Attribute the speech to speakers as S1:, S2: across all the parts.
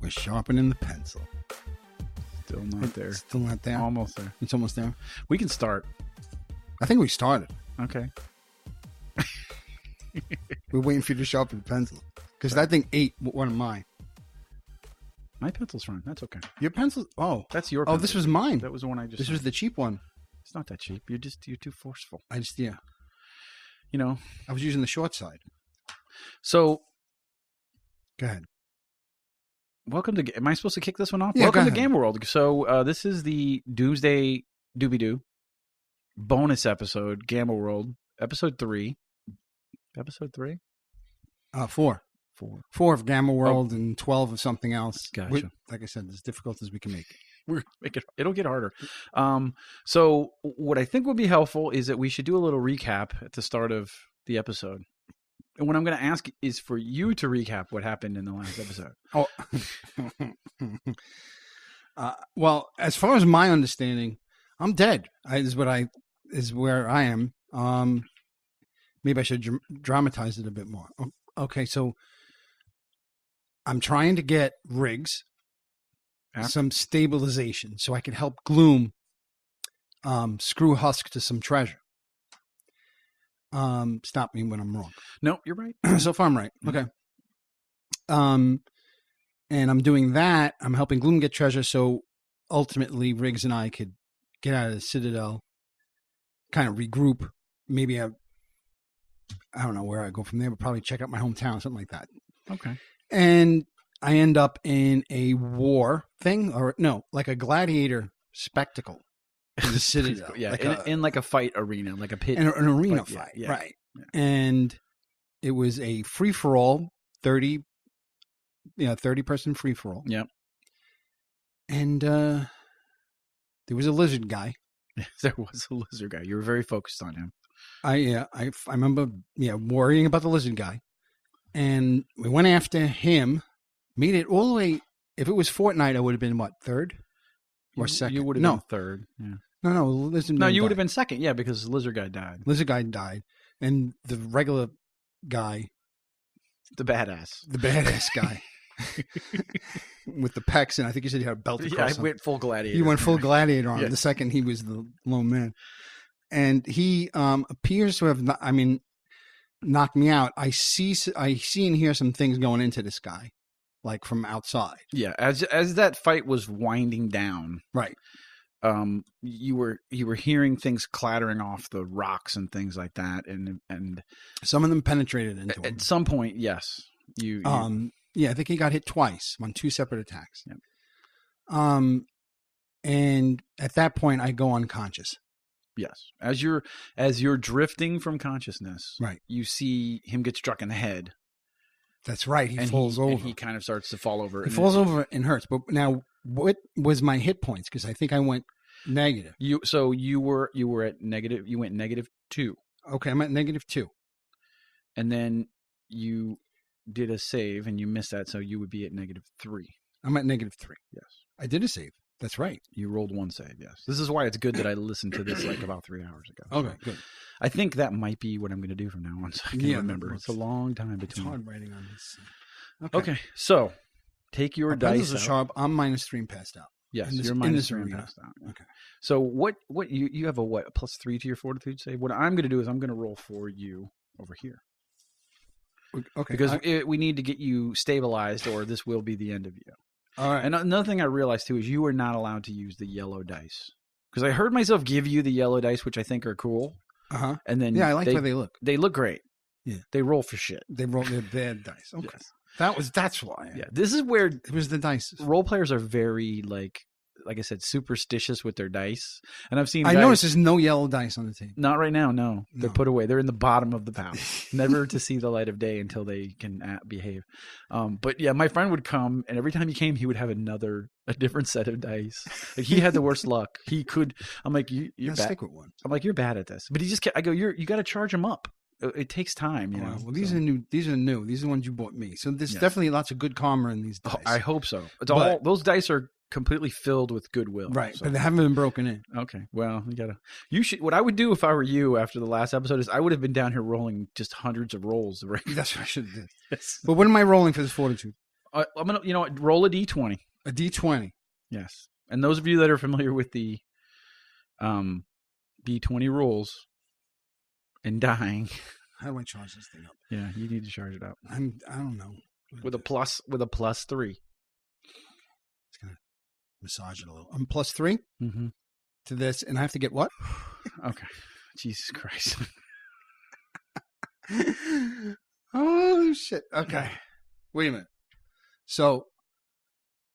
S1: We're sharpening the pencil.
S2: Still not there.
S1: Still not there?
S2: Almost there.
S1: It's almost there.
S2: We can start.
S1: I think we started.
S2: Okay.
S1: We're waiting for you to sharpen the pencil. Because that thing ate one of mine.
S2: My pencil's fine. That's okay.
S1: Your pencil? Oh.
S2: That's your
S1: Oh,
S2: pencil.
S1: this was mine.
S2: That was the one I just
S1: This was the cheap one.
S2: It's not that cheap. You're too forceful.
S1: Yeah.
S2: You know.
S1: I was using the short side.
S2: So.
S1: Go ahead.
S2: Welcome to. Am I supposed to kick this one off?
S1: Yeah,
S2: Welcome to Game World. So this is the Doomsday Doobie-Doo bonus episode, Gamble World, episode 3. Episode 3?
S1: 4. 4 of Gamma World and 12 of something else.
S2: Gotcha.
S1: Like I said, as difficult as we can make it.
S2: It'll get harder. So what I think would be helpful is that we should do a little recap at the start of the episode. And what I'm going to ask is for you to recap what happened in the last episode.
S1: Oh, well, as far as my understanding, I'm dead. Is where I am. Maybe I should dramatize it a bit more. Okay, so I'm trying to get Riggs some stabilization so I can help Gloom screw Husk to some treasure. Stop me when I'm wrong.
S2: No, you're right.
S1: So far I'm right. Okay. And I'm doing that. I'm helping Gloom get treasure so ultimately Riggs and I could get out of the Citadel, kind of regroup. Maybe I don't know where I go from there, but probably check out my hometown, something like that.
S2: Okay.
S1: And I end up in a war thing, or no, like a gladiator spectacle. In the Citadel.
S2: Yeah,
S1: like
S2: in like a fight arena, like a pit.
S1: An arena fight,
S2: yeah,
S1: right.
S2: Yeah.
S1: And it was a free-for-all, 30-person free-for-all.
S2: Yep.
S1: And there was a lizard guy.
S2: There was a lizard guy. You were very focused on him.
S1: I remember worrying about the lizard guy. And we went after him, made it all the way. If it was Fortnite, I would have been, what, third? Or second?
S2: You would have been third. Yeah.
S1: No, Lizard
S2: No,
S1: Man
S2: you would
S1: died.
S2: have been second, yeah, because the lizard guy died.
S1: Lizard guy died. And the regular guy,
S2: The badass
S1: guy, with the pecs, and I think you said he had a belt across
S2: I
S1: him.
S2: went full gladiator.
S1: He went full gladiator on him.
S2: Yeah.
S1: The second he was the lone man. And he appears to have, knocked me out. I see and hear some things going into this guy, like from outside.
S2: Yeah, as that fight was winding down,
S1: Right.
S2: You were hearing things clattering off the rocks and things like that, and
S1: Some of them penetrated into him.
S2: at some point, yes, you
S1: Yeah, I think he got hit twice on 2 separate attacks.
S2: Yep.
S1: And at that point, I go unconscious.
S2: yes, as you're drifting from consciousness,
S1: Right.
S2: You see him get struck in the head.
S1: That's right. He
S2: And
S1: falls over.
S2: And he kind of starts to fall over.
S1: He falls over and hurts. But now, what was my hit points? Because I think I went negative.
S2: You were at negative. You went -2.
S1: Okay, I'm at -2.
S2: And then you did a save and you missed that, so you would be at -3.
S1: I'm at -3.
S2: Yes.
S1: I did a save. That's right.
S2: You rolled one save, yes. This is why it's good that I listened to this like about 3 hours ago.
S1: Okay,
S2: So
S1: good.
S2: I think that might be what I'm going to do from now on, so I can remember. It's a long time
S1: It's
S2: between.
S1: hard writing on this.
S2: Okay, so take your
S1: Our
S2: dice
S1: pencils are
S2: out.
S1: sharp. I'm -3 and passed out.
S2: Yes,
S1: in this-
S2: you're
S1: in
S2: minus
S1: this
S2: 3 and
S1: arena.
S2: passed out.
S1: Okay.
S2: So what you have a what, +3 to your fortitude save? What I'm going to do is I'm going to roll for you over here.
S1: Okay.
S2: Because we need to get you stabilized or this will be the end of you.
S1: all right.
S2: And another thing I realized too is you are not allowed to use the yellow dice. Because I heard myself give you the yellow dice, which I think are cool.
S1: Uh-huh.
S2: And then
S1: Yeah, I like the way they look.
S2: They look great.
S1: Yeah.
S2: They roll for shit.
S1: They roll their bad dice. Okay.
S2: Yes.
S1: That's why.
S2: Yeah. This is where
S1: It was the dice.
S2: role players are very like I said, superstitious with their dice. And I've seen
S1: I
S2: guys,
S1: noticed there's no yellow dice on the table.
S2: not right now, no. They're
S1: No.
S2: put away. They're in the bottom of the pile. Never to see the light of day until they can behave. But yeah, my friend would come, and every time he came, he would have a different set of dice. Like he had the worst luck. He could. I'm like, you're bad.
S1: Stick with one.
S2: I'm like, you're bad at this. But he just kept, I go, you got to charge him up. It takes time, you know.
S1: Well, these are new. These are new. These are the ones you bought me. So there's
S2: Yeah.
S1: definitely lots of good karma in these dice.
S2: I hope so. It's
S1: But-
S2: all those dice are completely filled with goodwill.
S1: Right,
S2: So.
S1: but they haven't been broken in.
S2: Okay, well, you should. What I would do if I were you after the last episode is I would have been down here rolling just hundreds of rolls. Right?
S1: That's what I should have did.
S2: Yes.
S1: But what am I rolling for this fortitude?
S2: I'm gonna, roll a d20.
S1: A D20.
S2: Yes, and those of you that are familiar with the d20 rules and dying,
S1: How do I charge this thing up?
S2: yeah, you need to charge it up
S1: I don't know.
S2: with a +3.
S1: It's gonna massage it a little. I'm +3
S2: Mm-hmm.
S1: to this, and I have to get what?
S2: Okay, Jesus Christ.
S1: Oh shit. Okay. Wait a minute. So,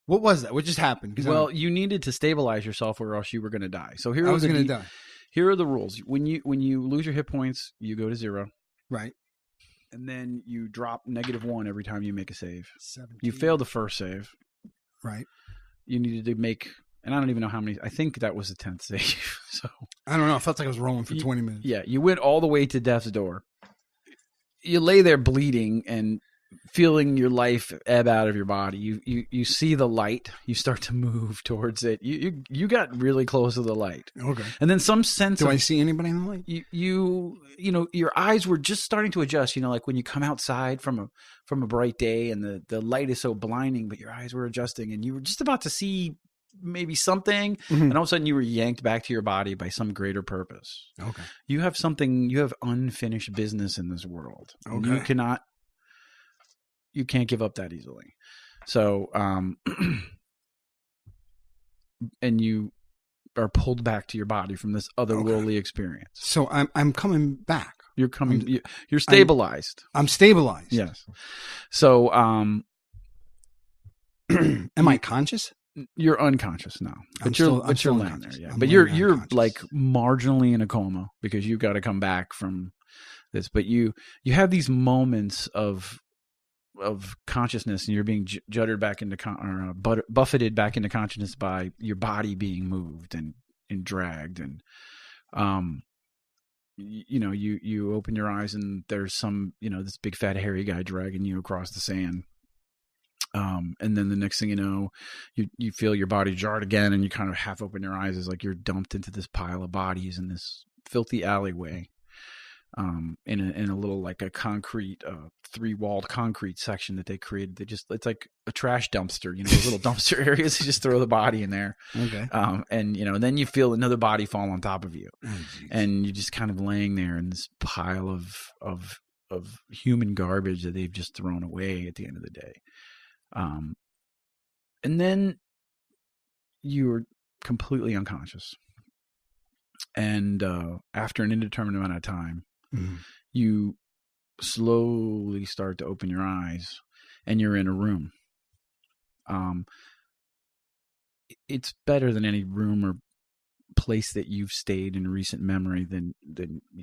S1: what was that? What just happened? 'Cause
S2: Well, you needed to stabilize yourself, or else you were going to die. So
S1: I was going to die.
S2: Here are the rules. When you lose your hit points, you go to 0,
S1: Right.
S2: and then you drop -1 every time you make a save.
S1: 17.
S2: You failed the first save.
S1: Right.
S2: You needed to make, and I don't even know how many. I think that was the 10th save. So
S1: I don't know. I felt like I was rolling for 20 minutes.
S2: yeah, you went all the way to death's door. You lay there bleeding and feeling your life ebb out of your body. You see the light. You start to move towards it. You got really close to the light.
S1: Okay.
S2: And then some sense
S1: Do
S2: of
S1: I see anybody in the light?
S2: your eyes were just starting to adjust, like when you come outside from a bright day and the light is so blinding, but your eyes were adjusting and you were just about to see maybe something, and all of a sudden you were yanked back to your body by some greater purpose.
S1: Okay.
S2: You have unfinished business in this world.
S1: Okay.
S2: You can't give up that easily. So, and you are pulled back to your body from this otherworldly experience.
S1: So I'm coming back.
S2: You're coming. You're stabilized.
S1: I'm stabilized.
S2: Yes. So,
S1: Am I conscious?
S2: you're unconscious now,
S1: I'm
S2: but you're
S1: still
S2: laying there.
S1: unconscious.
S2: Yeah,
S1: I'm
S2: but you're
S1: unconscious.
S2: like marginally in a coma because you've got to come back from this. But you have these moments of consciousness, and you're being juddered back into buffeted back into consciousness by your body being moved and dragged, and you open your eyes and there's some this big fat hairy guy dragging you across the sand. And then the next thing you know, you feel your body jarred again, and you kind of half open your eyes as like you're dumped into this pile of bodies in this filthy alleyway. In a little like a concrete, 3-walled concrete section that they created. It's like a trash dumpster, those little dumpster areas. You just throw the body in there.
S1: Okay.
S2: And then you feel another body fall on top of you,
S1: Oh,
S2: and you're just kind of laying there in this pile of human garbage that they've just thrown away at the end of the day. And then you're completely unconscious. And after an indeterminate amount of time, you slowly start to open your eyes, and you're in a room. It's better than any room or place that you've stayed in recent memory than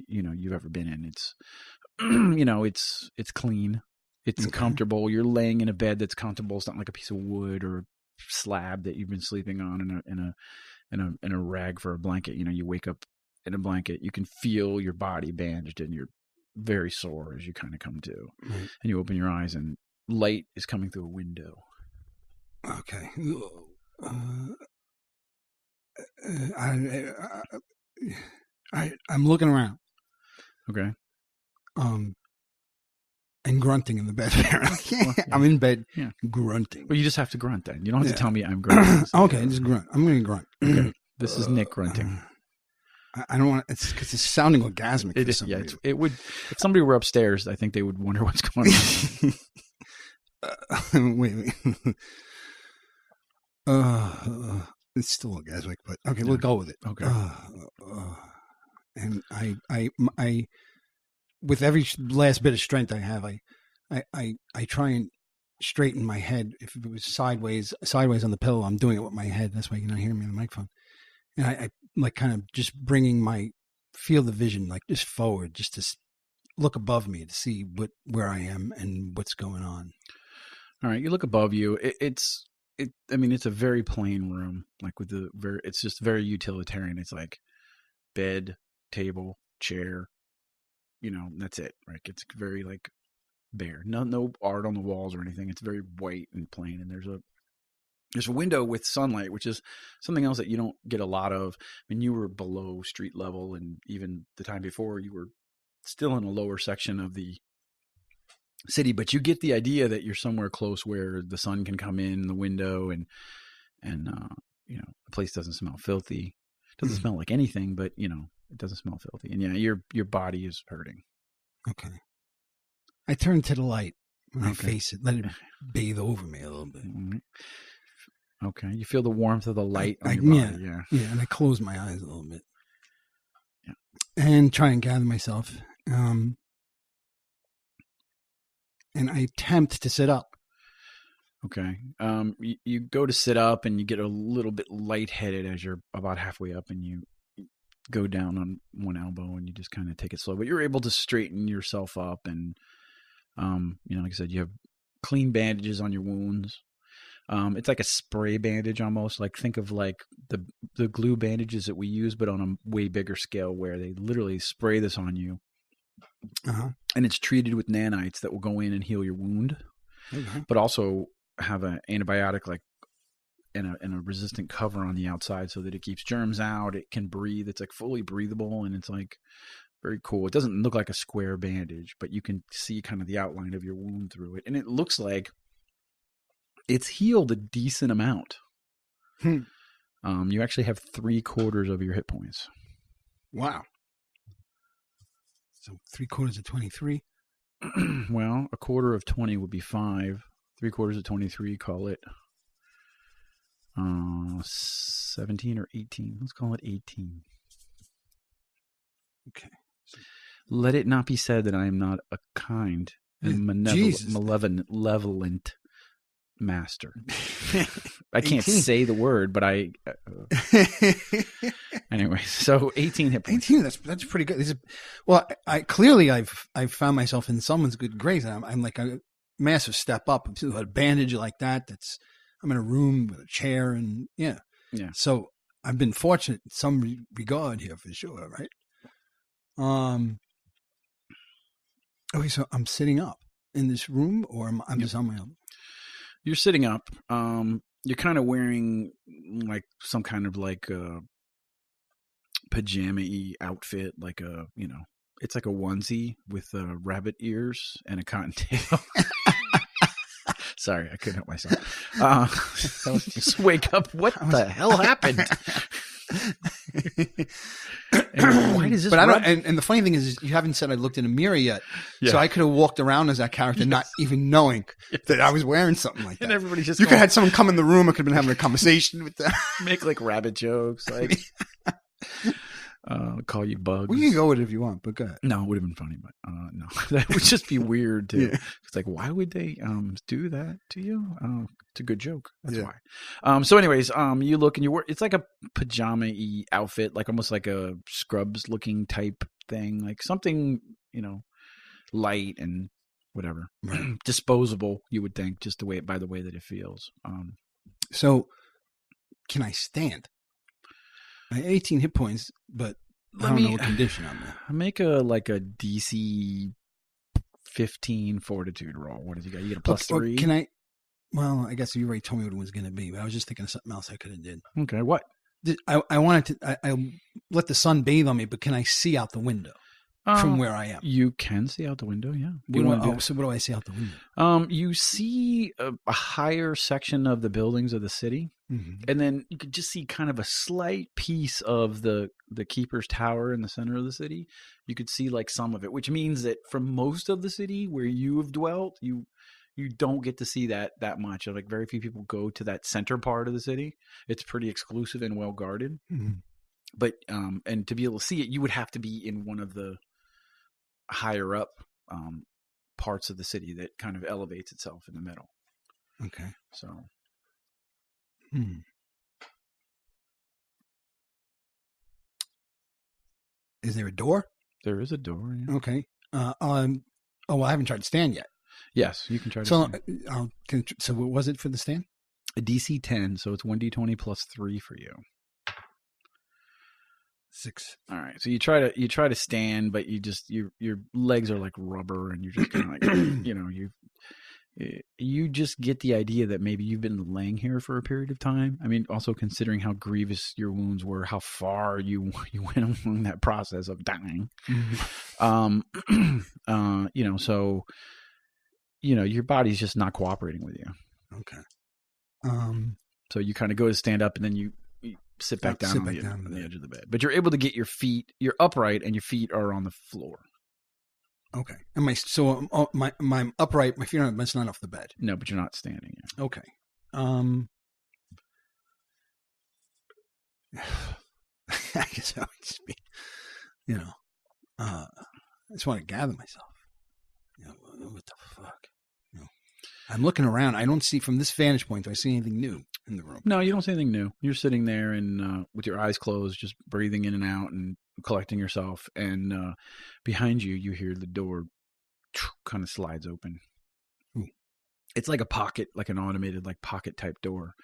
S2: you've ever been in. It's it's clean. It's comfortable. You're laying in a bed that's comfortable. It's not like a piece of wood or a slab that you've been sleeping on in a rag for a blanket. You wake up in a blanket. You can feel your body bandaged, and you're very sore as you kind of come to. And you open your eyes, and light is coming through a window.
S1: Okay. I'm looking around.
S2: Okay.
S1: And grunting in the bed. I'm in bed grunting.
S2: Well, you just have to grunt then. You don't have to tell me I'm grunting.
S1: Okay, just grunt. I'm going to grunt.
S2: Okay. This is Nick grunting.
S1: I don't want. It's because it's sounding orgasmic.
S2: It is. Yeah, it would. If somebody were upstairs, I think they would wonder what's going on.
S1: Wait. It's still orgasmic, but okay, we'll go with it.
S2: Okay.
S1: And I, with every last bit of strength I have, I try and straighten my head. If it was sideways on the pillow, I'm doing it with my head. That's why you're not hearing me on the microphone. And I like kind of just bringing my field of vision like just forward, just to look above me to see where I am and what's going on.
S2: All right, you look above you. It's a very plain room, like it's just very utilitarian. It's like bed, table, chair, that's it. Right? It's very like bare. No art on the walls or anything. It's very white and plain. And there's there's a window with sunlight, which is something else that you don't get a lot of. I mean, you were below street level, and even the time before, you were still in a lower section of the city, but you get the idea that you're somewhere close where the sun can come in the window, and you know, the place doesn't smell filthy. It doesn't smell like anything, but you know, it doesn't smell filthy. And yeah, your body is hurting.
S1: Okay. I turn to the light and I face it, let it bathe over me a little bit.
S2: Okay. You feel the warmth of the light on your body. Yeah.
S1: Yeah. And I close my eyes a little bit.
S2: Yeah.
S1: And try and gather myself. And I attempt to sit up.
S2: Okay. You go to sit up and you get a little bit lightheaded as you're about halfway up, and you go down on one elbow and you just kind of take it slow, but you're able to straighten yourself up. And, you know, like I said, you have clean bandages on your wounds. It's like a spray bandage almost. Like think of like the glue bandages that we use, but on a way bigger scale, where they literally spray this on you. And it's treated with nanites that will go in and heal your wound, but also have an antibiotic like and a resistant cover on the outside so that it keeps germs out. It can breathe. It's like fully breathable, and it's like very cool. It doesn't look like a square bandage, but you can see kind of the outline of your wound through it, and it looks like it's healed a decent amount. You actually have 3/4 of your hit points.
S1: Wow. So 3/4 of 23.
S2: Well, 1/4 of 20 would be 5. 3/4 of 23, call it 17 or 18. Let's call it 18.
S1: Okay.
S2: Let it not be said that I am not a kind and malevolent master. I can't
S1: 18.
S2: say the word, but I. Anyway, so 18 hit points.
S1: 18. That's pretty good. Well, I've found myself in someone's good grace. I'm like a massive step up. A bandage like that. I'm in a room with a chair, and yeah. So I've been fortunate in some regard here for sure, right? Okay, so I'm sitting up in this room, or I'm just on my own.
S2: You're sitting up. You're kind of wearing like some kind of like pajama-y outfit, like it's like a onesie with rabbit ears and a cottontail. Sorry, I couldn't help myself. Just wake up. What the hell happened? Why does this?
S1: But I don't. And the funny thing is, you haven't said I looked in a mirror yet, so I could have walked around as that character, not even knowing that I was wearing something like that.
S2: And everybody just
S1: could have had someone come in the room. I could have been having a conversation with them.
S2: Make like rabbit jokes, like call you bugs.
S1: We can go with it if you want, but go ahead.
S2: No, it would have been funny, but no, that would just be weird too. It's like, why would they do that to you? It's a good joke. That's why. So anyways, you look and you wear, it's like a pajama-y outfit, like almost like a Scrubs looking type thing, like something, light and whatever. Right. Disposable, you would think, just by the way that it feels.
S1: So can I stand? I have 18 hit points, but I don't know what condition I'm in.
S2: Make a DC 15 fortitude roll. What did you got? You get a +3.
S1: Can I? Well, I guess you already told me what it was going to be, but I was just thinking of something else I could have did.
S2: Okay, what?
S1: I wanted to. I let the sun bathe on me, but can I see out the window from where I am?
S2: You can see out the window. Yeah.
S1: So what do I see out the window?
S2: You see a higher section of the buildings of the city. Mm-hmm. And then you could just see kind of a slight piece of the Keeper's Tower in the center of the city. You could see like some of it, which means that from most of the city where you have dwelt, you don't get to see that much. Like very few people go to that center part of the city. It's pretty exclusive and well guarded. Mm-hmm. But and to be able to see it, you would have to be in one of the higher up parts of the city that kind of elevates itself in the middle.
S1: Okay.
S2: So.
S1: Is there a door?
S2: There is a door. Yeah.
S1: Okay. Well, I haven't tried to stand yet.
S2: Yes, you can try to stand.
S1: So what was it for the stand?
S2: A DC 10, so it's 1d20 +3 for you.
S1: 6.
S2: All right. So you try to stand, but you just your legs are like rubber, and you're just kind of like you just get the idea that maybe you've been laying here for a period of time. I mean, also considering how grievous your wounds were, how far you went along that process of dying. So your body's just not cooperating with you.
S1: Okay.
S2: So you kind of go to stand up, and then you sit back down on the edge of the bed. But you're able to get your feet. You're upright, and your feet are on the floor.
S1: Okay. And my upright. My feet are not off the bed.
S2: No, but you're not standing yet.
S1: Okay. I guess I would just be, I just want to gather myself. What the fuck? I'm looking around. I don't see, from this vantage point, do I see anything new in the room?
S2: No, you don't see anything new. You're sitting there and with your eyes closed, just breathing in and out and collecting yourself. And behind you, you hear the door kind of slides open.
S1: Ooh.
S2: It's like a pocket, like an automated, like pocket type door,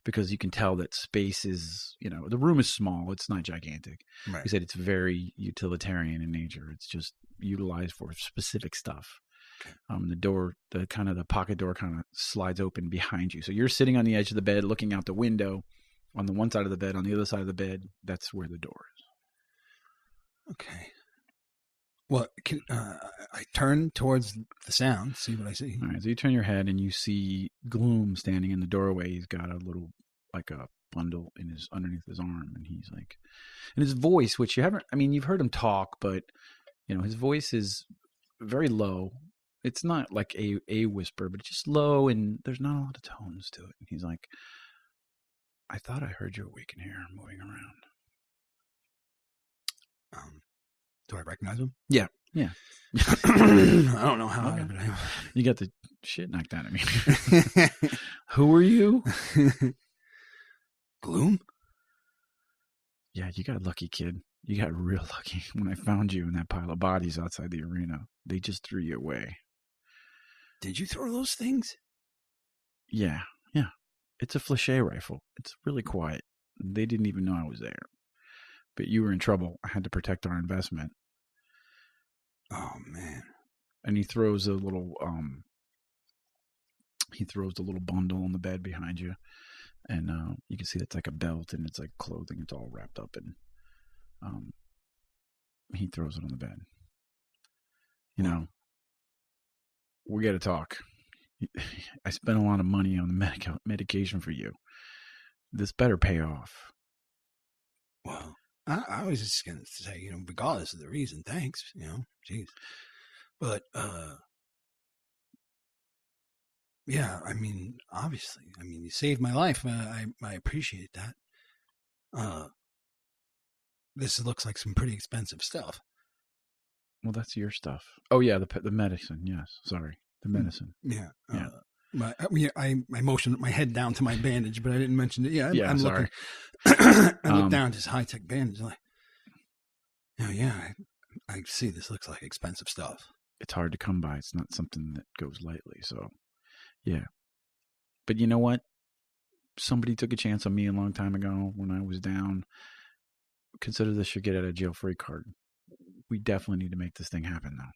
S2: because you can tell that space is, the room is small. It's not gigantic.
S1: Right.
S2: You said it's very utilitarian in nature. It's just utilized for specific stuff. The door, the pocket door kind of slides open behind you. So you're sitting on the edge of the bed, looking out the window on the one side of the bed. On the other side of the bed, that's where the door is.
S1: Okay. Well, I turn towards the sound, see what I see.
S2: All right. So you turn your head and you see Gloom standing in the doorway. He's got a little, like a bundle underneath his arm. And he's like, and his voice, which you've heard him talk, but his voice is very low. It's not like a whisper, but it's just low, and there's not a lot of tones to it. And he's like, I thought I heard you awake in here, moving around.
S1: Do I recognize him?
S2: Yeah.
S1: I don't know how.
S2: Okay. But you got the shit knocked out of me. Who are you?
S1: Gloom?
S2: Yeah, you got lucky, kid. You got real lucky. When I found you in that pile of bodies outside the arena, they just threw you away.
S1: Did you throw those things?
S2: Yeah. It's a flechet rifle. It's really quiet. They didn't even know I was there. But you were in trouble. I had to protect our investment.
S1: Oh, man.
S2: And he throws a little bundle on the bed behind you. And you can see that's like a belt, and it's like clothing. It's all wrapped up in. He throws it on the bed. We got to talk. I spent a lot of money on the medication for you. This better pay off.
S1: Well, I was just going to say, regardless of the reason, thanks, jeez. But, yeah, I mean, obviously, you saved my life. I appreciate that. This looks like some pretty expensive stuff.
S2: Well, that's your stuff. Oh yeah, the medicine. Yes, sorry, the medicine.
S1: Yeah.
S2: Yeah.
S1: I motioned my head down to my bandage, but I didn't mention it. Yeah, I'm
S2: sorry.
S1: looking. I look down at this high tech bandage. Like, I see. This looks like expensive stuff.
S2: It's hard to come by. It's not something that goes lightly. So, yeah. But you know what? Somebody took a chance on me a long time ago when I was down. Consider this your get out of jail free card. We definitely need to make this thing happen now.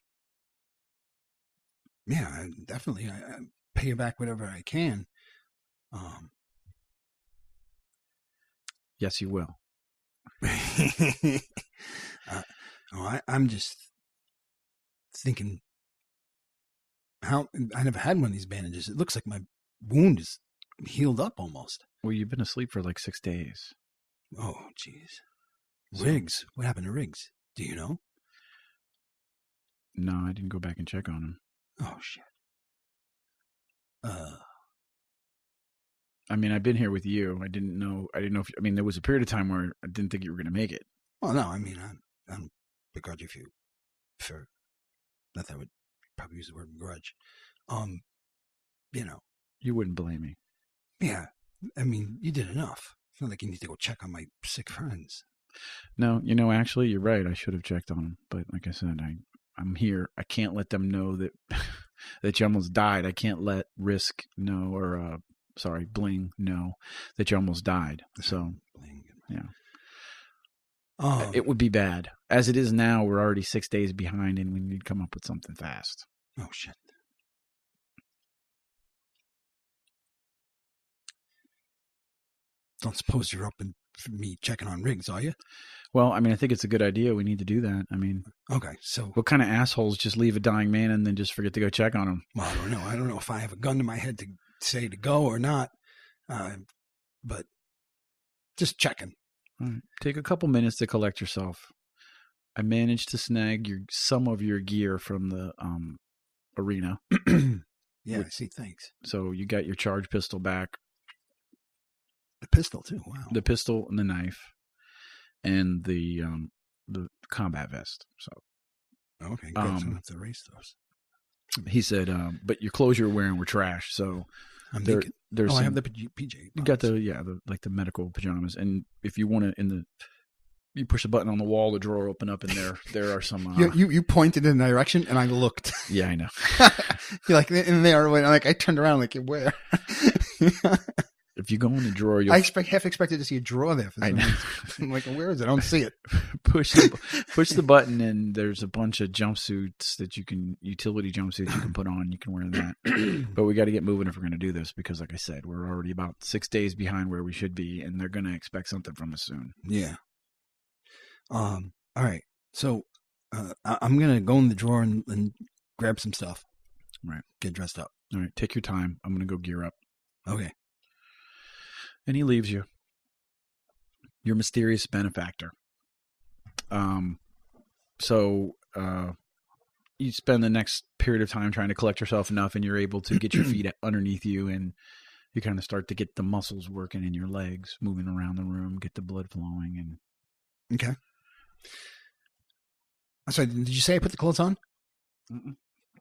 S1: Yeah, definitely. I pay you back whatever I can.
S2: Yes, you will.
S1: I'm just thinking how I never had one of these bandages. It looks like my wound is healed up almost.
S2: Well, you've been asleep for like 6 days.
S1: Oh, jeez. Riggs. What happened to Riggs? Do you know?
S2: No, I didn't go back and check on him.
S1: Oh, shit.
S2: I mean, I've been here with you. I didn't know if, there was a period of time where I didn't think you were going to make it.
S1: Well, no, I don't begrudge you for not that I would probably use the word begrudge.
S2: You wouldn't blame me.
S1: Yeah. You did enough. It's not like you need to go check on my sick friends.
S2: No, actually, you're right. I should have checked on them. But like I said, I'm here. I can't let them know that that you almost died. I can't let Risk know, or Bling know that you almost died. So,
S1: Bling.
S2: Yeah. It would be bad. As it is now, we're already 6 days behind, and we need to come up with something fast.
S1: Oh, shit. don't suppose you're open for me checking on rigs, are you?
S2: Well, I mean, I think it's a good idea. We need to do that. I mean,
S1: Okay, so
S2: what kind of assholes just leave a dying man and then just forget to go check on him?
S1: well, I don't know. I don't know if I have a gun to my head to say to go or not, but just checking.
S2: All right. Take a couple minutes to collect yourself. I managed to snag some of your gear from the arena.
S1: Yeah, I see. Thanks.
S2: So you got your charge pistol back,
S1: The pistol too. Wow.
S2: the pistol and the knife, and the combat vest. So
S1: Okay, good. So I don't have to erase those.
S2: he said, but your clothes you're wearing were trash. So
S1: I'm thinking.
S2: there's
S1: I
S2: some,
S1: have the PJ.
S2: you got the the medical pajamas, and if you want to you push a button on the wall, the drawer open up, and there are some.
S1: You pointed in the direction, and I looked.
S2: Yeah, I know.
S1: You're like in there. When I turned around, like where?
S2: If you go in the drawer, you'll
S1: I half expected to see a drawer there. For some
S2: know.
S1: reason. I'm like, where is it? I don't see it.
S2: push the button, and there's a bunch of jumpsuits utility jumpsuits you can put on. You can wear that. But we got to get moving if we're going to do this because, like I said, we're already about 6 days behind where we should be, and they're going to expect something from us soon.
S1: Yeah. All right. So I'm gonna go in the drawer and grab some stuff.
S2: Right.
S1: Get dressed up.
S2: All right. Take your time. I'm going to go gear up.
S1: Okay.
S2: And he leaves you. Your mysterious benefactor. So you spend the next period of time trying to collect yourself enough, and you're able to get your feet underneath you, and you kind of start to get the muscles working in your legs, moving around the room, get the blood flowing, and
S1: Okay. I'm sorry. Did you say I put the clothes on?
S2: Mm-mm.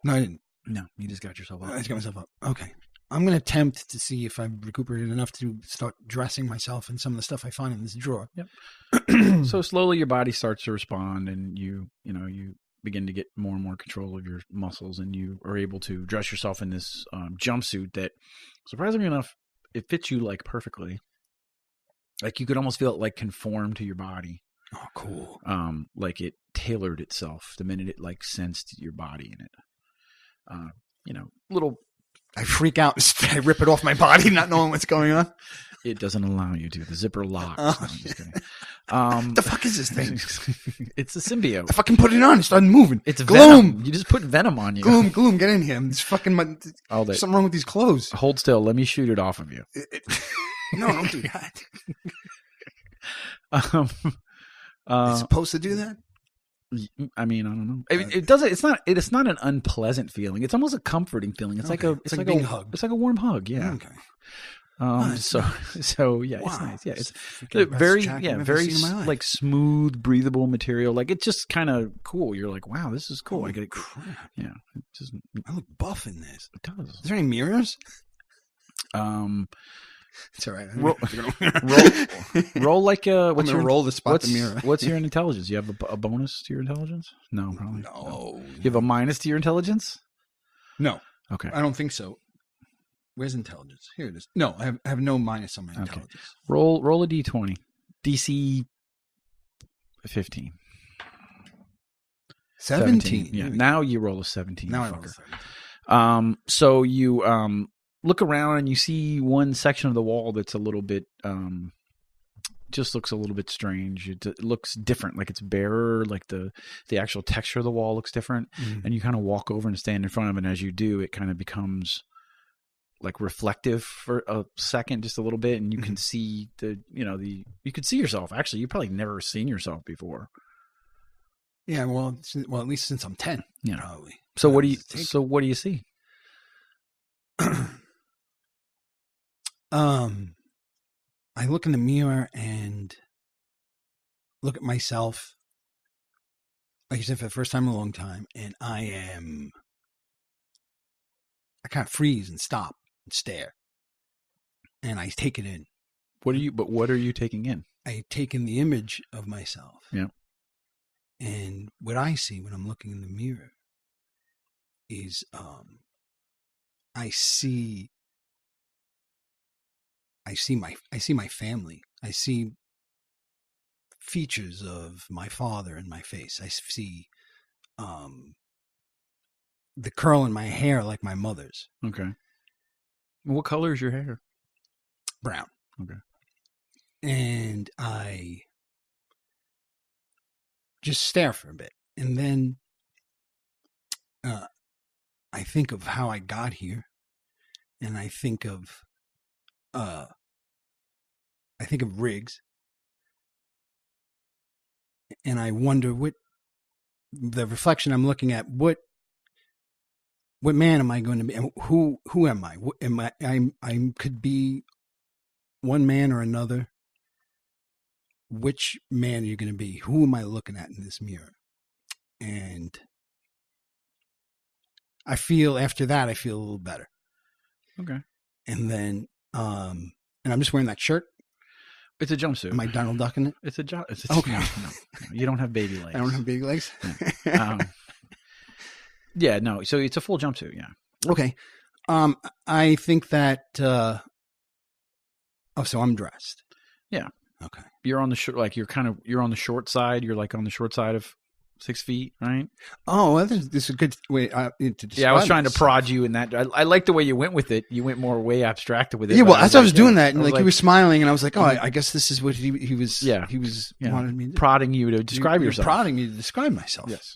S1: No, I didn't.
S2: No, you just got yourself up.
S1: I just got myself up. Okay. I'm going to attempt to see if I've recuperated enough to start dressing myself in some of the stuff I find in this drawer.
S2: Yep. So slowly your body starts to respond, and you begin to get more and more control of your muscles, and you are able to dress yourself in this jumpsuit that, surprisingly enough, it fits you like perfectly. Like you could almost feel it like conform to your body.
S1: Oh, cool.
S2: Like it tailored itself the minute it like sensed your body in it. Little.
S1: I freak out. I rip it off my body, not knowing what's going on.
S2: It doesn't allow you to. The zipper locks.
S1: Oh,
S2: No, I'm just kidding.
S1: What the fuck is this thing?
S2: It's a symbiote.
S1: I fucking put it on. It started moving.
S2: It's
S1: Gloom.
S2: venom. You just put venom on you.
S1: Gloom, get in here. It's fucking something wrong with these clothes.
S2: Hold still. Let me shoot it off of you.
S1: No, don't do that. It's supposed to do that?
S2: I mean, I don't know. I mean, it doesn't. It's not an unpleasant feeling. It's almost a comforting feeling. It's
S1: Okay.
S2: like
S1: It's like being hugged.
S2: It's like a warm hug. Yeah.
S1: Okay.
S2: So yeah,
S1: Wow.
S2: it's nice. Yeah, it's
S1: freaking best
S2: very
S1: jacket I've ever
S2: very
S1: seen in my life.
S2: like smooth, breathable material. Like it's just kind of cool. You're like, wow, this is cool.
S1: Holy
S2: I get it.
S1: crap.
S2: Yeah, it just
S1: I look buff in this.
S2: it does.
S1: Is there any mirrors? It's all right.
S2: Roll like
S1: What's your roll to spot the mirror?
S2: What's your intelligence? You have a bonus to your intelligence? No, probably.
S1: No.
S2: You have a minus to your intelligence?
S1: No,
S2: Okay.
S1: I don't think so. Where's intelligence? Here it is. No, I have no minus on my
S2: Okay.
S1: intelligence.
S2: Roll a d20. DC 15.
S1: 17.
S2: Yeah. Now you roll a 17.
S1: Now I
S2: fucker.
S1: roll 17.
S2: So you look around and you see one section of the wall that's a little bit just looks a little bit strange. It looks different, like it's barer, like the actual texture of the wall looks different.
S1: Mm.
S2: And you kind of walk over and stand in front of it, and as you do, it kind of becomes like reflective for a second, just a little bit, and you can see you could see yourself. Actually, you've probably never seen yourself before.
S1: Yeah, well, at least since I'm 10,
S2: Yeah.
S1: probably.
S2: So what do you see?
S1: I look in the mirror and look at myself, like you said, for the first time in a long time, and I kind of freeze and stop and stare, and I take it in.
S2: What are you taking in?
S1: I take in the image of myself.
S2: Yeah.
S1: And what I see when I'm looking in the mirror is I see my family. I see features of my father in my face. I see the curl in my hair like my mother's.
S2: Okay. What color is your hair?
S1: Brown.
S2: Okay.
S1: and I just stare for a bit, and then I think of how I got here, and I think of Riggs, and I wonder what the reflection I'm looking at. What man am I going to be? And who am I? Am I? I could be one man or another. Which man are you going to be? Who am I looking at in this mirror? And after that, I feel a little better.
S2: Okay.
S1: And then, and I'm just wearing that shirt.
S2: It's a jumpsuit.
S1: Am I Donald Ducking it?
S2: It's a
S1: Okay.
S2: No, you don't have baby legs.
S1: I don't have baby legs.
S2: Yeah, no. So it's a full jumpsuit. Yeah.
S1: Okay. I think that. So I'm dressed.
S2: Yeah.
S1: Okay.
S2: You're on the you're on the short side. You're like on the short side of 6 feet, right?
S1: Oh, well, this is a good way to describe.
S2: Yeah, I was trying to
S1: this.
S2: prod you in that. I like the way you went with it. You went more way abstracted with it.
S1: Yeah, well, as I was doing that, and
S2: I was
S1: like you were smiling, and I was like, oh, I guess this is what he was.
S2: Yeah.
S1: He was
S2: Yeah.
S1: wanted me to
S2: prodding you to describe
S1: you were
S2: yourself.
S1: prodding me to describe myself.
S2: Yes.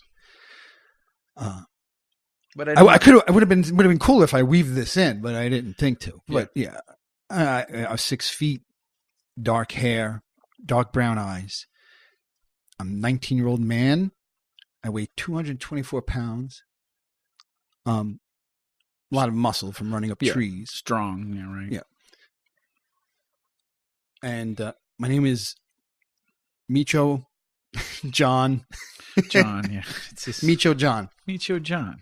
S1: But it would have been cool if I weaved this in, but I didn't think to. But yeah, I was 6 feet, dark hair, dark brown eyes. I'm a 19-year-old man. I weigh 224 pounds. A lot of muscle from running up trees.
S2: Strong, yeah, right.
S1: Yeah. And my name is Meecho John.
S2: John, yeah. It's just
S1: Meecho John.
S2: Meecho John.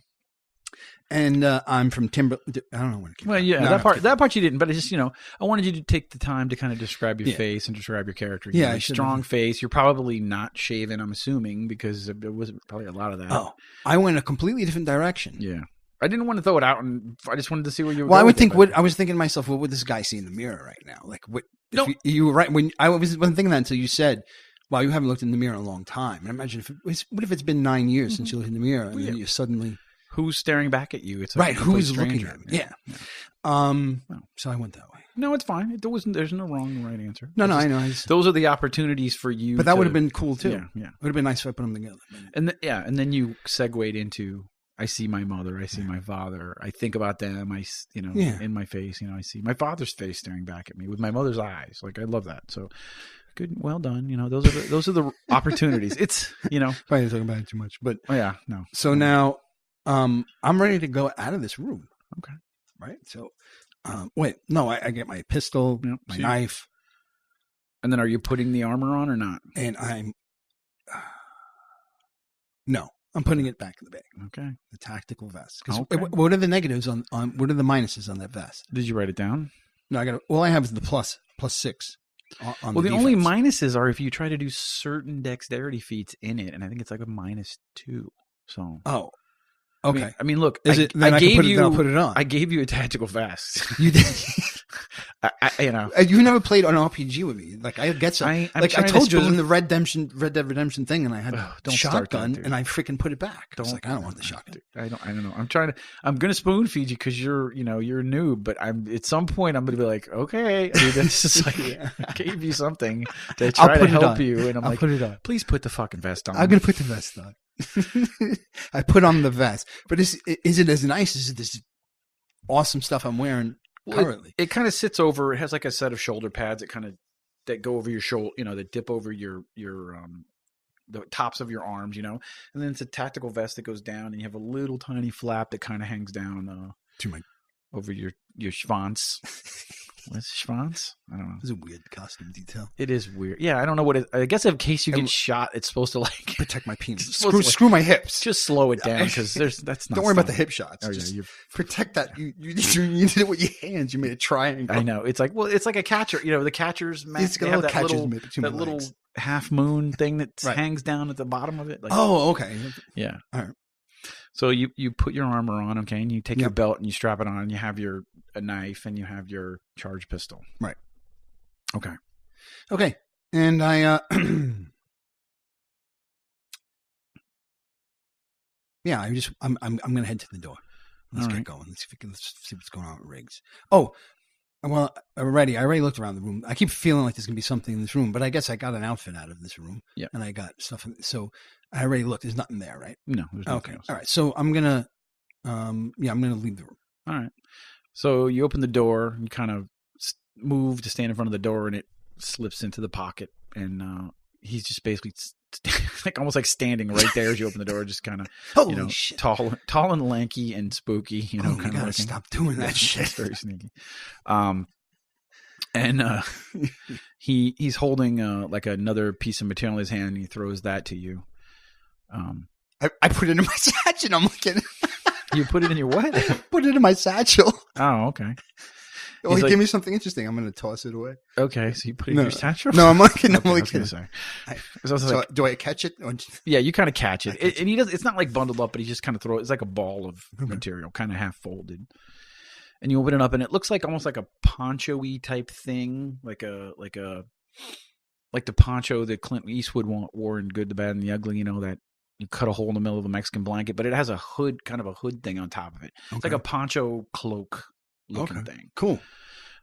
S1: And I'm from Timber. I don't know when it came.
S2: Well, yeah,
S1: No,
S2: that part you didn't, but it's just, I wanted you to take the time to kind of describe your face and describe your character.
S1: Yeah,
S2: strong face. You're probably not shaven, I'm assuming, because there was probably a lot of that.
S1: Oh, I went a completely different direction.
S2: Yeah. I didn't want to throw it out, and I just wanted to see where you were.
S1: Well,
S2: going
S1: I was thinking to myself, what would this guy see in the mirror right now? Like, what?
S2: No.
S1: You were right when I wasn't thinking that until you said, "Wow, you haven't looked in the mirror in a long time." And imagine what if it's been 9 years since you looked in the mirror, and then you suddenly
S2: who's staring back at you? It's
S1: right. Who's
S2: stranger.
S1: looking at me? Yeah. So I went that way.
S2: No, it's fine. There's no wrong or right answer.
S1: No, I know.
S2: Those are the opportunities for you.
S1: But that would have been cool too.
S2: Yeah.
S1: It would have been nice if I put them together.
S2: And then you segued into, I see my mother, I see my father, I think about them, in my face, I see my father's face staring back at me with my mother's eyes. Like, I love that. So good, well done. Those are the opportunities. It's,
S1: Probably talking about it too much, but
S2: yeah, no.
S1: So now, I'm ready to go out of this room.
S2: Okay.
S1: Right. So, I get my pistol, my knife.
S2: And then are you putting the armor on or not?
S1: And I'm putting it back in the bag.
S2: Okay.
S1: The tactical vest.
S2: Okay.
S1: What are the negatives on what are the minuses on that vest?
S2: Did you write it down?
S1: No, all I have is the plus 6. On
S2: the only minuses are if you try to do certain dexterity feats in it, and I think it's like a -2. So.
S1: Oh. Okay.
S2: I mean, look.
S1: Is it? Then I'll put it on.
S2: I gave you a tactical vest.
S1: You did.
S2: You
S1: never played an RPG with me. Like I get some. I told you it was in the Red Dead Redemption thing, and I had a shotgun, and I freaking put it back. I was like, I don't want the shotgun.
S2: I don't know. I'm gonna spoon feed you because you're a noob, but at some point I'm gonna be like, okay, this is like I gave you something to try to help you, and I'll
S1: put it on.
S2: Please put the fucking vest on.
S1: I'm gonna put the vest on. I put on the vest, but is it as nice as this awesome stuff I'm wearing currently?
S2: It kind of sits over. It has like a set of shoulder pads that go over your shoulder, that dip over your the tops of your arms, and then it's a tactical vest that goes down, and you have a little tiny flap that kind of hangs down
S1: to my
S2: over your schwanz. What's schwanz? I don't know.
S1: It's a weird costume detail.
S2: It is weird. Yeah, I don't know what it. I guess in case you get shot, it's supposed to like
S1: protect my penis. Screw my hips.
S2: Just slow it down because that's not.
S1: Don't worry about the hip shots.
S2: Oh,
S1: just protect that. You did it with your hands. You made a triangle.
S2: I know. It's like a catcher. The catcher's mask.
S1: It's got a little catcher's mitt between
S2: that little half moon thing that hangs down at the bottom of it. Like,
S1: okay.
S2: Yeah.
S1: All right.
S2: So you put your armor on, okay, and you take your belt and you strap it on, and you have a knife and you have your charged pistol.
S1: Right.
S2: Okay.
S1: And I I'm gonna head to the door. Let's get going. Let's see what's going on with Riggs. Oh, Well, I already looked around the room. I keep feeling like there's gonna be something in this room, but I guess I got an outfit out of this room.
S2: Yeah.
S1: And I got stuff. So I already looked. There's nothing there, right?
S2: No, there's nothing
S1: Okay.
S2: else.
S1: All right. So I'm gonna, I'm gonna leave the room.
S2: All right. So you open the door, you kind of move to stand in front of the door, and it slips into the pocket, and he's just basically like almost like standing right there as you open the door, just kind of
S1: Shit.
S2: tall and lanky and spooky, kind of
S1: gotta
S2: looking.
S1: stop doing that shit.
S2: It's very sneaky. And he's holding like another piece of material in his hand, and he throws that to you.
S1: I put it in my satchel. I'm looking.
S2: You put it in your what?
S1: Put it in my satchel.
S2: Oh, okay.
S1: Well,
S2: He's
S1: he gave me something interesting. I'm going to toss it away.
S2: Okay, so you put it in your satchel?
S1: No, I'm looking.
S2: Okay, I was gonna say.
S1: So do I catch it? Or...
S2: Yeah, you kind of catch it. And he does. It's not like bundled up, but he just kind of throws it. It's like a ball of material, kind of half folded. And you open it up, and it looks like almost like a poncho-y type thing, like the poncho that Clint Eastwood wore in Good, the Bad, and the Ugly. That you cut a hole in the middle of a Mexican blanket, but it has a hood, kind of a hood thing on top of it. It's like a poncho cloak looking thing.
S1: Cool.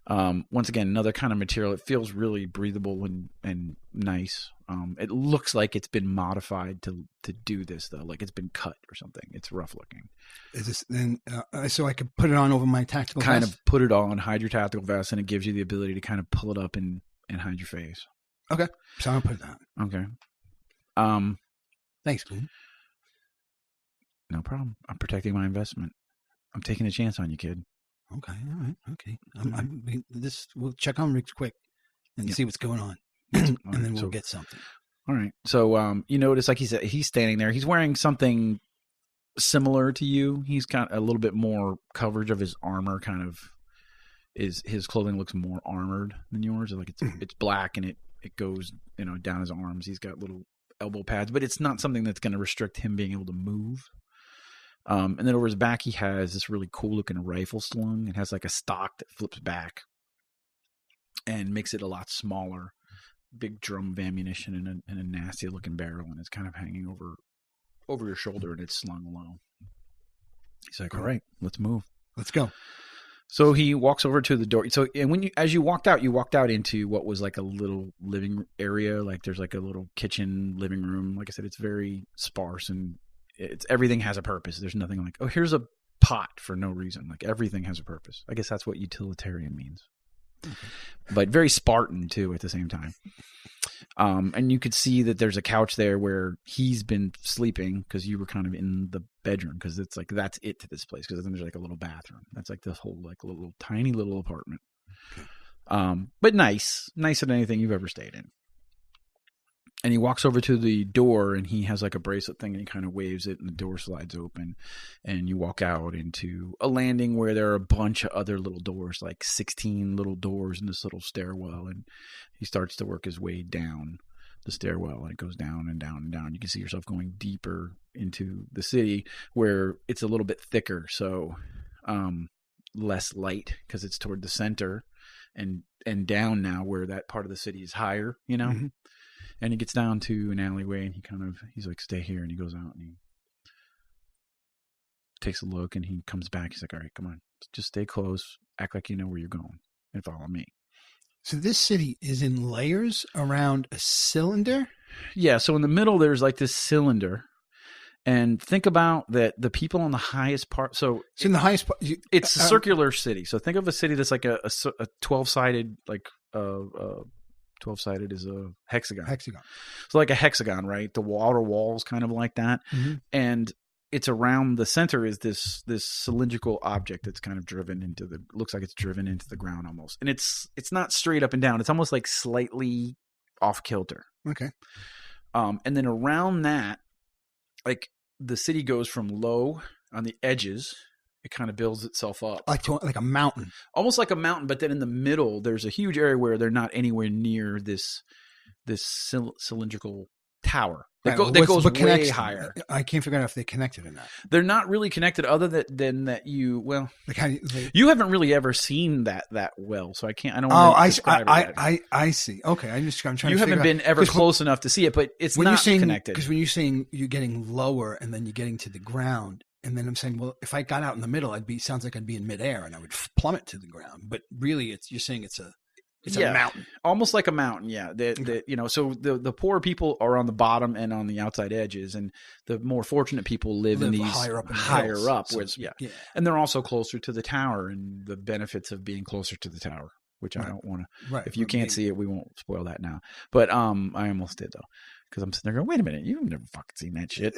S2: Once again, another kind of material. It feels really breathable and nice. It looks like it's been modified to do this though, like it's been cut or something. It's rough looking.
S1: Is this then? So I could put it on over my tactical
S2: kind
S1: vest?
S2: of put it on, hide your tactical vest, and it gives you the ability to kind of pull it up and hide your face.
S1: Okay, so I'll put it on.
S2: Okay.
S1: Thanks, Glenn.
S2: No problem. I'm protecting my investment. I'm taking a chance on you, kid.
S1: Okay, all right, okay. We'll check on Riggs quick and see what's going on, and then we'll get something.
S2: All right. So you notice, like he said, he's standing there. He's wearing something similar to you. He's got a little bit more coverage of his armor. Kind of his clothing looks more armored than yours. Like it's black and it goes down his arms. He's got little elbow pads, but it's not something that's going to restrict him being able to move. And then over his back, he has this really cool looking rifle slung. It has like a stock that flips back and makes it a lot smaller. Big drum of ammunition and a nasty looking barrel, and it's kind of hanging over your shoulder, and it's slung low. He's like, "All right, let's move.
S1: Let's go."
S2: So he walks over to the door. So, and as you walked out into what was like a little living area. Like there's like a little kitchen, living room. Like I said, it's very sparse and everything has a purpose. There's nothing like, oh, here's a pot for no reason. Like everything has a purpose. I guess that's what utilitarian means. But very Spartan too at the same time. And you could see that there's a couch there where he's been sleeping because you were kind of in the bedroom, because it's like that's it to this place, because then there's like a little bathroom. That's like this whole like little tiny little apartment. But nicer than anything you've ever stayed in. And he walks over to the door, and he has like a bracelet thing, and he kind of waves it, and the door slides open, and you walk out into a landing where there are a bunch of other little doors, like 16 little doors in this little stairwell. And he starts to work his way down the stairwell, and it goes down and down and down. You can see yourself going deeper into the city, where it's a little bit thicker, so less light because it's toward the center, and down now where that part of the city is higher, Mm-hmm. And he gets down to an alleyway, and he's like, "Stay here." And he goes out and he takes a look, and he comes back. He's like, "All right, come on, just stay close, act like you know where you're going, and follow me."
S1: So this city is in layers around a cylinder?
S2: Yeah. So in the middle, there's like this cylinder, and think about that. The people on the highest part. So
S1: in the highest part,
S2: it's a circular city. So think of a city that's like a 12-sided, like 12-sided is a hexagon. So like a hexagon, right? The outer wall is kind of like that. Mm-hmm. And it's around the center is this cylindrical object that's kind of looks like it's driven into the ground almost. And it's not straight up and down. It's almost like slightly off kilter.
S1: Okay.
S2: And then around that, like the city goes from low on the edges. It kind of builds itself up.
S1: Like a mountain. Almost
S2: like a mountain, but then in the middle, there's a huge area where they're not anywhere near this cylindrical tower. That goes way higher.
S1: I can't figure out if they connected or not.
S2: They're not really connected other than that you, well, you haven't really ever seen that well, so I don't want to describe it.
S1: I see. Okay. I'm trying to
S2: You haven't been ever close enough to see it, but it's not connected.
S1: Because when you're saying you're getting lower and then you're getting to the ground, And then I'm saying, well, if I got out in the middle, sounds like I'd be in midair and I would plummet to the ground. But really, you're saying it's a mountain.
S2: Almost like a mountain. Yeah. So the poor people are on the bottom and on the outside edges, and the more fortunate people live in these
S1: higher up,
S2: and they're also closer to the tower and the benefits of being closer to the tower, which I don't want to, if you can't see it, we won't spoil that now. But, I almost did though. Cause I'm sitting there going, wait a minute, you've never fucking seen that shit.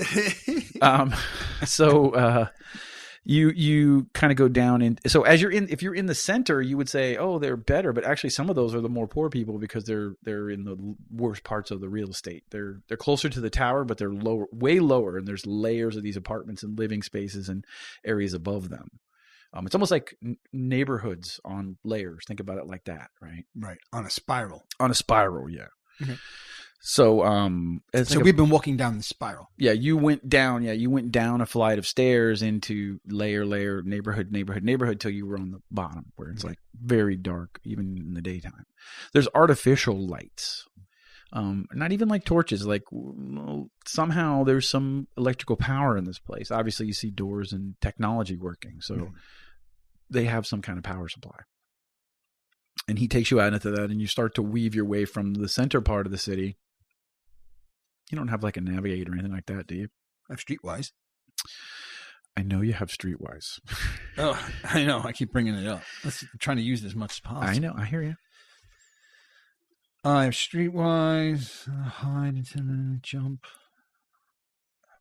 S2: You kind of go down in. So if you're in the center, you would say, oh, they're better. But actually some of those are the more poor people because they're in the worst parts of the real estate. They're closer to the tower, but they're way lower. And there's layers of these apartments and living spaces and areas above them. It's almost like neighborhoods on layers. Think about it like that, right?
S1: Right. On a spiral.
S2: Yeah.
S1: Okay.
S2: So,
S1: we've been walking down the spiral.
S2: Yeah, you went down a flight of stairs into layer, neighborhood till you were on the bottom where it's like very dark, even in the daytime. There's artificial lights. Not even like torches, like somehow there's some electrical power in this place. Obviously you see doors and technology working. So they have some kind of power supply. And he takes you out into that and you start to weave your way from the center part of the city. You don't have like a navigator or anything like that, do you?
S1: I have Streetwise.
S2: I know you have Streetwise.
S1: Oh, I know. I keep bringing it up. I'm trying to use it as much as possible.
S2: I know. I hear you.
S1: I have Streetwise, hide into the jump,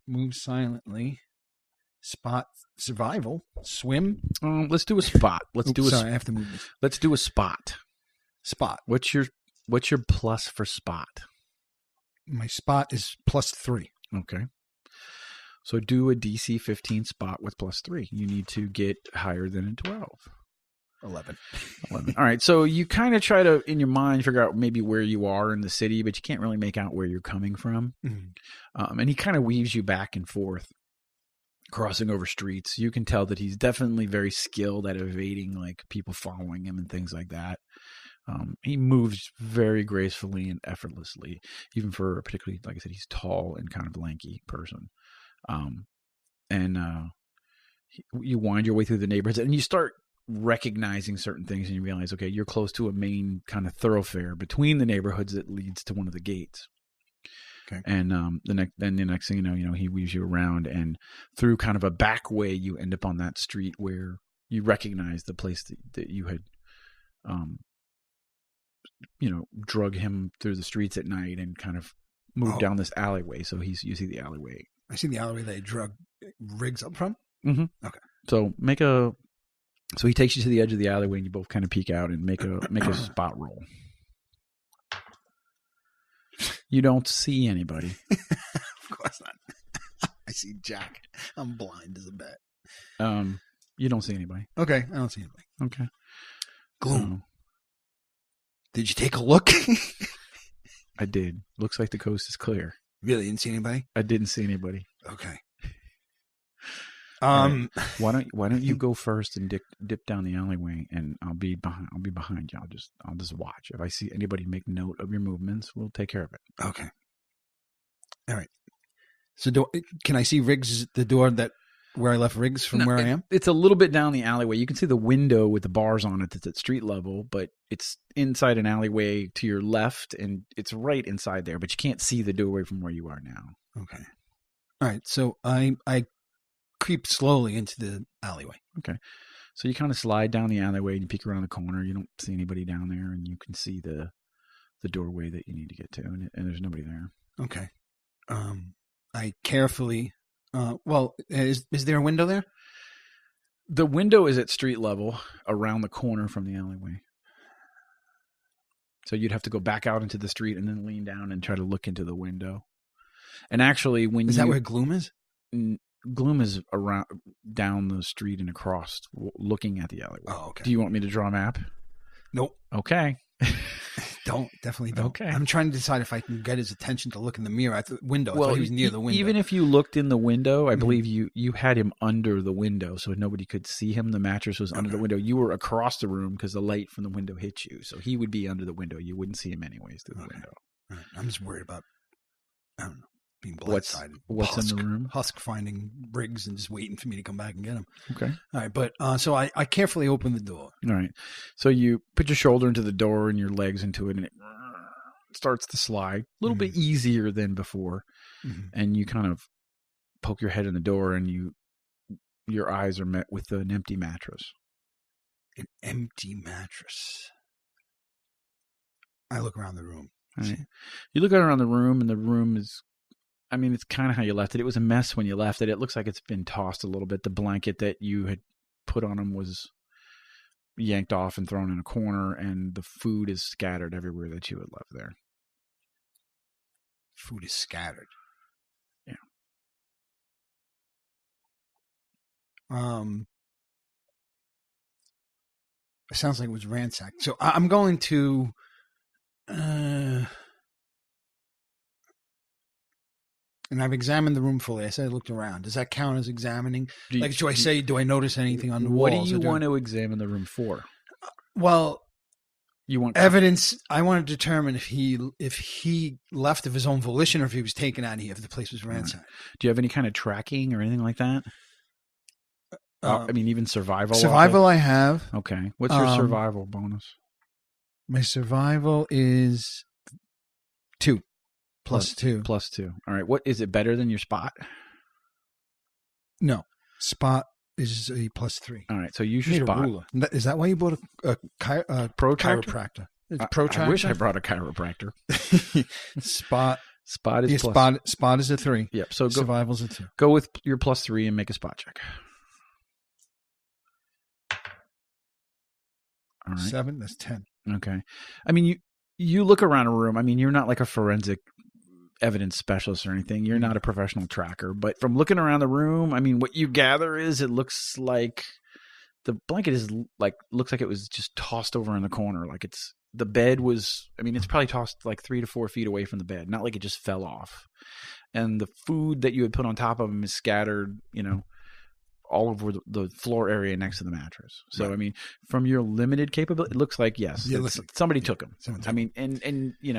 S1: move silently, spot, survival, swim.
S2: Let's do a spot.
S1: I have to move this.
S2: Let's do a spot.
S1: Spot.
S2: What's your plus for spot?
S1: My spot is +3.
S2: Okay. So do a DC 15 spot with +3. You need to get higher than a 12.
S1: 11.
S2: All right. So you kind of try to, in your mind, figure out maybe where you are in the city, but you can't really make out where you're coming from. Mm-hmm. And he kind of weaves you back and forth, crossing over streets. You can tell that he's definitely very skilled at evading like people following him and things like that. He moves very gracefully and effortlessly, even for a particularly, like I said, he's tall and kind of lanky person. You wind your way through the neighborhoods and you start recognizing certain things and you realize, okay, you're close to a main kind of thoroughfare between the neighborhoods that leads to one of the gates.
S1: Okay.
S2: And the next thing you know, he weaves you around and through kind of a back way, you end up on that street where you recognize the place that you had, drug him through the streets at night and kind of moved down this alleyway. So you see the alleyway.
S1: I see the alleyway they drug Riggs up from.
S2: Mm-hmm.
S1: Okay.
S2: So so he takes you to the edge of the alleyway and you both kind of peek out and make a spot roll. You don't see anybody.
S1: Of course not. I see Jack. I'm blind as a bat.
S2: You don't see anybody.
S1: Okay. I don't see anybody.
S2: Okay.
S1: Gloom. Did you take a look?
S2: I did. Looks like the coast is clear.
S1: Really? Didn't see anybody?
S2: I didn't see anybody.
S1: Okay.
S2: Right. Why don't you go first and dip down the alleyway and I'll be behind you. I'll just watch. If I see anybody make note of your movements, we'll take care of it.
S1: Okay. All right. So can I see Riggs, the door where I left Riggs from where I am?
S2: It's a little bit down the alleyway. You can see the window with the bars on it that's at street level, but it's inside an alleyway to your left and it's right inside there, but you can't see the doorway from where you are now.
S1: Okay. All right. So I creep slowly into the alleyway.
S2: Okay. So you kind of slide down the alleyway and you peek around the corner. You don't see anybody down there and you can see the doorway that you need to get to and there's nobody there.
S1: Okay. I carefully, is there a window there?
S2: The window is at street level around the corner from the alleyway. So you'd have to go back out into the street and then lean down and try to look into the window. And actually
S1: Is that where Gloom is?
S2: Gloom is around down the street and across looking at the alleyway.
S1: Oh, okay.
S2: Do you want me to draw a map?
S1: Nope.
S2: Okay.
S1: Definitely don't.
S2: Okay.
S1: I'm trying to decide if I can get his attention to look in the mirror at the window. I thought he was near the window.
S2: Even if you looked in the window, I believe you had him under the window so nobody could see him. The mattress was under the window. You were across the room because the light from the window hit you. So he would be under the window. You wouldn't see him anyways through the window.
S1: Right. I'm just worried about, I don't know. being blindsided.
S2: What's in the room?
S1: Husk finding Briggs and just waiting for me to come back and get him.
S2: Okay.
S1: All right, but so I carefully open the door.
S2: All right. So you put your shoulder into the door and your legs into it, and it starts to slide a little bit easier than before. Mm-hmm. And you kind of poke your head in the door, and your eyes are met with an empty mattress.
S1: An empty mattress. I look around the room.
S2: Right. You look around the room, and the room is, I mean, it's kind of how you left it. It was a mess when you left it. It looks like it's been tossed a little bit. The blanket that you had put on him was yanked off and thrown in a corner, and the food is scattered everywhere that you had left there.
S1: Food is scattered.
S2: Yeah.
S1: It sounds like it was ransacked. So I'm going to and I've examined the room fully. I said I looked around. Does that count as examining? Do I notice anything on the walls?
S2: What do you want to examine the room for?
S1: Well,
S2: you want
S1: evidence. I want to determine if he left of his own volition or if he was taken out of here, if the place was ransacked.
S2: Right. Do you have any kind of tracking or anything like that? I mean, even survival?
S1: Survival I have.
S2: Okay. What's your survival bonus?
S1: My survival is 2. Plus 2.
S2: Plus 2. All right. What is it better than your spot?
S1: No. Spot is a plus 3.
S2: All right. So use your spot.
S1: Is that why you bought a chiropractor?
S2: I wish I brought a chiropractor.
S1: Spot
S2: is
S1: spot is a 3.
S2: Yep. So
S1: survival's a 2.
S2: Go with your plus 3 and make a spot check. All right.
S1: 7. That's 10.
S2: Okay. I mean, you look around a room. I mean, you're not like a forensic evidence specialist or anything. You're not a professional tracker. But from looking around the room, I mean, what you gather is it looks like the blanket looks like it was just tossed over in the corner. Like the bed was, I mean, it's probably tossed like 3 to 4 feet away from the bed. Not like it just fell off. And the food that you had put on top of them is scattered, all over the floor area next to the mattress. So, right. I mean, from your limited capability, it looks like, yes, somebody took him. I mean, and you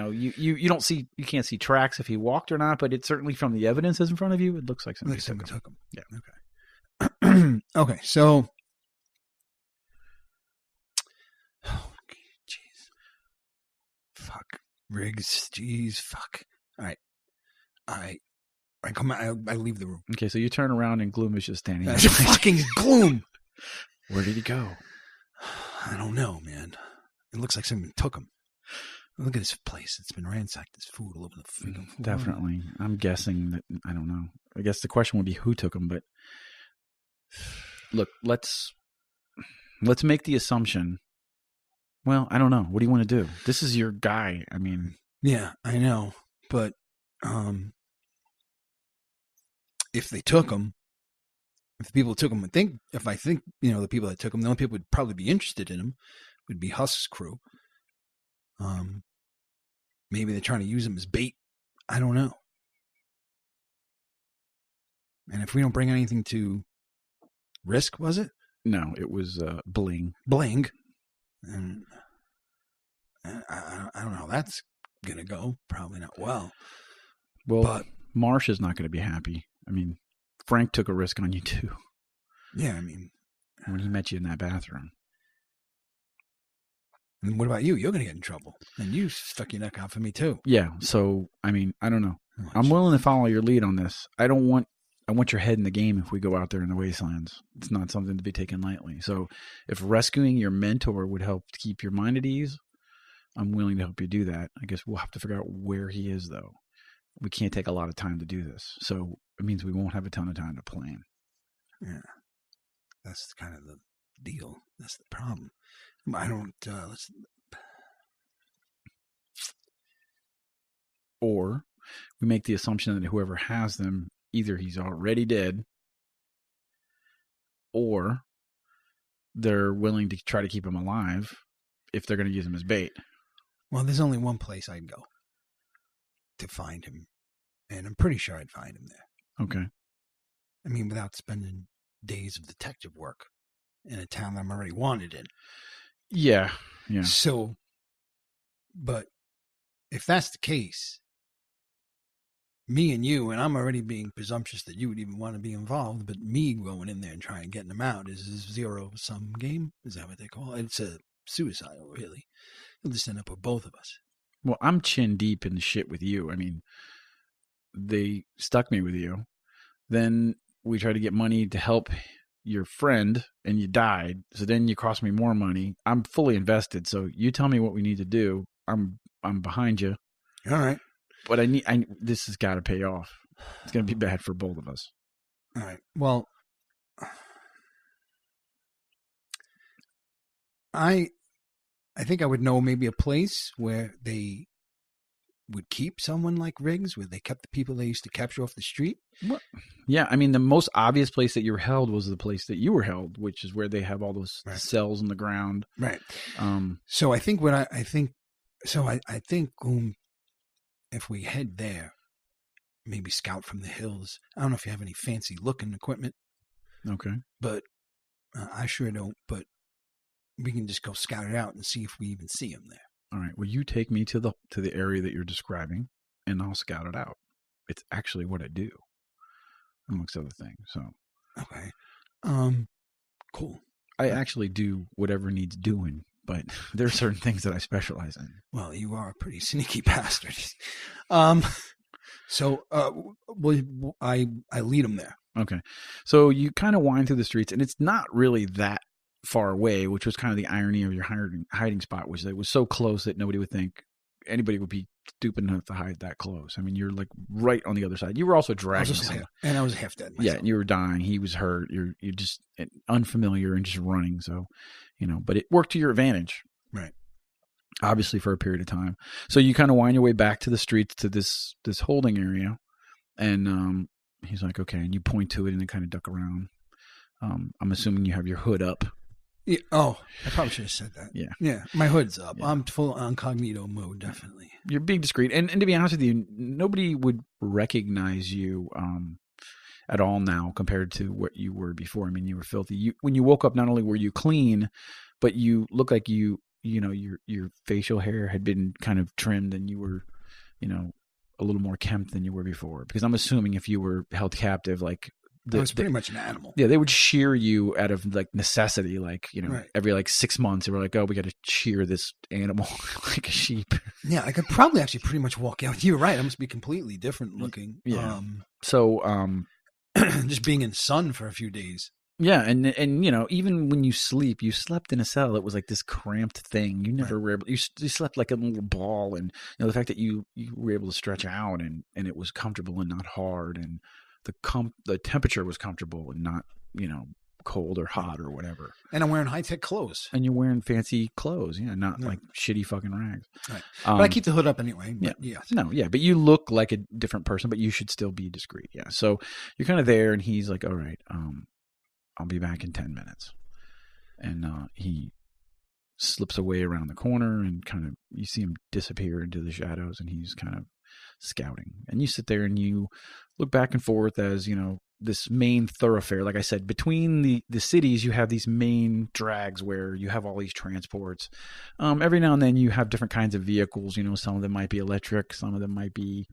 S2: don't see, you can't see tracks if he walked or not, but it's certainly from the evidence that's in front of you, it looks like somebody took him.
S1: Yeah. Okay. Okay. So, oh, jeez. Fuck. Riggs. Jeez. Fuck. All right. I come out. I leave the room.
S2: Okay, so you turn around and Gloom is just standing there.
S1: That's fucking Gloom.
S2: Where did he go?
S1: I don't know, man. It looks like someone took him. Look at this place. It's been ransacked. There's food all over the freaking floor.
S2: Definitely. I'm guessing that, I don't know. I guess the question would be who took him, but look, let's make the assumption. Well, I don't know. What do you want to do? This is your guy. I mean.
S1: Yeah, I know. But, if they took him, if the people who took him the people that took him, the only people who would probably be interested in him would be Husk's crew. Maybe they're trying to use him as bait. I don't know. And if we don't bring anything to risk, was it?
S2: No, it was bling.
S1: Bling. And I don't know how that's going to go. Probably not well.
S2: Well, but Marsh is not going to be happy. I mean, Frank took a risk on you too.
S1: Yeah, I mean,
S2: when he met you in that bathroom.
S1: And what about you? You're going to get in trouble. And you stuck your neck out for me too.
S2: Yeah. So, I mean, I don't know. I'm willing to follow your lead on this. I want your head in the game if we go out there in the wastelands. It's not something to be taken lightly. So if rescuing your mentor would help keep your mind at ease, I'm willing to help you do that. I guess we'll have to figure out where he is though. We can't take a lot of time to do this. So it means we won't have a ton of time to plan.
S1: Yeah. That's kind of the deal. That's the problem. I don't,
S2: Or we make the assumption that whoever has them, either he's already dead or they're willing to try to keep him alive if they're going to use him as bait.
S1: Well, there's only one place I'd go to find him, and I'm pretty sure I'd find him there.
S2: Okay.
S1: I mean, without spending days of detective work in a town that I'm already wanted in.
S2: Yeah. Yeah.
S1: So, but if that's the case, me and you, and I'm already being presumptuous that you would even want to be involved, but me going in there and trying to get them out is a zero-sum game. Is that what they call it? It's a suicide, really. You'll just end up with both of us.
S2: Well, I'm chin deep in the shit with you. I mean, they stuck me with you. Then we tried to get money to help your friend, and you died. So then you cost me more money. I'm fully invested. So you tell me what we need to do. I'm behind you.
S1: All right.
S2: But this has got to pay off. It's going to be bad for both of us.
S1: All right. Well, I think I would know maybe a place where they would keep someone like Riggs, where they kept the people they used to capture off the street.
S2: What? Yeah, I mean, the most obvious place that you were held was the place that you were held, which is where they have all those cells in the ground.
S1: Right. So I think I think if we head there, maybe scout from the hills. I don't know if you have any fancy looking equipment.
S2: Okay.
S1: But I sure don't. But we can just go scout it out and see if we even see him there.
S2: All right. Well, you take me to the area that you're describing, and I'll scout it out. It's actually what I do, amongst other things. So.
S1: Okay. Cool.
S2: I actually do whatever needs doing, but there are certain things that I specialize in.
S1: Well, you are a pretty sneaky bastard. So I lead him there.
S2: Okay. So you kind of wind through the streets, and it's not really that far away, which was kind of the irony of your hiding spot, was that it was so close that nobody would think anybody would be stupid enough to hide that close. I mean, you're like right on the other side. You were also dragging someone.
S1: And I was half dead myself.
S2: Yeah, and you were dying. He was hurt. You're just unfamiliar and just running. So, but it worked to your advantage.
S1: Right.
S2: Obviously for a period of time. So you kind of wind your way back to the streets to this holding area. And he's like, okay. And you point to it and then kind of duck around. I'm assuming you have your hood up.
S1: Yeah. Oh, I probably should have said that.
S2: Yeah.
S1: Yeah. My hood's up.
S2: Yeah.
S1: I'm full incognito mode, definitely.
S2: You're being discreet. And to be honest with you, nobody would recognize you at all now compared to what you were before. I mean, you were filthy. When you woke up, not only were you clean, but you looked like your facial hair had been kind of trimmed and you were, a little more kempt than you were before. Because I'm assuming if you were held captive, like,
S1: I was pretty much an animal.
S2: Yeah, they would shear you out of like necessity, like
S1: Right.
S2: every like 6 months. They were like, "Oh, we got to shear this animal like a sheep."
S1: Yeah, I could probably actually pretty much walk out. You're right. I must be completely different looking.
S2: Yeah.
S1: Just being in sun for a few days.
S2: Yeah, and even when you sleep, you slept in a cell. It was like this cramped thing. You never were able. You slept like a little ball, and the fact that you were able to stretch out and it was comfortable and not hard, and the temperature was comfortable and not, cold or hot or whatever.
S1: And I'm wearing high-tech clothes.
S2: And you're wearing fancy clothes. Yeah, not like shitty fucking rags.
S1: Right. But I keep the hood up anyway. But
S2: yeah. No, yeah. But you look like a different person, but you should still be discreet. Yeah. So you're kind of there and he's like, all right, I'll be back in 10 minutes. And he slips away around the corner and kind of, you see him disappear into the shadows and he's kind of scouting. And you sit there and you look back and forth as, this main thoroughfare. Like I said, between the cities, you have these main drags where you have all these transports. Every now and then you have different kinds of vehicles. Some of them might be electric, some of them might be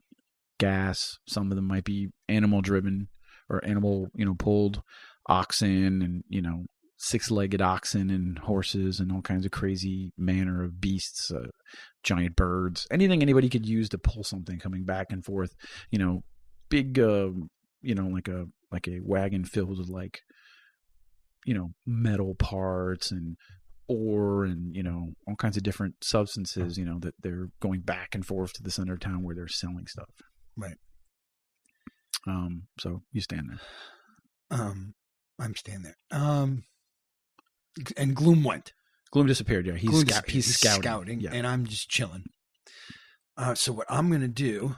S2: gas, some of them might be animal driven or animal, pulled oxen and, six-legged oxen and horses and all kinds of crazy manner of beasts, giant birds, anything anybody could use to pull something coming back and forth, big, like a wagon filled with like, metal parts and ore and, all kinds of different substances, that they're going back and forth to the center of town where they're selling stuff.
S1: Right.
S2: So you stand there.
S1: I'm standing there. And Gloom went.
S2: Gloom disappeared. Yeah. He's
S1: scouting.
S2: Yeah.
S1: And I'm just chilling. So what I'm going to do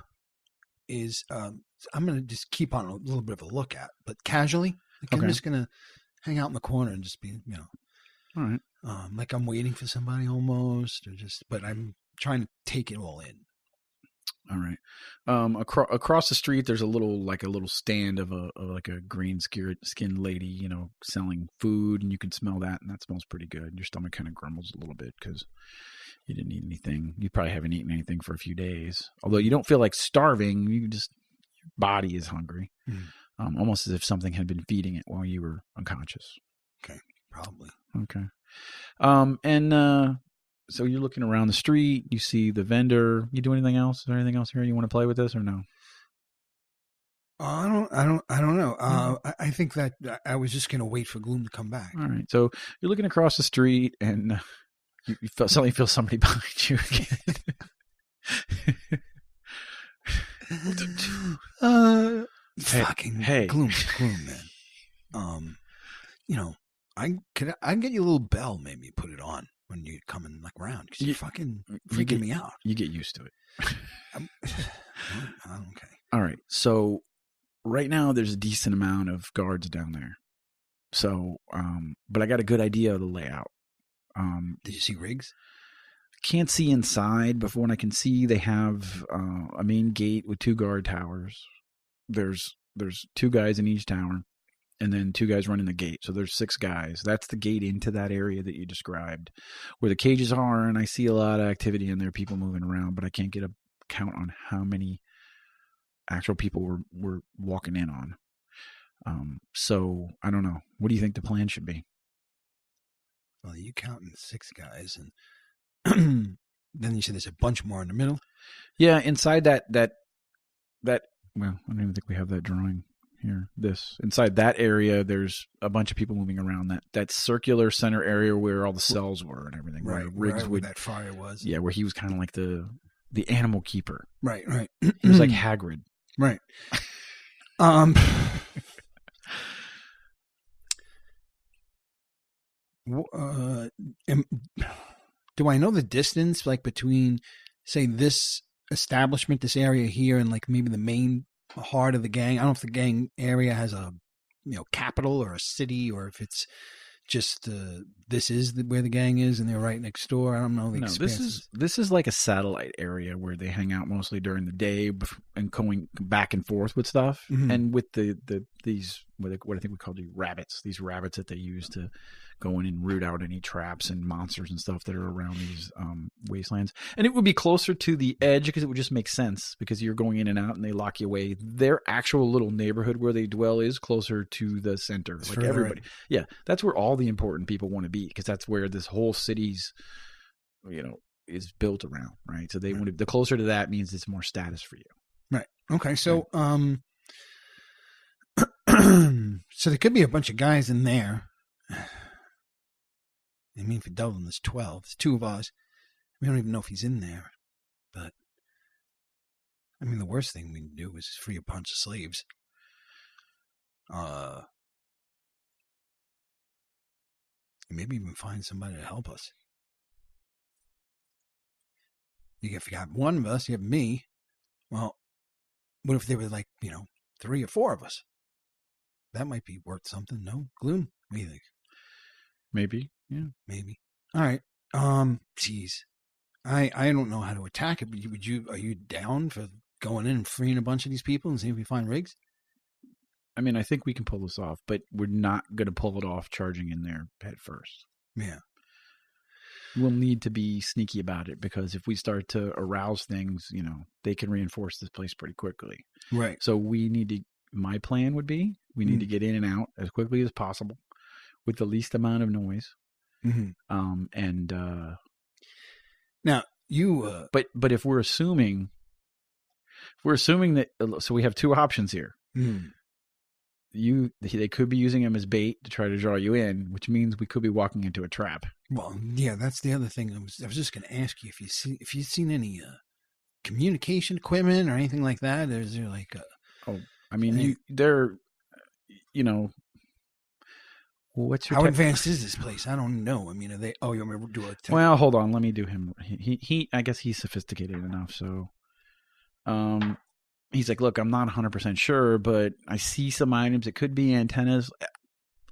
S1: is, I'm going to just keep on a little bit of a lookout, but casually. Like I'm just going to hang out in the corner and just be,
S2: all right.
S1: Like I'm waiting for somebody almost, but I'm trying to take it all in.
S2: All right. Across the street, there's a little stand of a green skinned lady, selling food, and you can smell that, and that smells pretty good. Your stomach kind of grumbles a little bit because you didn't eat anything. You probably haven't eaten anything for a few days. Although you don't feel like starving, you just body is hungry,
S1: Mm.
S2: almost as if something had been feeding it while you were unconscious.
S1: Okay, probably.
S2: Okay. So you're looking around the street. You see the vendor. You do anything else? Is there anything else here you want to play with this or no?
S1: I don't know. I think that I was just going to wait for Gloom to come back.
S2: All right. So you're looking across the street, and you suddenly feel somebody behind you again.
S1: Fucking Gloom, man. I can get you a little bell, maybe put it on when you come in like around because you're fucking freaking me out.
S2: You get used to it.
S1: Okay.
S2: All right. So right now there's a decent amount of guards down there. So, but I got a good idea of the layout.
S1: Did you see rigs?
S2: Can't see inside, but from what I can see, they have a main gate with 2 guard towers. There's 2 guys in each tower, and then 2 guys running the gate. So there's 6 guys. That's the gate into that area that you described, where the cages are. And I see a lot of activity in there, people moving around, but I can't get a count on how many actual people we're walking in on. So I don't know. What do you think the plan should be?
S1: Well, you counting 6 guys, and then you said there's a bunch more in the middle.
S2: Yeah, inside that. Well, I don't even think we have that drawing here. Inside that area, there's a bunch of people moving around that circular center area where all the cells were and everything.
S1: Right, where that fire was.
S2: Yeah, where he was kind of like the animal keeper.
S1: Right.
S2: He was like Hagrid.
S1: Right. Do I know the distance, like between, say, this establishment, this area here, and like maybe the main heart of the gang? I don't know if the gang area has a, capital or a city, or if it's just this is where the gang is, and they're right next door. I don't know the expanses.
S2: This is like a satellite area where they hang out mostly during the day and going back and forth with stuff, and with these what I think we call these rabbits that they use to go in and root out any traps and monsters and stuff that are around these wastelands. And it would be closer to the edge because it would just make sense because you're going in and out and they lock you away. Their actual little neighborhood where they dwell is closer to the center.
S1: It's
S2: like everybody. Right. Yeah. That's where all the important people want to be because that's where this whole city's, is built around. Right. So the closer to that means it's more status for you.
S1: Right. Okay. So, so there could be a bunch of guys in there. I mean, for Dublin, there's 12. There's 2 of us. We don't even know if he's in there. But, I mean, the worst thing we can do is free a bunch of slaves. Maybe even find somebody to help us. If you got one of us, you have me. Well, what if there were 3 or 4 of us? That might be worth something. No? Gloom? What do you think?
S2: Maybe. Yeah.
S1: Maybe. All right. Geez. I don't know how to attack it, but are you down for going in and freeing a bunch of these people and seeing if we find rigs?
S2: I mean, I think we can pull this off, but we're not going to pull it off charging in there head first.
S1: Yeah.
S2: We'll need to be sneaky about it because if we start to arouse things, they can reinforce this place pretty quickly.
S1: Right.
S2: So my plan would be we need to get in and out as quickly as possible with the least amount of noise.
S1: Now you,
S2: but if we're assuming that, so we have 2 options here. They could be using them as bait to try to draw you in, which means we could be walking into a trap.
S1: Well, yeah, that's the other thing. I was just going to ask you if you've seen any communication equipment or anything like that. Is there like how advanced is this place? I don't know. I mean, are they? Oh, you want me to do a?
S2: Well, hold on. Let me do him. He. I guess he's sophisticated enough. So, he's like, look, I'm not 100% sure, but I see some items. It could be antennas.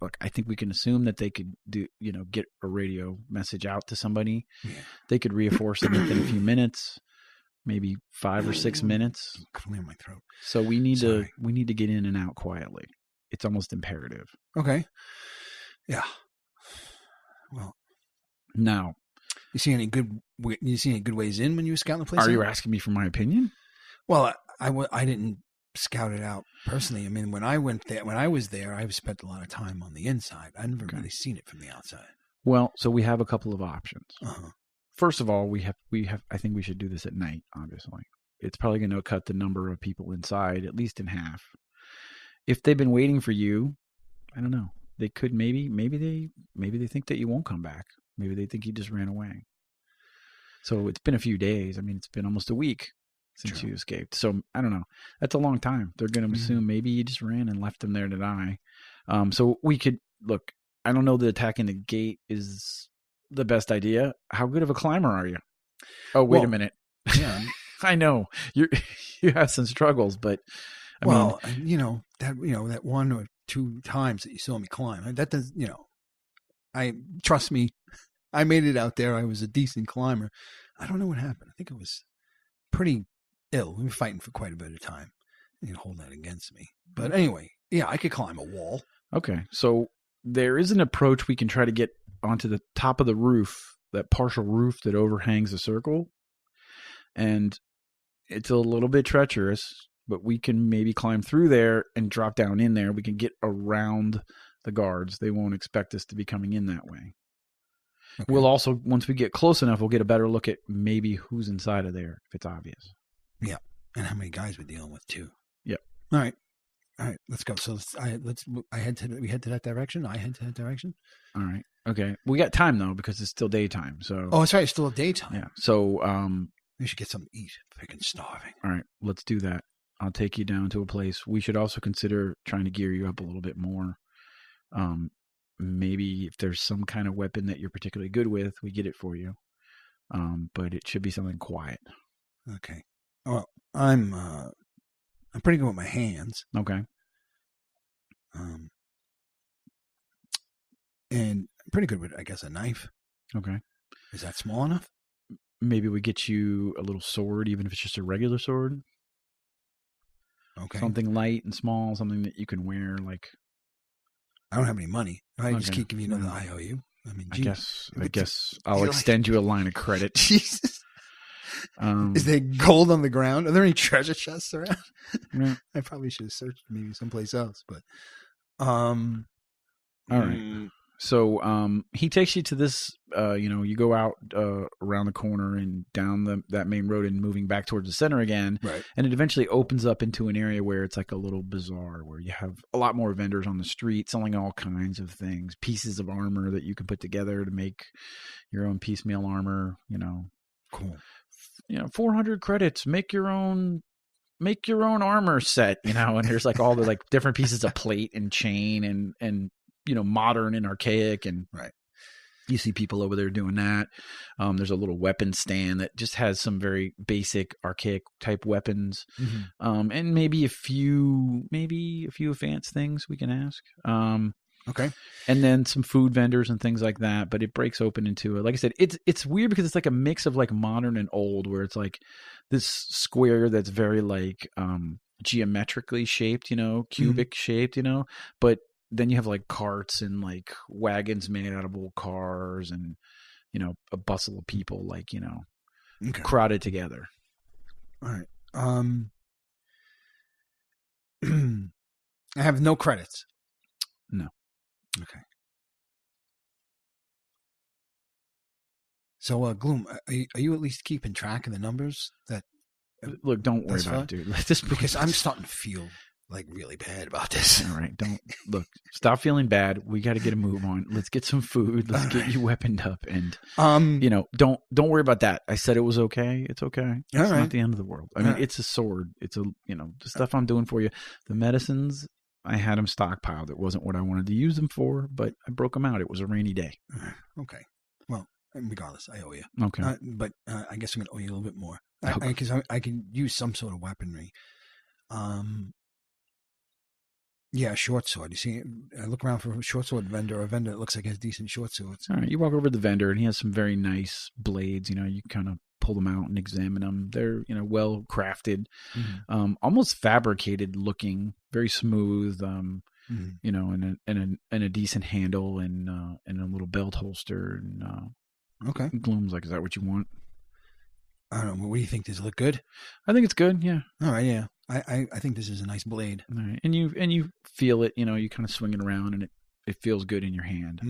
S2: Look, I think we can assume that they could get a radio message out to somebody. Yeah. They could reinforce it within a few minutes, maybe 5 or 6 minutes.
S1: Clear my throat.
S2: So we need to get in and out quietly. It's almost imperative.
S1: Okay. Yeah. Well,
S2: now,
S1: you see any good ways in when you were scouting the place?
S2: Are you asking me for my opinion?
S1: Well, I didn't scout it out personally. I mean, when I was there, I spent a lot of time on the inside. I never really seen it from the outside.
S2: Well, so we have a couple of options.
S1: Uh-huh.
S2: First of all, we have. I think we should do this at night. Obviously, it's probably going to cut the number of people inside at least in half. If they've been waiting for you, I don't know. They could maybe they think that you won't come back. Maybe they think you just ran away. So it's been a few days. I mean, it's been almost a week since you escaped. So I don't know. That's a long time. They're going to assume maybe you just ran and left them there to die. So we could look. I don't know that attacking the gate is the best idea. How good of a climber are you? Oh, wait a minute.
S1: Yeah,
S2: I know you have some struggles, but I mean,
S1: that 1 or 2 times that you saw me climb, that does, trust me, I made it out there. I was a decent climber. I don't know what happened. I think it was pretty ill. We were fighting for quite a bit of time. You can hold that against me. But anyway, yeah, I could climb a wall.
S2: Okay. So there is an approach we can try to get onto the top of the roof, that partial roof that overhangs the circle. And it's a little bit treacherous, but we can maybe climb through there and drop down in there. We can get around the guards. They won't expect us to be coming in that way. Okay. We'll also, once we get close enough, we'll get a better look at maybe who's inside of there, if it's obvious.
S1: Yeah. And how many guys we're dealing with, too.
S2: Yep.
S1: All right, let's go. So we head to that direction. I head to that direction.
S2: All right. Okay. We got time, though, because it's still daytime. So.
S1: Oh, that's right. It's still daytime.
S2: Yeah. So,
S1: we should get something to eat. Freaking starving.
S2: All right. Let's do that. I'll take you down to a place. We should also consider trying to gear you up a little bit more. Maybe if there's some kind of weapon that you're particularly good with, we get it for you. But it should be something quiet.
S1: Okay. Well, I'm pretty good with my hands.
S2: Okay.
S1: And I'm pretty good with, I guess, a knife.
S2: Okay.
S1: Is that small enough?
S2: Maybe we get you a little sword, even if it's just a regular sword.
S1: Okay.
S2: Something light and small, something that you can wear, like.
S1: I don't have any money. I just keep giving you another IOU. I mean,
S2: I guess I'll extend you a line of credit.
S1: Jesus. Is there gold on the ground? Are there any treasure chests around?
S2: Yeah.
S1: I probably should have searched maybe someplace else, but
S2: all right. So he takes you to this you go out around the corner and down that main road and moving back towards the center again.
S1: Right.
S2: And it eventually opens up into an area where it's like a little bazaar where you have a lot more vendors on the street selling all kinds of things, pieces of armor that you can put together to make your own piecemeal armor,
S1: Cool.
S2: 400 credits, make your own armor set, and there's like all the like different pieces of plate and chain and modern and archaic, and
S1: right.
S2: You see people over there doing that. There's a little weapon stand that just has some very basic archaic type weapons, and maybe a few advanced things we can ask.
S1: Okay.
S2: And then some food vendors and things like that. But it breaks open into like I said, it's weird because it's like a mix of like modern and old, where it's like this square that's very like geometrically shaped, cubic shaped, but then you have like carts and like wagons made out of old cars and, a bustle of people like, crowded together.
S1: All right. I have no credits.
S2: No.
S1: Okay. So, Gloom, are you at least keeping track of the numbers that?
S2: Look, don't worry about it, dude.
S1: Because I'm starting to feel like really bad about this.
S2: All right. Stop feeling bad. We got to get a move on. Let's get some food. Let's get you weaponed up. And, don't worry about that. I said it was okay. It's okay. It's not the end of the world. I mean, it's a sword. It's the stuff I'm doing for you. The medicines, I had them stockpiled. It wasn't what I wanted to use them for, but I broke them out. It was a rainy day.
S1: Okay. Well, regardless, I owe you.
S2: Okay.
S1: But I guess I'm going to owe you a little bit more.
S2: Okay.
S1: Because I can use some sort of weaponry. Yeah, a short sword. You see, I look around for a short sword vendor, or a vendor that looks like has decent short swords.
S2: All right, you walk over to the vendor, and he has some very nice blades. You kind of pull them out and examine them. They're well crafted, almost fabricated looking, very smooth. And a decent handle and a little belt holster. And
S1: okay,
S2: Gloom's like, is that what you want?
S1: I don't know. What do you think? Does it look good?
S2: I think it's good. Yeah.
S1: All right, yeah. I think this is a nice blade.
S2: All right. And you feel it. You kind of swing it around, and it feels good in your hand.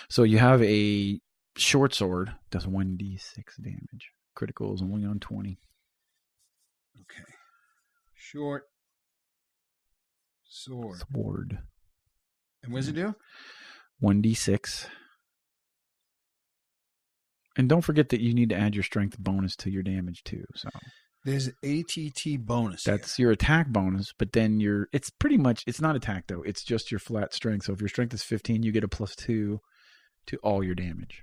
S2: So you have a short sword. Does 1d6 damage. Critical is only on 20.
S1: Okay. Short sword. And what does it do?
S2: 1d6. And don't forget that you need to add your strength bonus to your damage too. So
S1: there's ATT bonus.
S2: That's your attack bonus, but then it's pretty much, it's not attack though. It's just your flat strength. So if your strength is 15, you get a +2 to all your damage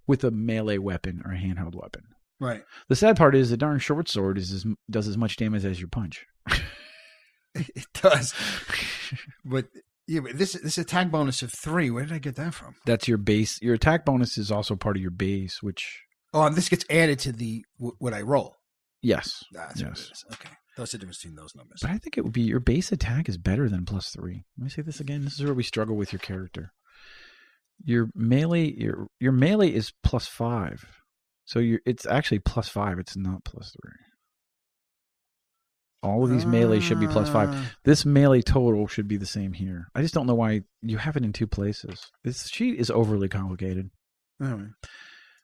S2: with a melee weapon or a handheld weapon.
S1: Right.
S2: The sad part is the darn short sword does as much damage as your punch.
S1: It does. But yeah, but this attack bonus of 3, where did I get that from?
S2: That's your base. Your attack bonus is also part of your base, which...
S1: Oh, and this gets added to what I roll.
S2: Yes.
S1: That's
S2: yes.
S1: What it is. Okay. That's the difference between those numbers.
S2: But I think it would be your base attack is better than +3. Let me say this again. This is where we struggle with your character. Your melee is +5. So it's actually +5. It's not +3. All of these melee should be +5. This melee total should be the same here. I just don't know why you have it in 2 places. This sheet is overly complicated.
S1: Anyway.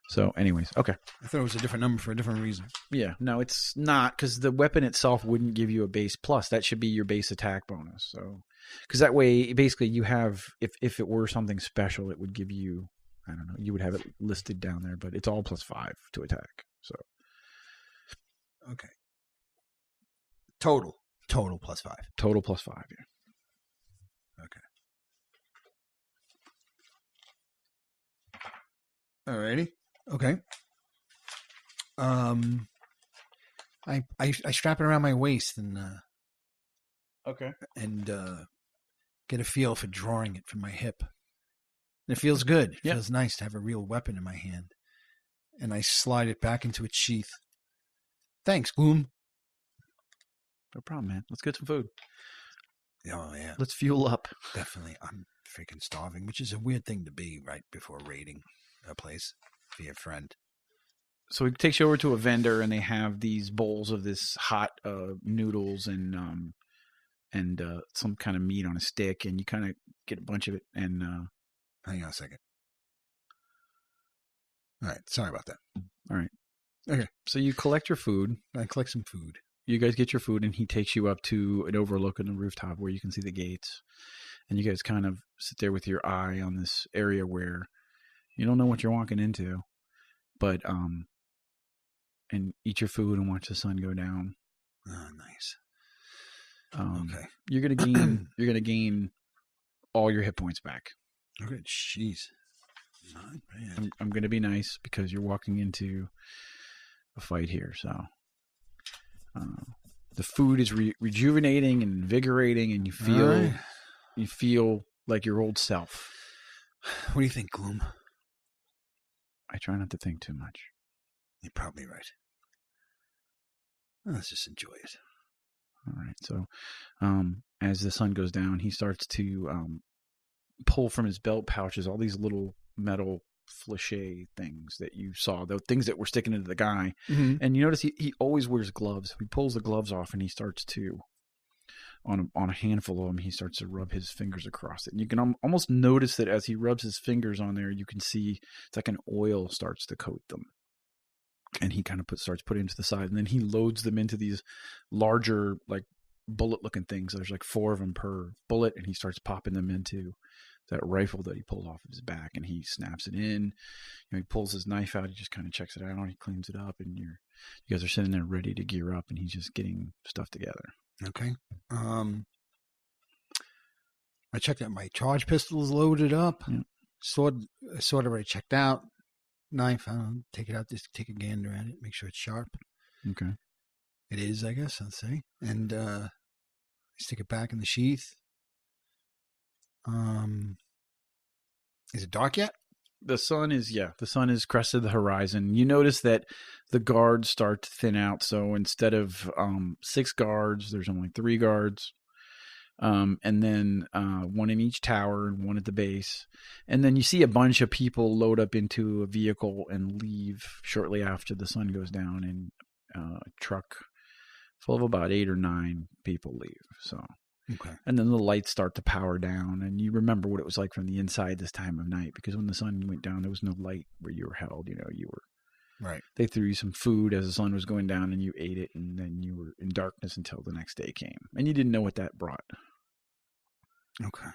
S2: So, anyways, okay.
S1: I thought it was a different number for a different reason.
S2: Yeah, no, it's not, because the weapon itself wouldn't give you a base plus. That should be your base attack bonus. So, because that way, basically, you have, if it were something special, it would give you, I don't know, you would have it listed down there, but it's all +5 to attack. So,
S1: okay. Total +5.
S2: Total +5, yeah.
S1: Okay. Alrighty. Okay. I strap it around my waist and
S2: okay,
S1: and get a feel for drawing it from my hip. And it feels good. It feels nice to have a real weapon in my hand. And I slide it back into its sheath. Thanks, Gloom.
S2: No problem, man. Let's get some food.
S1: Oh yeah.
S2: Let's fuel up.
S1: Definitely. I'm freaking starving, which is a weird thing to be right before raiding a place for your friend.
S2: So he takes you over to a vendor, and they have these bowls of this hot noodles and some kind of meat on a stick, and you kind of get a bunch of it. And
S1: hang on a second. All right, sorry about that.
S2: All right,
S1: okay.
S2: So you collect your food.
S1: I collect some food.
S2: You guys get your food, and he takes you up to an overlook on the rooftop where you can see the gates, and you guys kind of sit there with your eye on this area where you don't know what you're walking into, but and eat your food and watch the sun go down.
S1: Oh, nice.
S2: Okay. You're gonna gain all your hit points back.
S1: Okay, jeez. Not bad.
S2: I'm gonna be nice because you're walking into a fight here, so the food is rejuvenating and invigorating, and you feel like your old self.
S1: What do you think, Gloom?
S2: I try not to think too much.
S1: You're probably right. Let's just enjoy it.
S2: All right. So, as the sun goes down, he starts to pull from his belt pouches all these little metal fléché things that you saw, the things that were sticking into the guy. Mm-hmm. And you notice he always wears gloves. He pulls the gloves off, and he starts to, on a handful of them, he starts to rub his fingers across it. And you can almost notice that as he rubs his fingers on there, you can see it's like an oil starts to coat them. And he kind of starts putting them to the side, and then he loads them into these larger, like bullet-looking things. There's like 4 of them per bullet, and he starts popping them into that rifle that he pulled off of his back, and he snaps it in. He pulls his knife out. He just kind of checks it out. He cleans it up, and you guys are sitting there ready to gear up, and he's just getting stuff together.
S1: Okay. I checked that my charge pistol is loaded up. Yeah. Sword already checked out. Knife, take it out, just take a gander at it, make sure it's sharp.
S2: Okay.
S1: It is, I guess, I'd say. And stick it back in the sheath. Is it dark yet?
S2: The sun is crested the horizon. You notice that the guards start to thin out. So instead of 6 guards, there's only 3 guards. And then one in each tower and one at the base. And then you see a bunch of people load up into a vehicle and leave shortly after the sun goes down, and a truck full of about 8 or 9 people leave. So,
S1: Okay.
S2: and then the lights start to power down, and you remember what it was like from the inside this time of night, because when the sun went down, there was no light where you were held. You were
S1: Right.
S2: They threw you some food as the sun was going down, and you ate it, and then you were in darkness until the next day came, and you didn't know what that brought.
S1: Okay.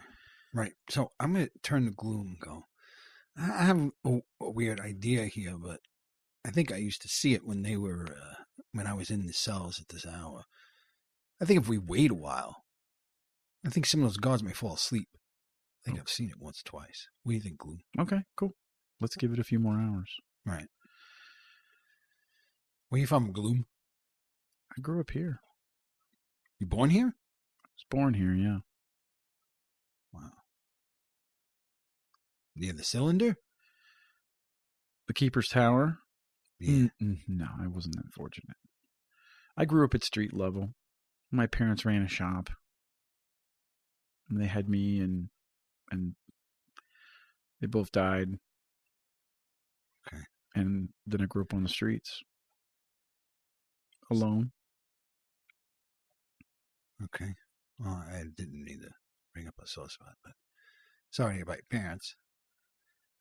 S1: Right. So I'm going to turn to gloom and go. I have a weird idea here, but I think I used to see it when they were, when I was in the cells at this hour. I think if we wait a while, I think some of those guards may fall asleep. I think I've seen it once or twice. What do you think, gloom?
S2: Okay, cool. Let's give it a few more hours.
S1: Right. Where you from, gloom?
S2: I grew up here.
S1: You born here?
S2: I was born here, yeah.
S1: Wow. Near the cylinder?
S2: The Keeper's Tower?
S1: Yeah.
S2: No, I wasn't that fortunate. I grew up at street level. My parents ran a shop. And they had me, and they both died.
S1: Okay.
S2: And then I grew up on the streets. Alone.
S1: Okay. Well, I didn't mean to bring up a sore spot, but sorry about your parents.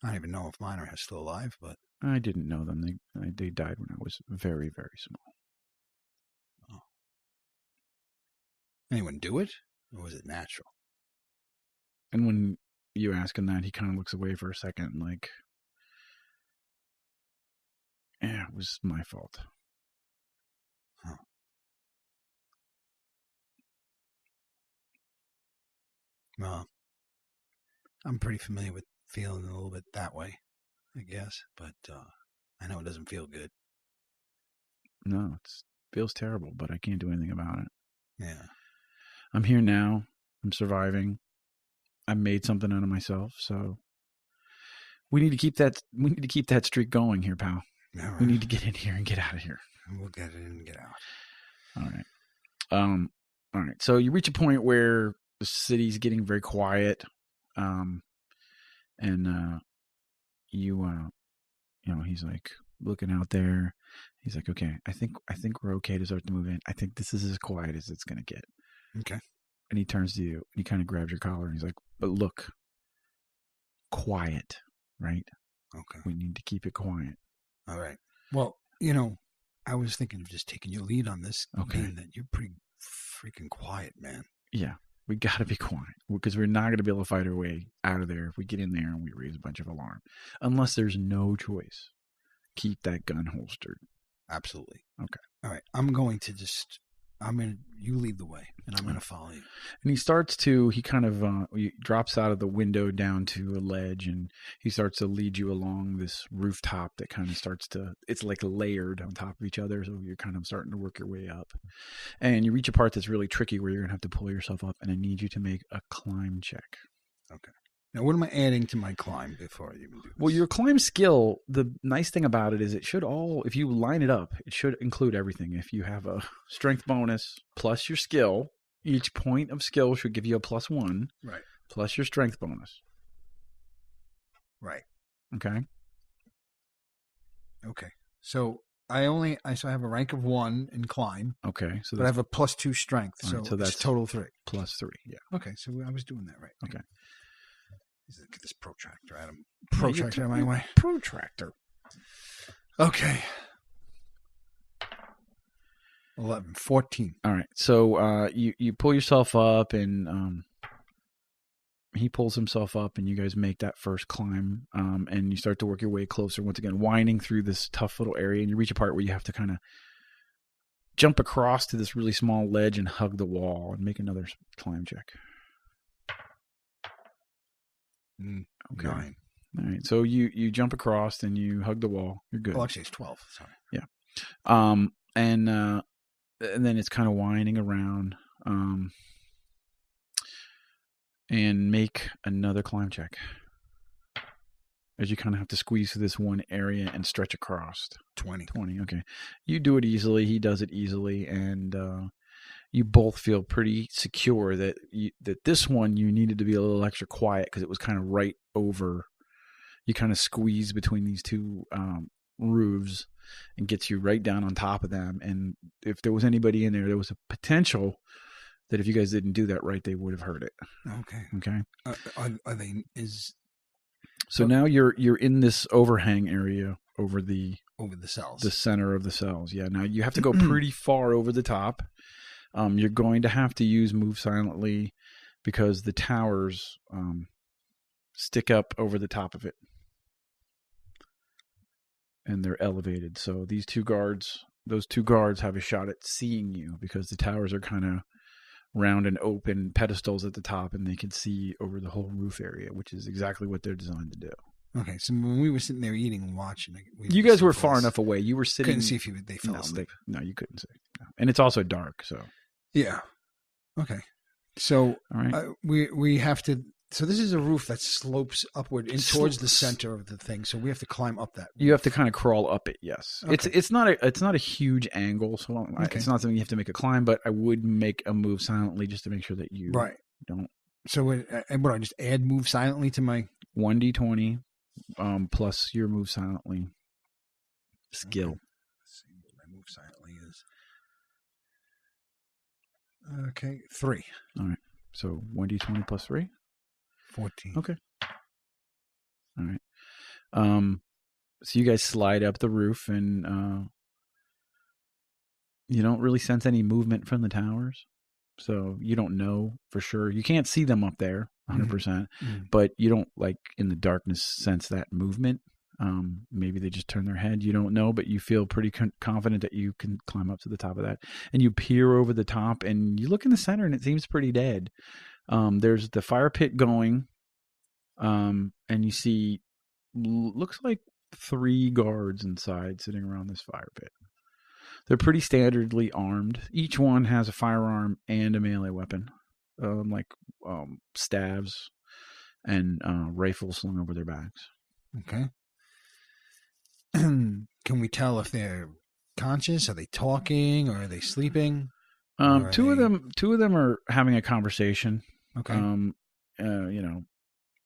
S1: I don't even know if mine are still alive, but
S2: I didn't know them. They died when I was very, very small.
S1: oh. Anyone do it, or was it natural?
S2: And when you ask him that, he kind of looks away for a second, like, yeah, it was my fault.
S1: Huh. Well, I'm pretty familiar with feeling a little bit that way, I guess, but I know it doesn't feel good.
S2: No, it feels terrible, but I can't do anything about it.
S1: Yeah.
S2: I'm here now. I'm surviving. I made something out of myself, so we need to keep that. We need to keep that streak going here, pal.
S1: All right.
S2: We need to get in here and get out of here.
S1: We'll get in and get out.
S2: All right. All right. So you reach a point where the city's getting very quiet, and he's like looking out there. He's like, okay, I think we're okay to start to move in. I think this is as quiet as it's gonna get.
S1: Okay.
S2: And he turns to you and he kind of grabs your collar and he's like, but look, quiet, right?
S1: Okay.
S2: We need to keep it quiet.
S1: All right. Well, I was thinking of just taking your lead on this.
S2: Okay.
S1: Being that you're pretty freaking quiet, man.
S2: Yeah. We got to be quiet because we're not going to be able to fight our way out of there if we get in there and we raise a bunch of alarm. Unless there's no choice. Keep that gun holstered.
S1: Absolutely.
S2: Okay.
S1: All right. You lead the way, and I'm going to follow you.
S2: And he kind of he drops out of the window down to a ledge, and he starts to lead you along this rooftop that kind of it's like layered on top of each other. So you're kind of starting to work your way up. And you reach a part that's really tricky where you're going to have to pull yourself up, and I need you to make a climb check.
S1: Okay. Now, what am I adding to my climb before I even do this?
S2: Well, your climb skill, the nice thing about it is if you line it up, it should include everything. If you have a strength bonus plus your skill, each point of skill should give you a +1.
S1: Right.
S2: Plus your strength bonus.
S1: Right.
S2: Okay.
S1: Okay. So I have a rank of 1 in climb.
S2: Okay. So
S1: but I have a +2 strength.
S2: All right,
S1: so that's total 3.
S2: +3. Yeah.
S1: Okay. So I was doing that right.
S2: Okay.
S1: Get this protractor out of my way.
S2: Protractor.
S1: Okay. 11, 14.
S2: All right. So you pull yourself up, and he pulls himself up, and you guys make that first climb, and you start to work your way closer, once again, winding through this tough little area, and you reach a part where you have to kind of jump across to this really small ledge and hug the wall and make another climb check. Okay.
S1: 9.
S2: All right. So you jump across and you hug the wall. You're good.
S1: Well, actually, it's 12. Sorry.
S2: Yeah. And then it's kind of winding around. And make another climb check. As you kind of have to squeeze through this one area and stretch across.
S1: 20.
S2: 20. Okay. You do it easily. He does it easily, and you both feel pretty secure that this one you needed to be a little extra quiet because it was kind of right over. You kind of squeeze between these two roofs and gets you right down on top of them. And if there was anybody in there, there was a potential that if you guys didn't do that right, they would have heard it.
S1: Okay.
S2: Okay.
S1: Are they
S2: So now you're in this overhang area over the
S1: cells,
S2: the center of the cells. Yeah. Now you have to go pretty far over the top. You're going to have to use move silently because the towers stick up over the top of it, and they're elevated. So those two guards have a shot at seeing you because the towers are kind of round and open pedestals at the top, and they can see over the whole roof area, which is exactly what they're designed to do.
S1: Okay, so when we were sitting there eating and watching,
S2: you guys were far enough away. You were sitting.
S1: Couldn't see if they fell asleep.
S2: No, you couldn't see. No. And it's also dark, so
S1: yeah. Okay, so
S2: all right.
S1: We have to. So this is a roof that slopes upward towards the center of the thing. So we have to climb up that roof.
S2: You have to kind of crawl up it. Yes, okay. It's not a huge angle, so it's not something you have to make a climb. But I would make a move silently just to make sure that you don't.
S1: So and I just add move silently to my
S2: 1d20 plus your move silently skill.
S1: Okay. Let's see what my move silently is. Okay, 3.
S2: All right. So 1d20 plus 3.
S1: 14.
S2: Okay. All right. So you guys slide up the roof, and you don't really sense any movement from the towers. So you don't know for sure. You can't see them up there 100%, but you don't, like, in the darkness, sense that movement. Maybe they just turn their head. You don't know, but you feel pretty confident that you can climb up to the top of that. And you peer over the top, and you look in the center, and it seems pretty dead. There's the fire pit going, and you see, looks like 3 guards inside sitting around this fire pit. They're pretty standardly armed. Each one has a firearm and a melee weapon, like staves and rifles slung over their backs.
S1: Okay. Can we tell if they're conscious? Are they talking, or are they sleeping?
S2: Two of them are having a conversation.
S1: Okay.
S2: You know,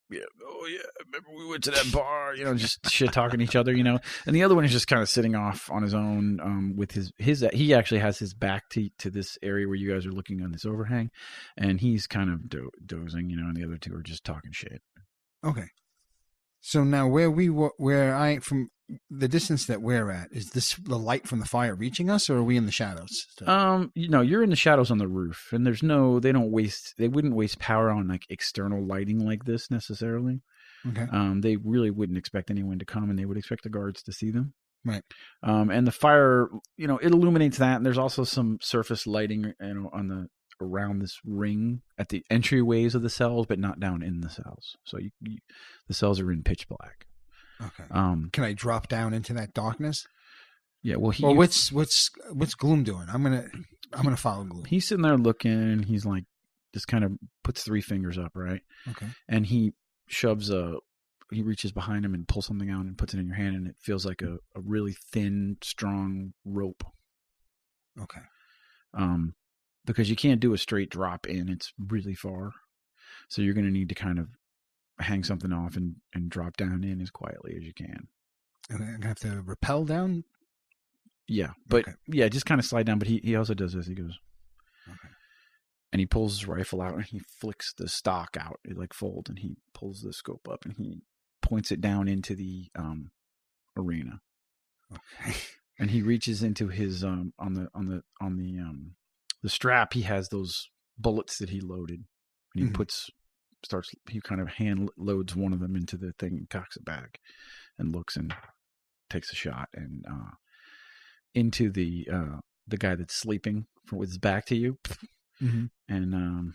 S2: yeah, oh yeah, remember we went to that bar, you know, just shit talking to each other, you know. And the other one is just kind of sitting off on his own, with his he actually has his back to this area where you guys are looking on this overhang, and he's kind of dozing, you know, and the other two are just talking shit.
S1: Okay. So now from the distance that we're at, is this the light from the fire reaching us, or are we in the shadows still?
S2: You know, you're in the shadows on the roof, and they wouldn't waste power on, like, external lighting like this necessarily.
S1: Okay.
S2: They really wouldn't expect anyone to come, and they would expect the guards to see them.
S1: Right.
S2: And the fire, you know, it illuminates that, and there's also some surface lighting, you know, around this ring at the entryways of the cells, but not down in the cells. So the cells are in pitch black.
S1: Okay. Can I drop down into that darkness?
S2: Yeah. Well,
S1: what's Gloom doing? I'm gonna follow Gloom.
S2: He's sitting there looking, and he's like, just kind of puts 3 fingers up, right?
S1: Okay. And
S2: he he reaches behind him and pulls something out and puts it in your hand, and it feels like a really thin, strong rope.
S1: Okay.
S2: Because you can't do a straight drop in; it's really far. So you're going to need to kind of hang something off and drop down in as quietly as you can.
S1: Okay, I'm gonna have to rappel down.
S2: Yeah, but yeah, just kind of slide down. But he also does this. He goes,
S1: okay,
S2: and he pulls his rifle out and he flicks the stock out. It like folds, and he pulls the scope up and he points it down into the arena.
S1: Okay,
S2: and he reaches into his on the strap. He has those bullets that he loaded, and he kind of hand loads one of them into the thing and cocks it back and looks and takes a shot and into the guy that's sleeping with his back to you.
S1: Mm-hmm.
S2: And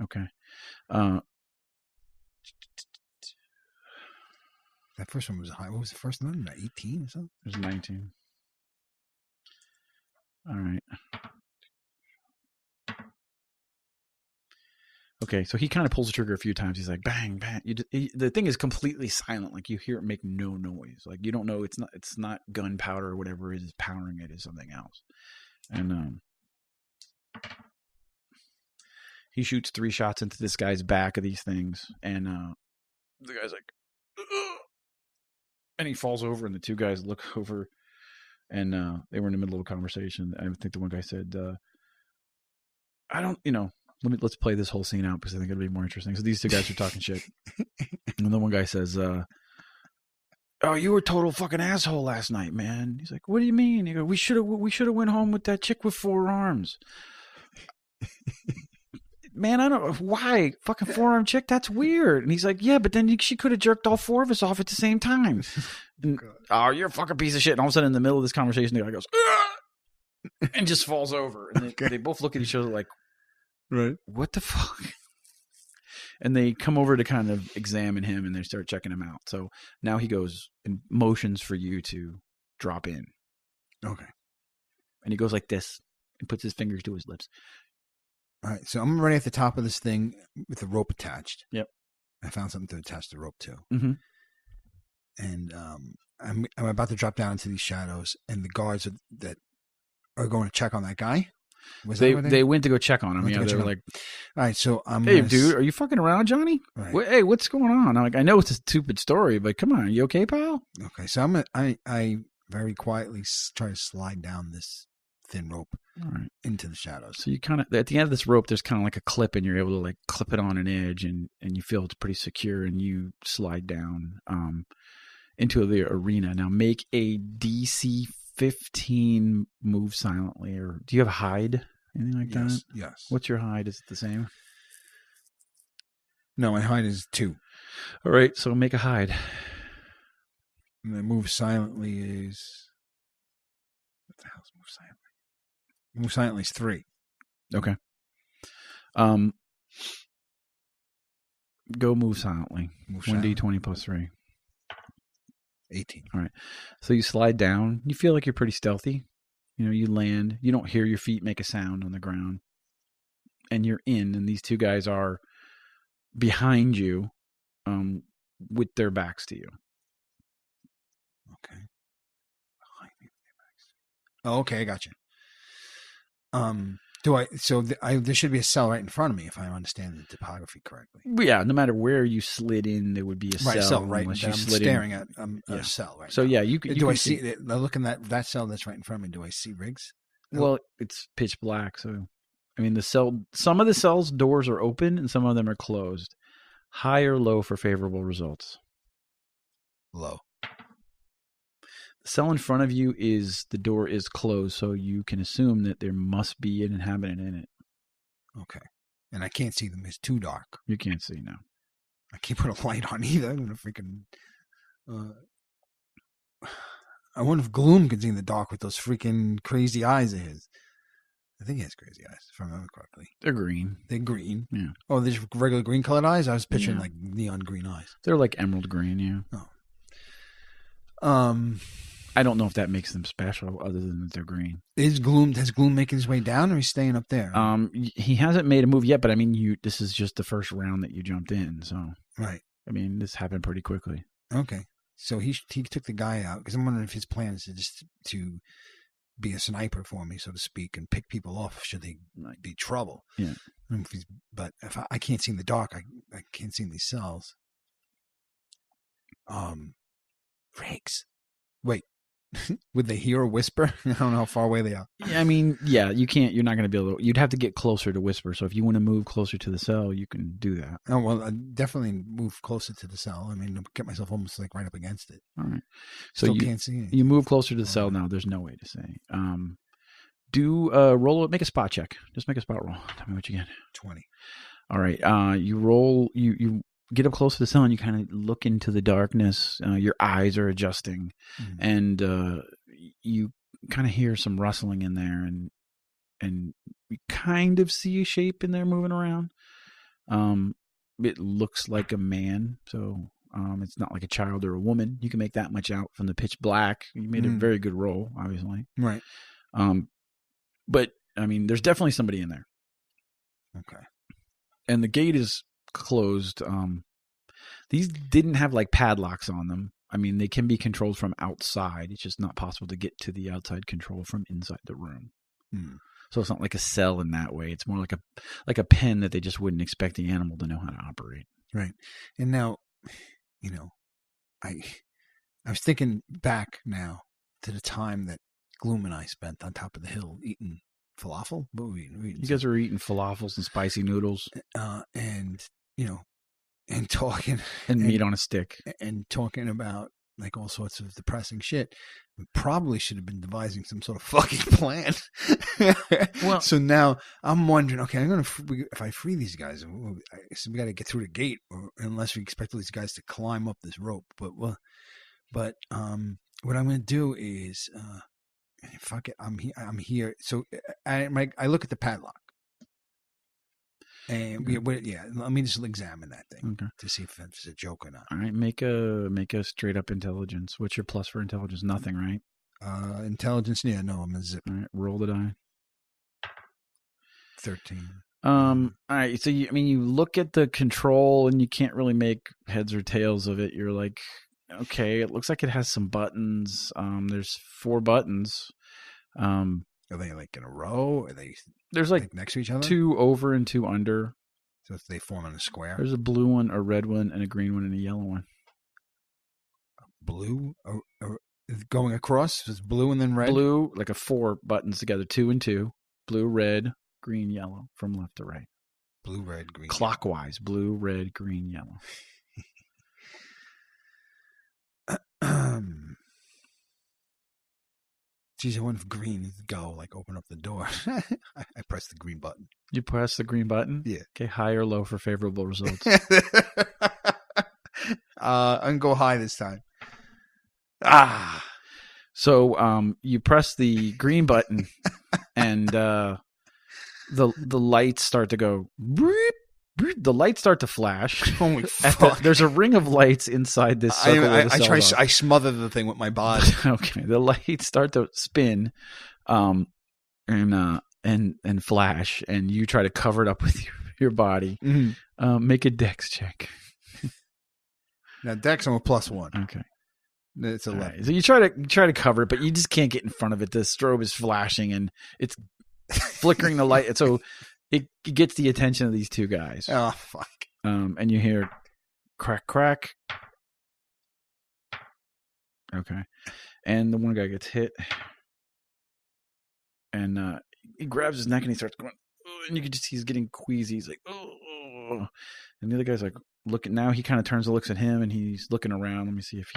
S2: okay.
S1: That first one was high. What was the first one? 18 or something?
S2: It was 19. All right. Okay, so he kind of pulls the trigger a few times. He's like, bang, bang. The thing is completely silent. Like you hear it make no noise. Like you don't know it's not gunpowder or whatever is powering it is something else. And he shoots 3 shots into this guy's back of these things, and the guy's like, ugh! And he falls over, and the 2 guys look over, and they were in the middle of a conversation. I think the one guy said, I don't, let's play this whole scene out because I think it'll be more interesting. So these 2 guys are talking shit. And the one guy says, oh, you were a total fucking asshole last night, man. He's like, what do you mean? He goes, we should have went home with that chick with 4 arms. Man, I don't know why. Fucking 4-arm chick, that's weird. And he's like, yeah, but then she could have jerked all 4 of us off at the same time. And, oh, you're a fucking piece of shit. And all of a sudden in the middle of this conversation, the guy goes, ugh! And just falls over. And they both look at each other like,
S1: right,
S2: what the fuck? And they come over to kind of examine him, and they start checking him out. So now he goes and motions for you to drop in.
S1: Okay.
S2: And he goes like this and puts his fingers to his lips.
S1: All right, so I'm already at the top of this thing with the rope attached.
S2: Yep.
S1: I found something to attach the rope to.
S2: Mm-hmm.
S1: And I'm about to drop down into these shadows, and the guards that are going to check on that guy.
S2: They went to go check on him. Yeah, they were like,
S1: all right, so I'm
S2: hey, dude, are you fucking around, Johnny?
S1: Right.
S2: Hey, what's going on? I'm like, I know it's a stupid story, but come on, are you okay, pal?
S1: Okay, so I very quietly try to slide down this thin rope into the shadows.
S2: So you kind of, at the end of this rope, there's kind of like a clip, and you're able to like clip it on an edge, and you feel it's pretty secure, and you slide down into the arena. Now make a DC 15 move silently, or do you have hide? Anything like that?
S1: Yes.
S2: What's your hide? Is it the same?
S1: No, my hide is 2.
S2: All right, so make a hide.
S1: And the move silently is, what the hell's move silently? Move silently is 3.
S2: Okay. Go move silently. 1d20 plus 3.
S1: 18.
S2: All right. So you slide down. You feel like you're pretty stealthy. You land. You don't hear your feet make a sound on the ground. And you're in, and these 2 guys are behind you with their backs to you.
S1: Okay. Behind me with their backs. Oh, okay, I got you. There should be a cell right in front of me if I understand the topography correctly.
S2: Yeah, no matter where you slid in, there would be a cell.
S1: Right. I'm staring at a cell right
S2: so
S1: now.
S2: Yeah, you can.
S1: Do I see it? Looking at that cell that's right in front of me, do I see Riggs?
S2: Well, it's pitch black, so I mean some of the cells doors are open and some of them are closed. High or low for favorable results?
S1: Low.
S2: The cell in front of you the door is closed, so you can assume that there must be an inhabitant in it.
S1: Okay. And I can't see them. It's too dark.
S2: You can't see now.
S1: I can't put a light on either. I'm gonna freaking. I wonder if Gloom can see in the dark with those freaking crazy eyes of his. I think he has crazy eyes, if I remember correctly.
S2: They're green.
S1: They're green.
S2: Yeah.
S1: Oh, they're just regular green colored eyes? I was picturing like neon green eyes.
S2: They're like emerald green, yeah.
S1: Oh.
S2: I don't know if that makes them special other than that they're green.
S1: Has Gloom making his way down, or he's staying up there?
S2: He hasn't made a move yet, but I mean, this is just the first round that you jumped in, so.
S1: Right.
S2: I mean, this happened pretty quickly.
S1: Okay. So he took the guy out, because I'm wondering if his plan is to be a sniper for me, so to speak, and pick people off should they be trouble.
S2: Yeah.
S1: But if I can't see in the dark, I can't see in these cells. Riggs. Wait. Would they hear a whisper? I don't know how far away they are.
S2: Yeah, I mean, yeah, you can't. You're not going to be able to. You'd have to get closer to whisper. So if you want to move closer to the cell, you can do that.
S1: Oh well, I definitely move closer to the cell. I mean, get myself almost like right up against it.
S2: All right.
S1: So you can't see anything.
S2: You move closer to the cell now. There's no way to say. Roll. Make a spot check. Just make a spot roll. Tell me what you get.
S1: 20. All
S2: right. You roll. You get up close to the cell and you kind of look into the darkness. Your eyes are adjusting, and you kind of hear some rustling in there, and you kind of see a shape in there moving around. It looks like a man, so it's not like a child or a woman. You can make that much out from the pitch black. You made a very good roll, obviously.
S1: Right.
S2: But I mean, there's definitely somebody in there.
S1: Okay.
S2: and the gate is closed. These didn't have like padlocks on them. I mean, they can be controlled from outside. It's just not possible to get to the outside control from inside the room. So it's not like a cell in that way. It's more like a pen that they just wouldn't expect the animal to know how to operate.
S1: Right. And now, I was thinking back now to the time that Gloom and I spent on top of the hill eating falafel. What were we eating?
S2: You guys were eating falafels and spicy noodles.
S1: And talking.
S2: And meat on a stick.
S1: And talking about like all sorts of depressing shit. We probably should have been devising some sort of fucking plan. Well, so now I'm wondering, okay, if I free these guys, we got to get through the gate, unless we expect these guys to climb up this rope. But what I'm going to do is, fuck it, I'm here. So I look at the padlock. And let me just examine that thing to see if it's a joke or not.
S2: All right, make a straight up intelligence. What's your plus for intelligence? Nothing, right?
S1: Intelligence, yeah, no, I'm a zip.
S2: All right, roll the die.
S1: 13.
S2: All right, so you look at the control and you can't really make heads or tails of it. You're like, okay, it looks like it has some buttons. There's 4 buttons.
S1: Are they like in a row? Are they?
S2: There's like
S1: next to each other.
S2: 2 over and 2 under.
S1: So they form in a square.
S2: There's a blue one, a red one, and a green one, and a yellow one.
S1: Blue going across. It's blue and then red.
S2: Blue, like a 4 buttons together, 2 and 2. Blue, red, green, yellow, from left to right.
S1: Blue, red, green.
S2: Clockwise. Yellow. Blue, red, green, yellow.
S1: Geez, I wonder if green go, like open up the door. I press the green button.
S2: You press the green button?
S1: Yeah.
S2: Okay, high or low for favorable results?
S1: I'm going to go high this time.
S2: So you press the green button and the lights start to go beep. The lights start to flash.
S1: Holy fuck.
S2: There's a ring of lights inside this circle.
S1: I smother the thing with my body.
S2: Okay. The lights start to spin and flash, and you try to cover it up with your body.
S1: Mm-hmm.
S2: Make a dex check.
S1: Now, dex, I'm a +1.
S2: Okay.
S1: It's 11.
S2: Right. So you try to cover it, but you just can't get in front of it. The strobe is flashing, and it's flickering the light. So it gets the attention of these 2 guys.
S1: Oh, fuck.
S2: And you hear crack, crack. Okay. And the one guy gets hit. And he grabs his neck and he starts going, and you can just see he's getting queasy. He's like, oh. And the other guy's like, looking. Now he kind of turns and looks at him, and he's looking around. Let me see if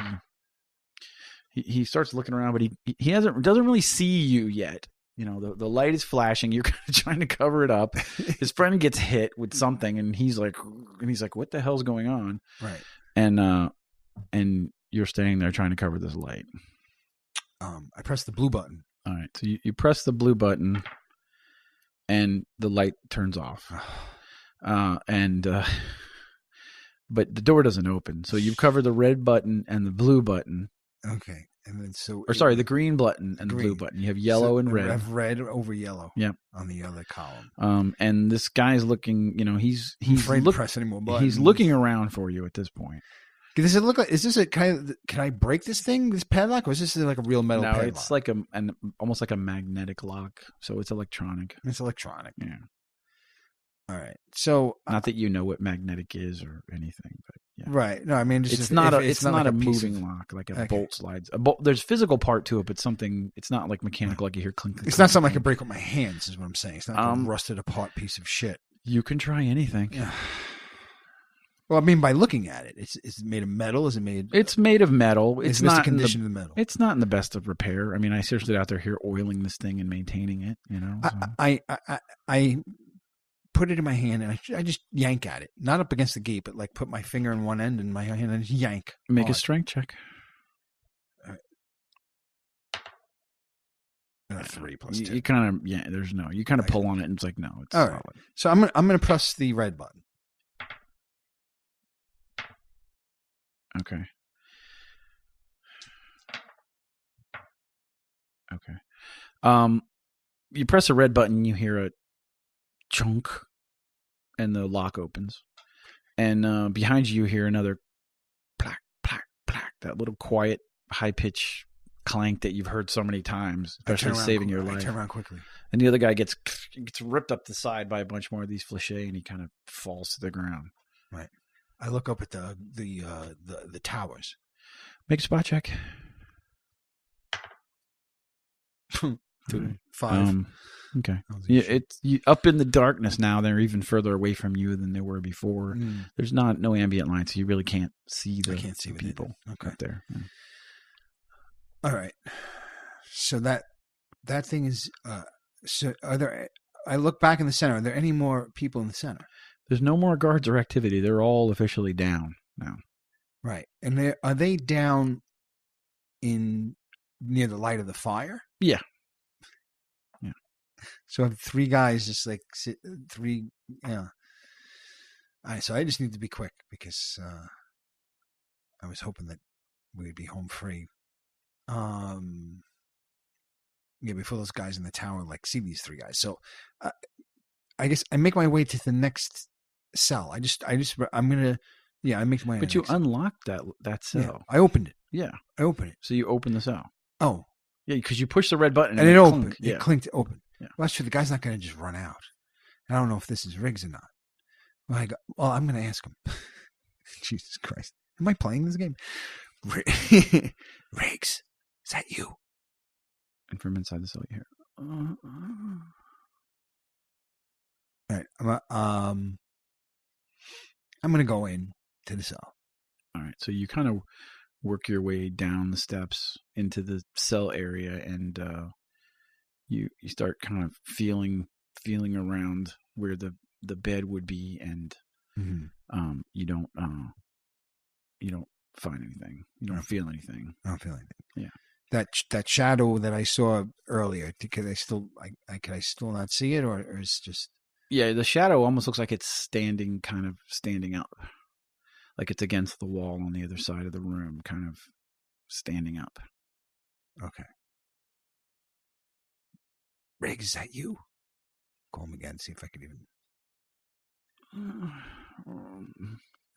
S2: he starts looking around, but he doesn't really see you yet. The light is flashing. You're kind of trying to cover it up. His friend gets hit with something, and he's like, "What the hell's going on?"
S1: Right.
S2: And you're standing there trying to cover this light.
S1: I press the blue button.
S2: All right. So you press the blue button, and the light turns off. But the door doesn't open. So you've covered the red button and the blue button.
S1: Okay. And then
S2: the green button and the blue button. You have yellow and red.
S1: I have red over yellow.
S2: Yeah.
S1: On the other column.
S2: And this guy's looking. He's
S1: afraid to press any more buttons.
S2: He's looking around for you at this point.
S1: Does it look like? Is this a kind of? Can I break this thing? This padlock, or is this like a real metal?
S2: No,
S1: padlock?
S2: It's like almost like a magnetic lock. So it's electronic.
S1: It's electronic.
S2: Yeah.
S1: All right. So
S2: not that you know what magnetic is or anything, but yeah.
S1: Right. No, I mean
S2: it's not a moving lock like a bolt slides. There's physical part to it, but something. It's not like mechanical like you hear clink.
S1: It's not something I can break with my hands. Is what I'm saying. It's not a rusted apart piece of shit.
S2: You can try anything.
S1: Yeah. Well, I mean, by looking at it, is it made of metal? Is it made?
S2: It's made of metal. It's not
S1: the condition of the metal.
S2: It's not in the best of repair. I mean, I seriously out there here oiling this thing and maintaining it. So.
S1: I put it in my hand and I just yank at it, not up against the gate, but like put my finger in one end and my hand and just yank.
S2: Make a strength check.
S1: 3 plus 2.
S2: You kind of you kind of pull on it and it's like no, it's
S1: all
S2: solid.
S1: Right. So I'm gonna press the red button.
S2: Okay. You press a red button, you hear a chunk, and the lock opens. And behind you hear another plack, plack, plack, that little quiet, high-pitched clank that you've heard so many times, especially saving your life.
S1: I turn around quickly.
S2: And the other guy gets ripped up the side by a bunch more of these fléchés, and he kind of falls to the ground.
S1: Right. I look up at the towers.
S2: Make a spot check.
S1: 2, 5.
S2: Okay. Yeah, it's up in the darkness now. They're even further away from you than they were before. There's no ambient light, so you really can't see the people up there. Yeah.
S1: All right. So that thing is. So are there? I look back in the center. Are there any more people in the center?
S2: There's no more guards or activity. They're all officially down now. Right.
S1: And are they down near the light of the fire?
S2: Yeah.
S1: So I have 3 guys just like 3. Yeah. All right. So I just need to be quick because I was hoping that we'd be home free. Yeah, before those guys in the tower like see these 3 guys. So I guess I make my way to the next cell. I make my way.
S2: But you unlocked that cell.
S1: Yeah, I opened it.
S2: Yeah,
S1: I opened it.
S2: So you opened the cell.
S1: Oh,
S2: yeah, because you pushed the red button
S1: and it opened.
S2: Yeah.
S1: It clinked open.
S2: Yeah.
S1: Well, that's true. The guy's not going to just run out. I don't know if this is Riggs or not. Well, I'm going to ask him. Jesus Christ, am I playing this game? Riggs, is that you?
S2: And from inside the cell, you hear.
S1: All right. I'm going to go in to the cell.
S2: All right. So you kind of work your way down the steps into the cell area, and you start kind of feeling around where the bed would be, and you don't find anything. You don't feel anything.
S1: I don't feel anything.
S2: Yeah.
S1: That shadow that I saw earlier, could I still not see it, or it's just?
S2: Yeah, the shadow almost looks like it's standing up, like it's against the wall on the other side of the room, kind of standing up.
S1: Okay. Riggs, is that you? Call him again, see if I can even.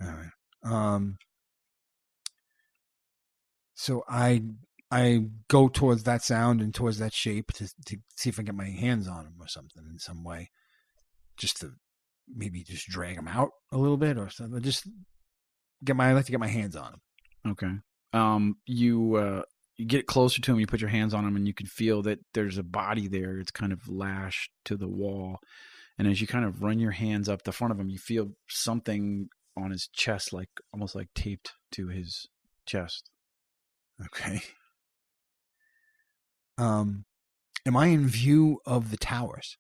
S1: All right. So I go towards that sound and towards that shape to see if I can get my hands on him or something in some way, just to maybe just drag him out a little bit or something. I like to get my hands on him.
S2: Okay. You get closer to him. You put your hands on him, and you can feel that there's a body there. It's kind of lashed to the wall, and as you kind of run your hands up the front of him, you feel something on his chest, like almost like taped to his chest.
S1: Okay. Am I in view of the towers?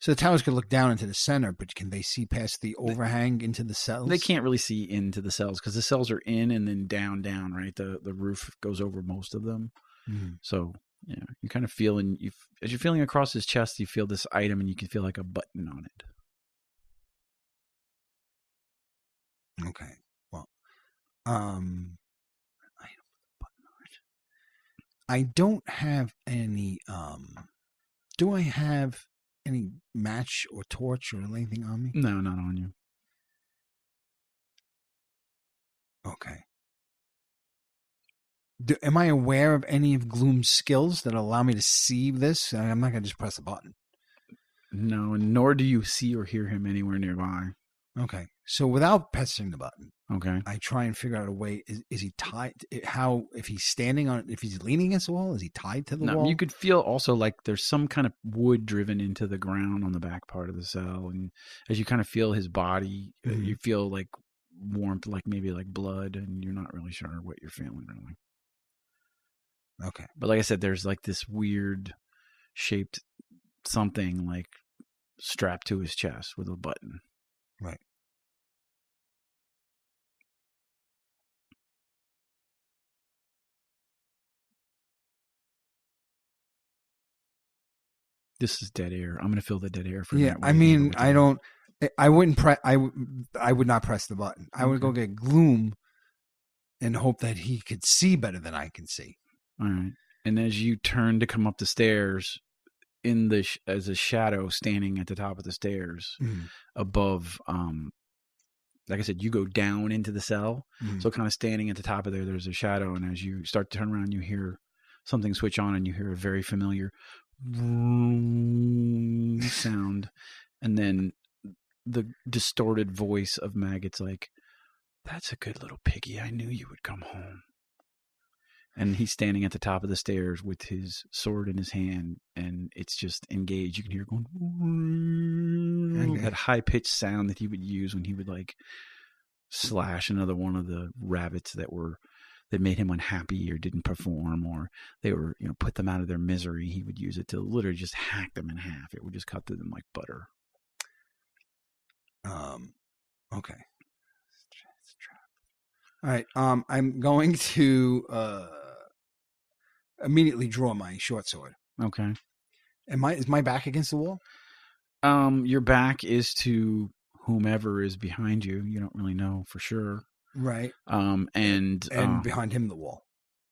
S1: So the towers could look down into the center, but can they see past the overhang into the cells?
S2: They can't really see into the cells because the cells are in and then down, right? The roof goes over most of them. Mm-hmm. So yeah, you kind of feel, and as you're feeling across his chest, you feel this item, and you can feel like a button on it.
S1: Okay. Well, item with a button on it. I don't have any. Do I have any match or torch or anything on me?
S2: No, not on you.
S1: Okay. Am I aware of any of Gloom's skills that allow me to see this? I'm not going to just press a button.
S2: No, nor do you see or hear him anywhere nearby.
S1: Okay. So without pressing the button,
S2: okay,
S1: I try and figure out a way. Is he tied? If he's standing on, if he's leaning against the wall, is he tied to the wall?
S2: You could feel also like there's some kind of wood driven into the ground on the back part of the cell. And as you kind of feel his body, you feel like warmth, like maybe like blood, and you're not really sure what you're feeling really.
S1: Okay.
S2: But like I said, there's like this weird shaped something like strapped to his chest with a button.
S1: Right.
S2: This is dead air. I'm going to fill the dead air for
S1: yeah. I mean, I wouldn't press. I would not press the button. I would go get Gloom and hope that he could see better than I can see.
S2: All right. And as you turn to come up the stairs, as a shadow standing at the top of the stairs
S1: Mm.
S2: above. Like I said, you go down into the cell,
S1: Mm.
S2: so kind of standing at the top of there's a shadow, and as you start to turn around, you hear something switch on, and you hear a very familiar sound, and then the distorted voice of Maggot's like, "That's a good little piggy. I knew you would come home." And he's standing at the top of the stairs with his sword in his hand, and it's just engaged. You can hear it going, that high-pitched sound that he would use when he would like slash another one of the rabbits that made him unhappy or didn't perform, or they were, put them out of their misery. He would use it to literally just hack them in half. It would just cut through them like butter.
S1: Okay. All right. I'm going to immediately draw my short sword.
S2: Okay.
S1: Is my back against the wall?
S2: Your back is to whomever is behind you. You don't really know for sure.
S1: Right.
S2: And
S1: behind him, the wall.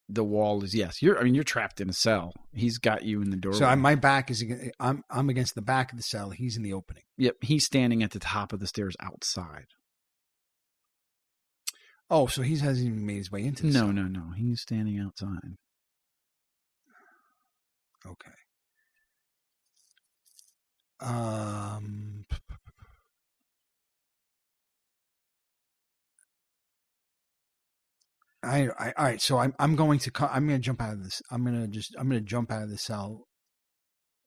S2: The wall is, yes. You're trapped in a cell. He's got you in the doorway.
S1: So my back is, I'm against the back of the cell. He's in the opening.
S2: Yep. He's standing at the top of the stairs outside.
S1: Oh, so he hasn't even made his way into the cell.
S2: No. He's standing outside.
S1: Okay. All right. So I'm going to jump out of this. I'm going to jump out of the cell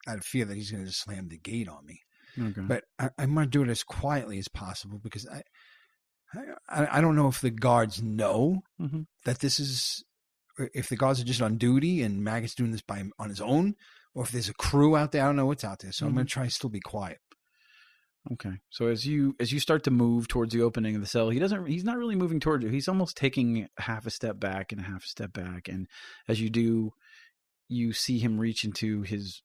S1: out of fear that he's going to just slam the gate on me.
S2: Okay.
S1: But I'm going to do it as quietly as possible because I don't know if the guards know that this is, if the guards are just on duty and Maggot's doing this on his own, or if there's a crew out there. I don't know what's out there. So I'm going to try to still be quiet.
S2: Okay. So as you start to move towards the opening of the cell, he's not really moving towards you. He's almost taking half a step back and a half a step back. And as you do, you see him reach into his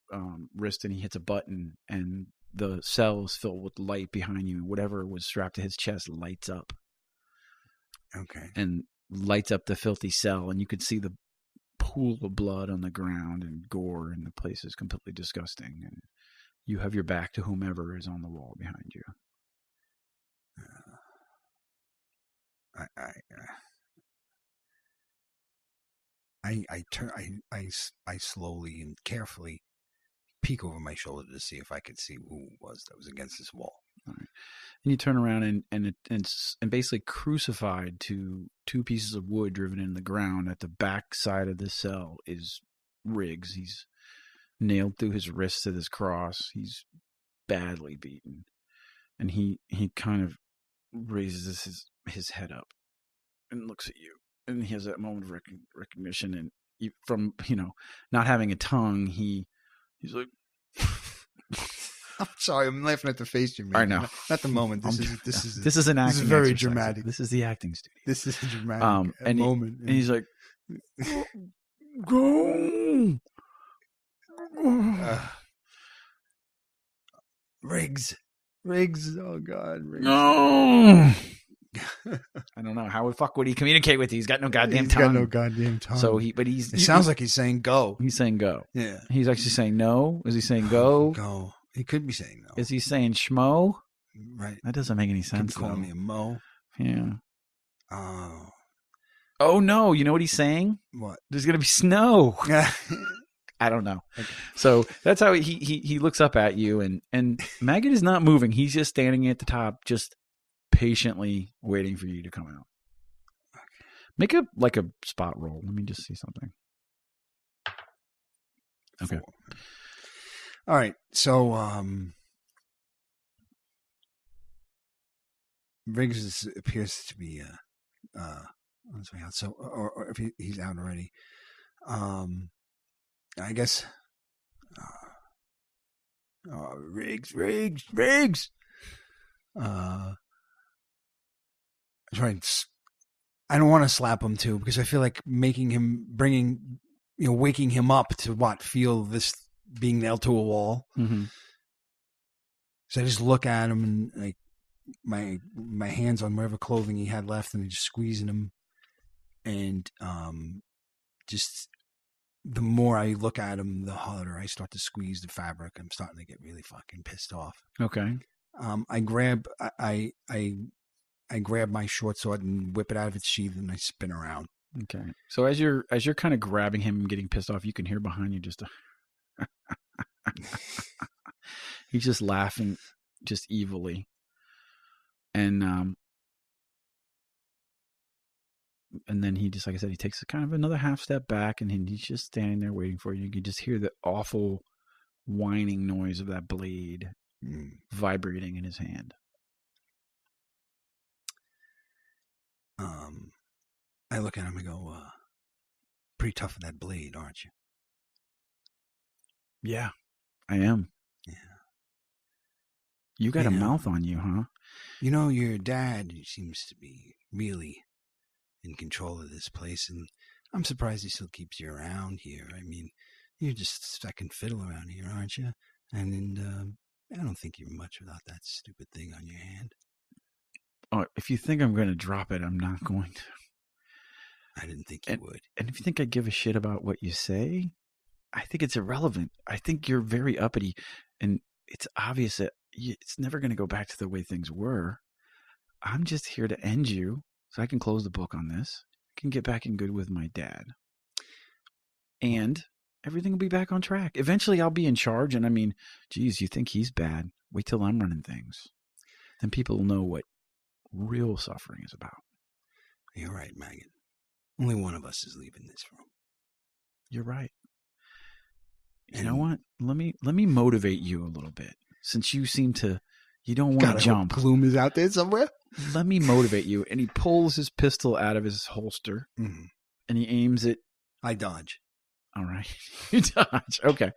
S2: wrist and he hits a button and the cell is filled with light behind you. Whatever was strapped to his chest lights up.
S1: Okay.
S2: And lights up the filthy cell, and you could see the pool of blood on the ground and gore, and the place is completely disgusting. And you have your back to whomever is on the wall behind you.
S1: I slowly and carefully peek over my shoulder to see if I could see who it was that was against this wall.
S2: All right. And you turn around and basically crucified to two pieces of wood driven in the ground at the back side of this cell is Riggs. He's nailed through his wrist to this cross. He's badly beaten. And he kind of raises his head up and looks at you. And he has that moment of recognition. And from not having a tongue, he's like...
S1: I'm sorry, I'm laughing at the face you made.
S2: I know.
S1: Not the moment. This is
S2: an acting.
S1: This is very
S2: exercise.
S1: dramatic.
S2: This is the acting studio.
S1: This is a dramatic moment.
S2: And he's like, "Go,
S1: Riggs. Oh God, Riggs.
S2: No." I don't know how the fuck would he communicate with you. He's got no goddamn tongue.
S1: He's got no goddamn tongue.
S2: So
S1: it sounds like he's saying go.
S2: He's saying go.
S1: Yeah.
S2: He's actually saying no. Is he saying go?
S1: Go. He could be saying no.
S2: Is he saying schmo?
S1: Right.
S2: That doesn't make any sense.
S1: He could be calling me a mo.
S2: Yeah.
S1: Oh.
S2: Oh no! You know what he's saying?
S1: What?
S2: There's gonna be snow. I don't know. Okay. So that's how he looks up at you, and Maggot is not moving. He's just standing at the top, just patiently waiting for you to come out. Okay. Make a spot roll. Let me just see something. Okay.
S1: 4. All right. So Riggs appears to be on his way out. So or if he's out already. I guess Riggs. I don't want to slap him too because I feel like waking him up to feel this being nailed to a wall.
S2: Mm-hmm. So
S1: I just look at him and like my hands on whatever clothing he had left and just squeezing him and just the more I look at him, the harder I start to squeeze the fabric. I'm starting to get really fucking pissed off.
S2: Okay.
S1: I grab my short sword and whip it out of its sheath, and I spin around.
S2: Okay. So as you're kind of grabbing him and getting pissed off, you can hear behind you just he's just laughing, just evilly, and then he just, like I said, he takes a kind of another half step back, and he's just standing there waiting for you. You can just hear the awful whining noise of that blade vibrating in his hand.
S1: I look at him and go, pretty tough with that blade, aren't you?
S2: Yeah, I am.
S1: Yeah.
S2: You got a mouth on you, huh?
S1: You know, your dad seems to be really in control of this place, and I'm surprised he still keeps you around here. I mean, you're just second fiddle around here, aren't you? And I don't think you're much without that stupid thing on your hand.
S2: Oh, if you think I'm going to drop it, I'm not going to.
S1: I didn't think you would.
S2: And if you think I give a shit about what you say, I think it's irrelevant. I think you're very uppity, and it's obvious that it's never going to go back to the way things were. I'm just here to end you so I can close the book on this. I can get back in good with my dad. And everything will be back on track. Eventually I'll be in charge, and I mean, geez, you think he's bad? Wait till I'm running things. Then people will know what real suffering is about.
S1: You're right, Maggot. Only one of us is leaving this room.
S2: You're right. You know what? Let me motivate you a little bit. Since you seem to, you don't want to jump.
S1: Gloom is out there somewhere.
S2: Let me motivate you. And he pulls his pistol out of his holster, and he aims it.
S1: I dodge.
S2: All right. You dodge. Okay.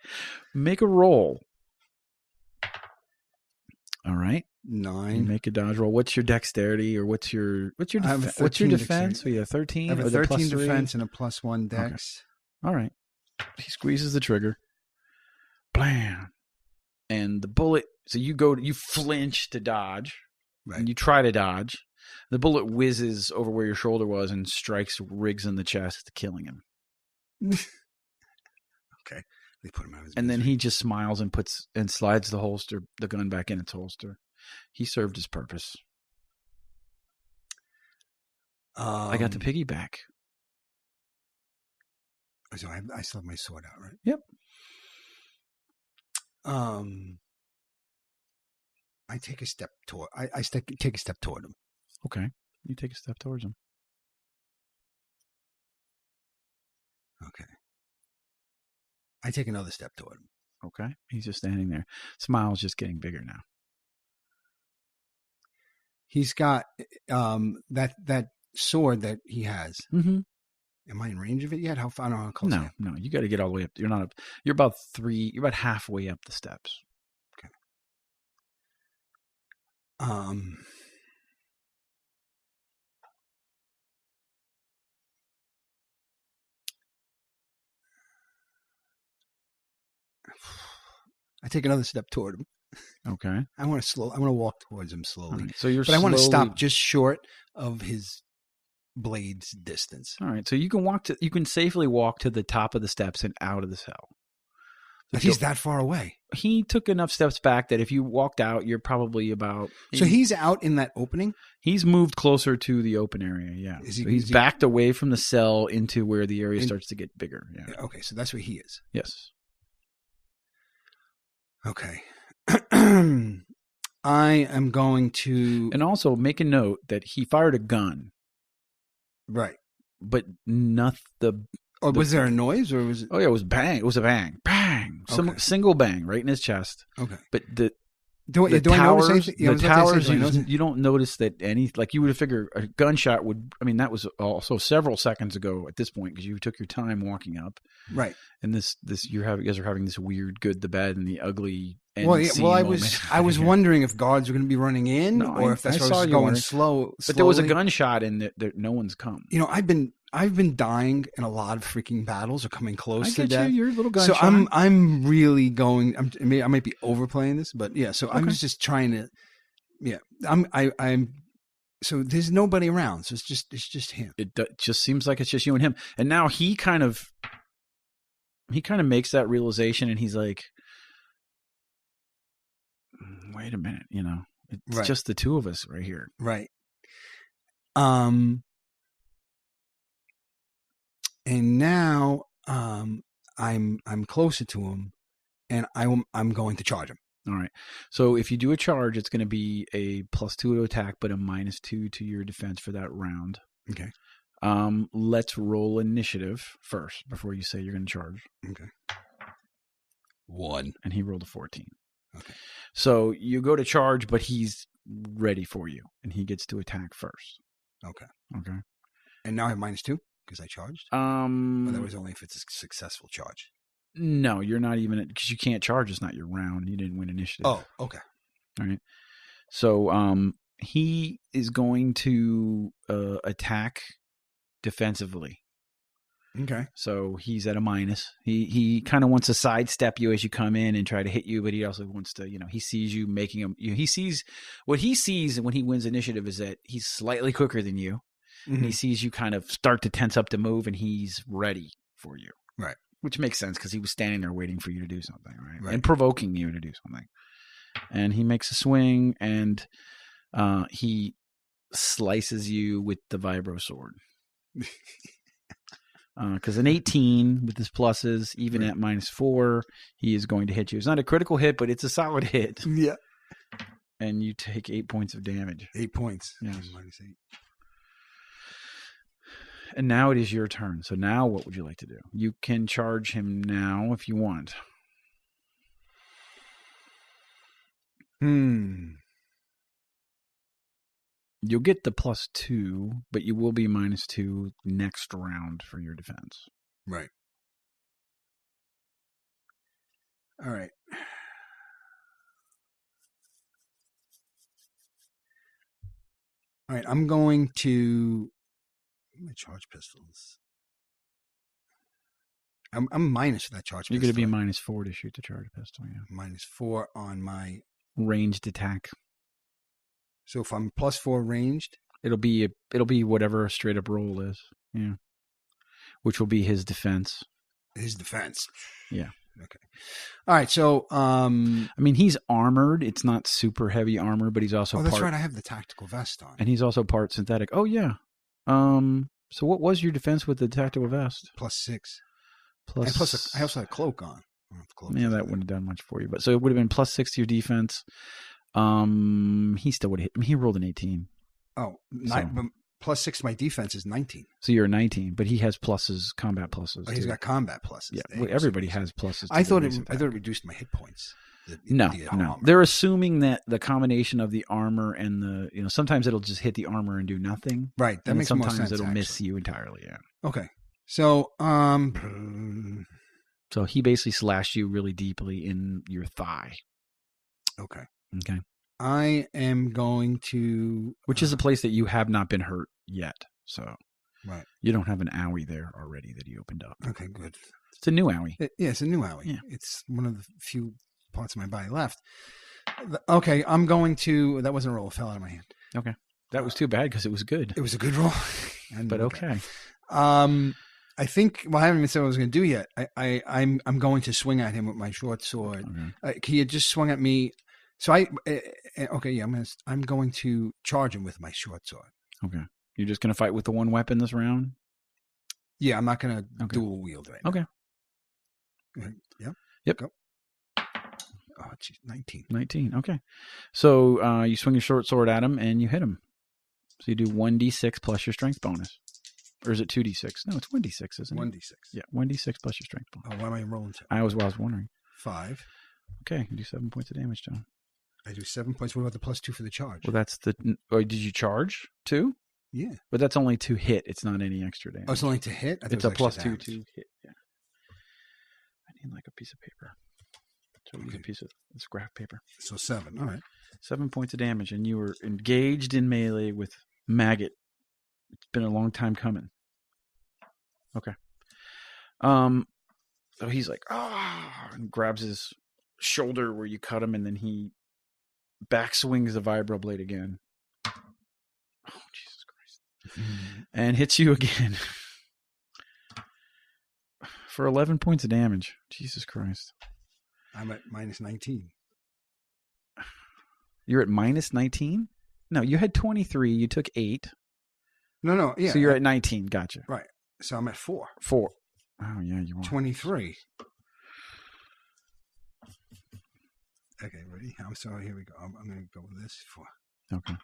S2: Make a roll. All right.
S1: 9.
S2: You make a dodge roll. What's your dexterity, or what's your defense?
S1: Dexterity.
S2: We have 13.
S1: I have a 13 defense and a +1 dex.
S2: Okay. All right. He squeezes the trigger. Blam. And the bullet. So you flinch to dodge, right. And you try to dodge. The bullet whizzes over where your shoulder was and strikes Riggs in the chest, killing him.
S1: Okay. They put him out of his
S2: and
S1: misery.
S2: then he just smiles and slides the gun back in its holster. He served his purpose. I got the piggyback.
S1: So I still have my sword out, right?
S2: Yep.
S1: I take a step toward. I take a step toward him.
S2: Okay, you take a step towards him.
S1: Okay. I take another step toward him.
S2: Okay, he's just standing there. Smile's just getting bigger now.
S1: He's got that sword that he has.
S2: Mm-hmm.
S1: Am I in range of it yet? How far? I don't know how close I am.
S2: No. You got to get all the way up. You're not up. You're about halfway up the steps.
S1: Okay. I take another step toward him.
S2: Okay.
S1: I want to walk towards him slowly.
S2: Right. So you're.
S1: But I want to stop just short of his blade's distance.
S2: All right. So you can safely walk to the top of the steps and out of the cell.
S1: But he's that far away.
S2: He took enough steps back that if you walked out, you're probably about.
S1: So he's out in that opening?
S2: He's moved closer to the open area, yeah. He's backed away from the cell into where the area starts to get bigger. Yeah.
S1: Okay, so that's where he is.
S2: Yes.
S1: Okay. I am going to...
S2: And also make a note that he fired a gun.
S1: Right.
S2: But not the...
S1: Oh, was there a noise or was it?
S2: Oh yeah, it was bang. It was a bang, bang,
S1: Okay.
S2: Single bang right in his chest.
S1: Okay,
S2: but the
S1: towers,
S2: I notice anything? Yeah, the towers, you don't notice that you would have figured a gunshot would. I mean, that was also several seconds ago at this point because you took your time walking up.
S1: Right.
S2: And this you guys are having this weird good, the bad, and the ugly.
S1: I was wondering if guards were going to be running in or if that's was going slow.
S2: But there was a gunshot and no one's come.
S1: You know, I've been dying in a lot of freaking battles or coming close to death.
S2: You're a little gunshot.
S1: So I'm really going. I might be overplaying this, but yeah. So I'm just trying to. Yeah, I'm. So there's nobody around. So it's just him.
S2: It just seems like it's just you and him. And now he kind of he kind of makes that realization, and he's like, wait a minute, it's
S1: Right.
S2: just the two of us right here.
S1: Right. And now I'm closer to him, and I'm going to charge him.
S2: All right. So if you do a charge, it's going to be a +2 to attack, but a -2 to your defense for that round.
S1: Okay.
S2: Let's roll initiative first before you say you're going to charge.
S1: Okay. 1.
S2: And he rolled a 14.
S1: Okay.
S2: So you go to charge, but he's ready for you, and he gets to attack first.
S1: Okay.
S2: Okay.
S1: And now I have -2 because I charged. But that was only if it's a successful charge.
S2: No, you're not even, because you can't charge. It's not your round. You didn't win initiative.
S1: Oh, okay.
S2: All right. So he is going to attack defensively.
S1: Okay.
S2: So he's at a minus. He kind of wants to sidestep you as you come in and try to hit you, but he also wants to, he sees you making him. He sees what he sees when he wins initiative is that he's slightly quicker than you.
S1: Mm-hmm.
S2: And he sees you kind of start to tense up to move, and he's ready for you.
S1: Right.
S2: Which makes sense because he was standing there waiting for you to do something, right?
S1: Right.
S2: And provoking you to do something. And he makes a swing, and he slices you with the vibro sword. Because an 18 with his pluses, even
S1: right.
S2: at -4, he is going to hit you. It's not a critical hit, but it's a solid hit.
S1: Yeah.
S2: And you take 8 points of damage.
S1: 8 points.
S2: Yes.
S1: -8.
S2: And now it is your turn. So now what would you like to do? You can charge him now if you want. You'll get the +2, but you will be -2 next round for your defense.
S1: Right. All right. All right. I'm going to my charge pistols. I'm minus that charge
S2: You're
S1: pistol.
S2: going to be -4 to shoot the charge pistol. Yeah.
S1: -4 on my
S2: ranged attack.
S1: So if I'm +4 ranged,
S2: it'll be whatever a straight up roll is. Yeah. Which will be his defense.
S1: His defense.
S2: Yeah.
S1: Okay. All right. So,
S2: I mean, he's armored. It's not super heavy armor, but he's also
S1: that's right. I have the tactical vest on.
S2: And he's also part synthetic. Oh yeah. So what was your defense with the tactical vest?
S1: +6.
S2: Plus,
S1: and plus I also had a cloak on.
S2: Yeah, that wouldn't have done much for you. But so it would have been +6 to your defense. He still would have hit. He rolled an 18.
S1: Oh, but +6 to my defense is 19.
S2: So you're a 19, but he has pluses, combat pluses.
S1: Oh, he's got combat pluses.
S2: Yeah, everybody has pluses.
S1: I thought it reduced my hit points.
S2: No. They're assuming that the combination of the armor and the, sometimes it'll just hit the armor and do nothing.
S1: Right. That makes more sense.
S2: Sometimes it'll miss you entirely. Yeah.
S1: Okay. So,
S2: so he basically slashed you really deeply in your thigh.
S1: Okay.
S2: Okay.
S1: I am going to,
S2: which is a place that you have not been hurt yet. So,
S1: right.
S2: You don't have an owie there already that he opened up.
S1: Okay, good.
S2: It's a new owie.
S1: It's a new owie.
S2: Yeah.
S1: It's one of the few parts of my body left. Okay, I'm going to. That wasn't a roll; it fell out of my hand.
S2: Okay, that was too bad because it was good.
S1: It was a good roll,
S2: but okay.
S1: I think. Well, I haven't even said what I was going to do yet. I'm going to swing at him with my short sword. Okay. He had just swung at me, so okay, yeah. I'm going to charge him with my short sword.
S2: Okay, you're just going to fight with the one weapon this round.
S1: Yeah, I'm not going to dual wield right now.
S2: Okay.
S1: Yep. Go. Oh, geez, 19.
S2: 19. Okay. So you swing your short sword at him and you hit him. So you do 1d6 plus your strength bonus. Or is it 2d6? No, it's 1d6, isn't it?
S1: 1d6.
S2: Yeah, 1d6 plus your strength bonus.
S1: Oh, what am I rolling to?
S2: I was wondering.
S1: 5.
S2: Okay, you do 7 points of damage, John.
S1: I do 7 points. What about the +2 for the charge?
S2: Well, that's the... Oh, did you charge 2?
S1: Yeah.
S2: But that's only to hit. It's not any extra damage.
S1: Oh, it's only to hit?
S2: It's a +2 to hit, yeah. I need like a piece of paper. So use a piece of scrap paper.
S1: So 7. All right.
S2: 7 points of damage, and you were engaged in melee with Maggot. It's been a long time coming. Okay. So he's like, and grabs his shoulder where you cut him, and then he back swings the vibroblade again. Oh, Jesus Christ. And hits you again. for 11 points of damage. Jesus Christ.
S1: I'm at minus 19.
S2: You're at minus 19? No, you had 23. You took 8.
S1: No, yeah.
S2: So you're at 19. Gotcha.
S1: Right. So I'm at 4.
S2: 4. Oh, yeah, you are.
S1: 23. Okay, ready? I'm sorry. Here we go. I'm going to go with this. 4.
S2: Okay.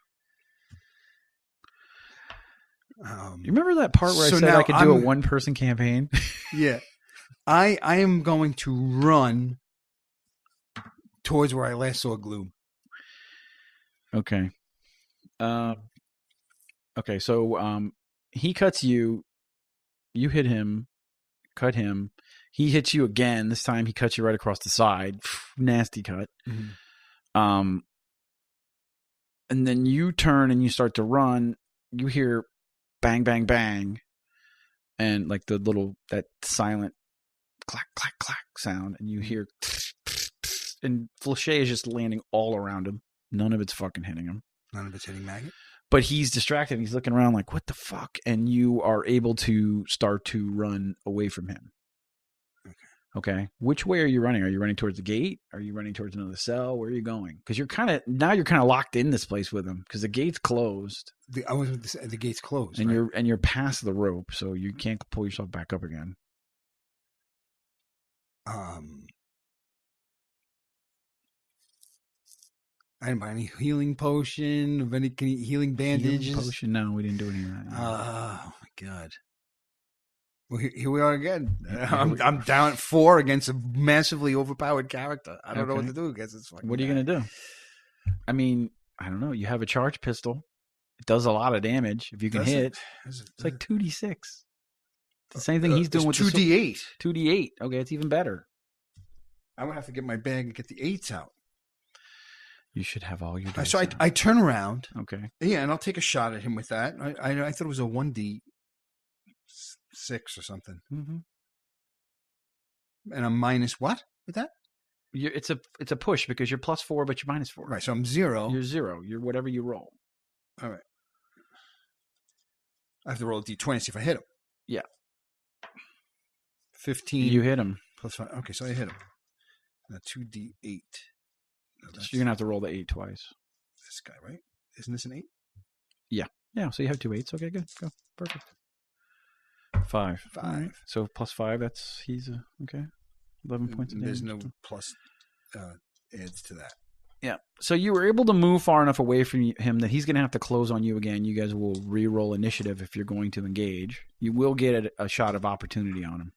S2: You remember that part where I said I could do a one-person campaign?
S1: Yeah. I am going to run towards where I last saw Gloom.
S2: Okay. Okay, so he cuts you. You hit him. Cut him. He hits you again. This time he cuts you right across the side. Nasty cut. Mm-hmm. And then you turn and you start to run. You hear bang, bang, bang. And like that silent clack, clack, clack sound. And you hear and Flachet is just landing all around him. None of it's fucking hitting him.
S1: None of it's hitting Maggot?
S2: But he's distracted. He's looking around like, what the fuck? And you are able to start to run away from him. Okay. Which way are you running? Are you running towards the gate? Are you running towards another cell? Where are you going? Because you're kind of locked in this place with him because the gate's closed.
S1: The gate's closed,
S2: and
S1: right?
S2: you're past the rope, so you can't pull yourself back up again.
S1: I didn't buy any healing potion of any healing bandages.
S2: Healing potion? No, we didn't do any of that.
S1: Oh my god. Well, here we are again. I'm down at 4 against a massively overpowered character. I don't know what to do against this fucking
S2: What are you going to do? I mean, I don't know. You have a charge pistol. It does a lot of damage if you can hit. It's like 2d6. The same thing he's doing with
S1: 2d8.
S2: 2d8. Okay, it's even better.
S1: I'm going to have to get my bag and get the 8s out.
S2: You should have all your dice
S1: So
S2: out.
S1: I turn around.
S2: Okay.
S1: Yeah, and I'll take a shot at him with that. I thought it was a 1d6 or something.
S2: Mm-hmm.
S1: And I'm minus what with that?
S2: It's a push because you're +4, but you're -4.
S1: Right, so I'm 0.
S2: You're 0. You're whatever you roll.
S1: All right. I have to roll a d20 to see if I hit him.
S2: Yeah.
S1: 15.
S2: You hit him.
S1: +5. Okay, so I hit him. Now 2d8.
S2: So you're going to have to roll the 8 twice.
S1: This guy, right? Isn't this an 8?
S2: Yeah. Yeah, so you have 2 8s. Okay, good. Go. Perfect. 5.
S1: 5.
S2: Right. So +5, he's okay. 11 points of damage.
S1: There's no plus adds to that.
S2: Yeah. So you were able to move far enough away from him that he's going to have to close on you again. You guys will re-roll initiative if you're going to engage. You will get a shot of opportunity on him.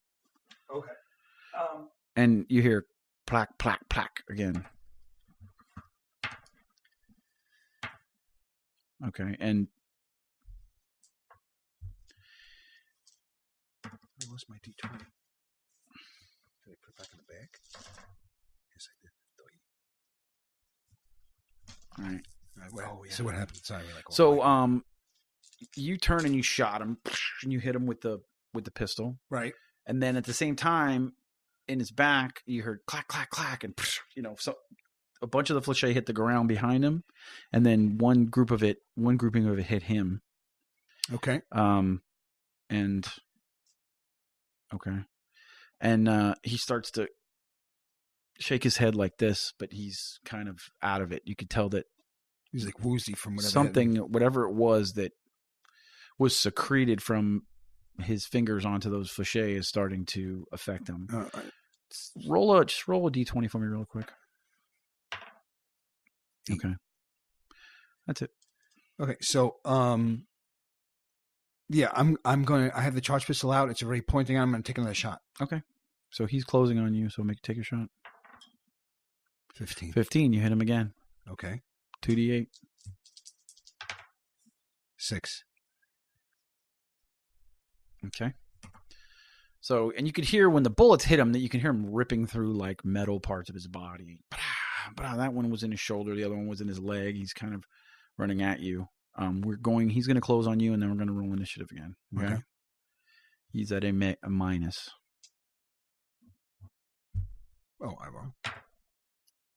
S1: Okay.
S2: And you hear plack, plack, plack again. Okay, and
S1: I lost my d20. Did I put it back in the bag? Yes, I did.
S2: all right.
S1: Well, so what happened? Sorry.
S2: So you turn and you shot him, and you hit him with the pistol,
S1: right?
S2: And then at the same time, in his back, you heard clack, clack, clack, and so a bunch of the Flachet hit the ground behind him, and then one grouping of it hit him.
S1: Okay.
S2: And he starts to shake his head like this, but he's kind of out of it. You could tell that
S1: he's like woozy from
S2: whatever it was that was secreted from his fingers onto those Flachet is starting to affect him. Just roll a d20 for me real quick. Okay. That's it.
S1: Okay, so yeah, I have the charge pistol out. It's already pointing out. I'm going to take another shot.
S2: Okay. So he's closing on you, so take a shot.
S1: 15.
S2: 15, you hit him again.
S1: Okay.
S2: 2d8.
S1: 6.
S2: Okay. So, and you could hear when the bullets hit him that you can hear him ripping through like metal parts of his body. But that one was in his shoulder. The other one was in his leg. He's kind of running at you. He's going to close on you, and then we're going to roll initiative again. Okay. He's at a minus.
S1: Oh, I will.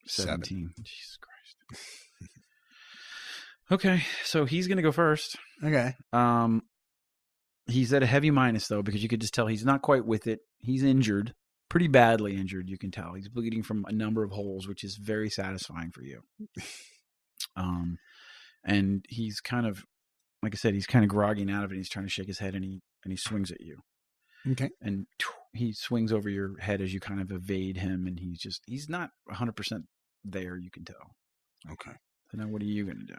S2: 17. 7. Jesus Christ. Okay. So he's going to go first.
S1: Okay.
S2: He's at a heavy minus, though, because you could just tell he's not quite with it. He's injured, pretty badly injured, you can tell. He's bleeding from a number of holes, which is very satisfying for you. And he's kind of, like I said, he's kind of grogging out of it. He's trying to shake his head, and he swings at you.
S1: Okay.
S2: And he swings over your head as you kind of evade him, and he's not 100% there, you can tell.
S1: Okay.
S2: So now what are you going to do?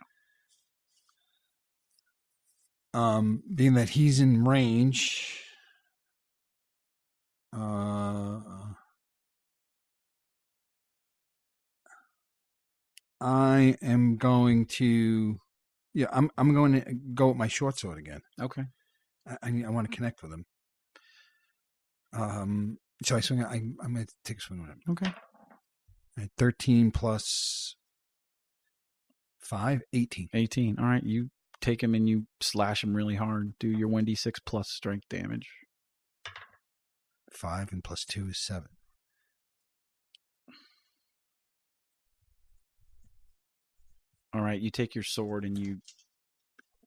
S1: Being that he's in range, I am going to, I'm going to go with my short sword again.
S2: Okay.
S1: I want to connect with him. So I swing. I'm going to take a swing with him.
S2: Okay.
S1: 13 plus 5, 18.
S2: 18. All right. You take him and you slash him really hard. Do your 1d6 plus strength damage.
S1: 5 and plus 2 is 7.
S2: All right. You take your sword and you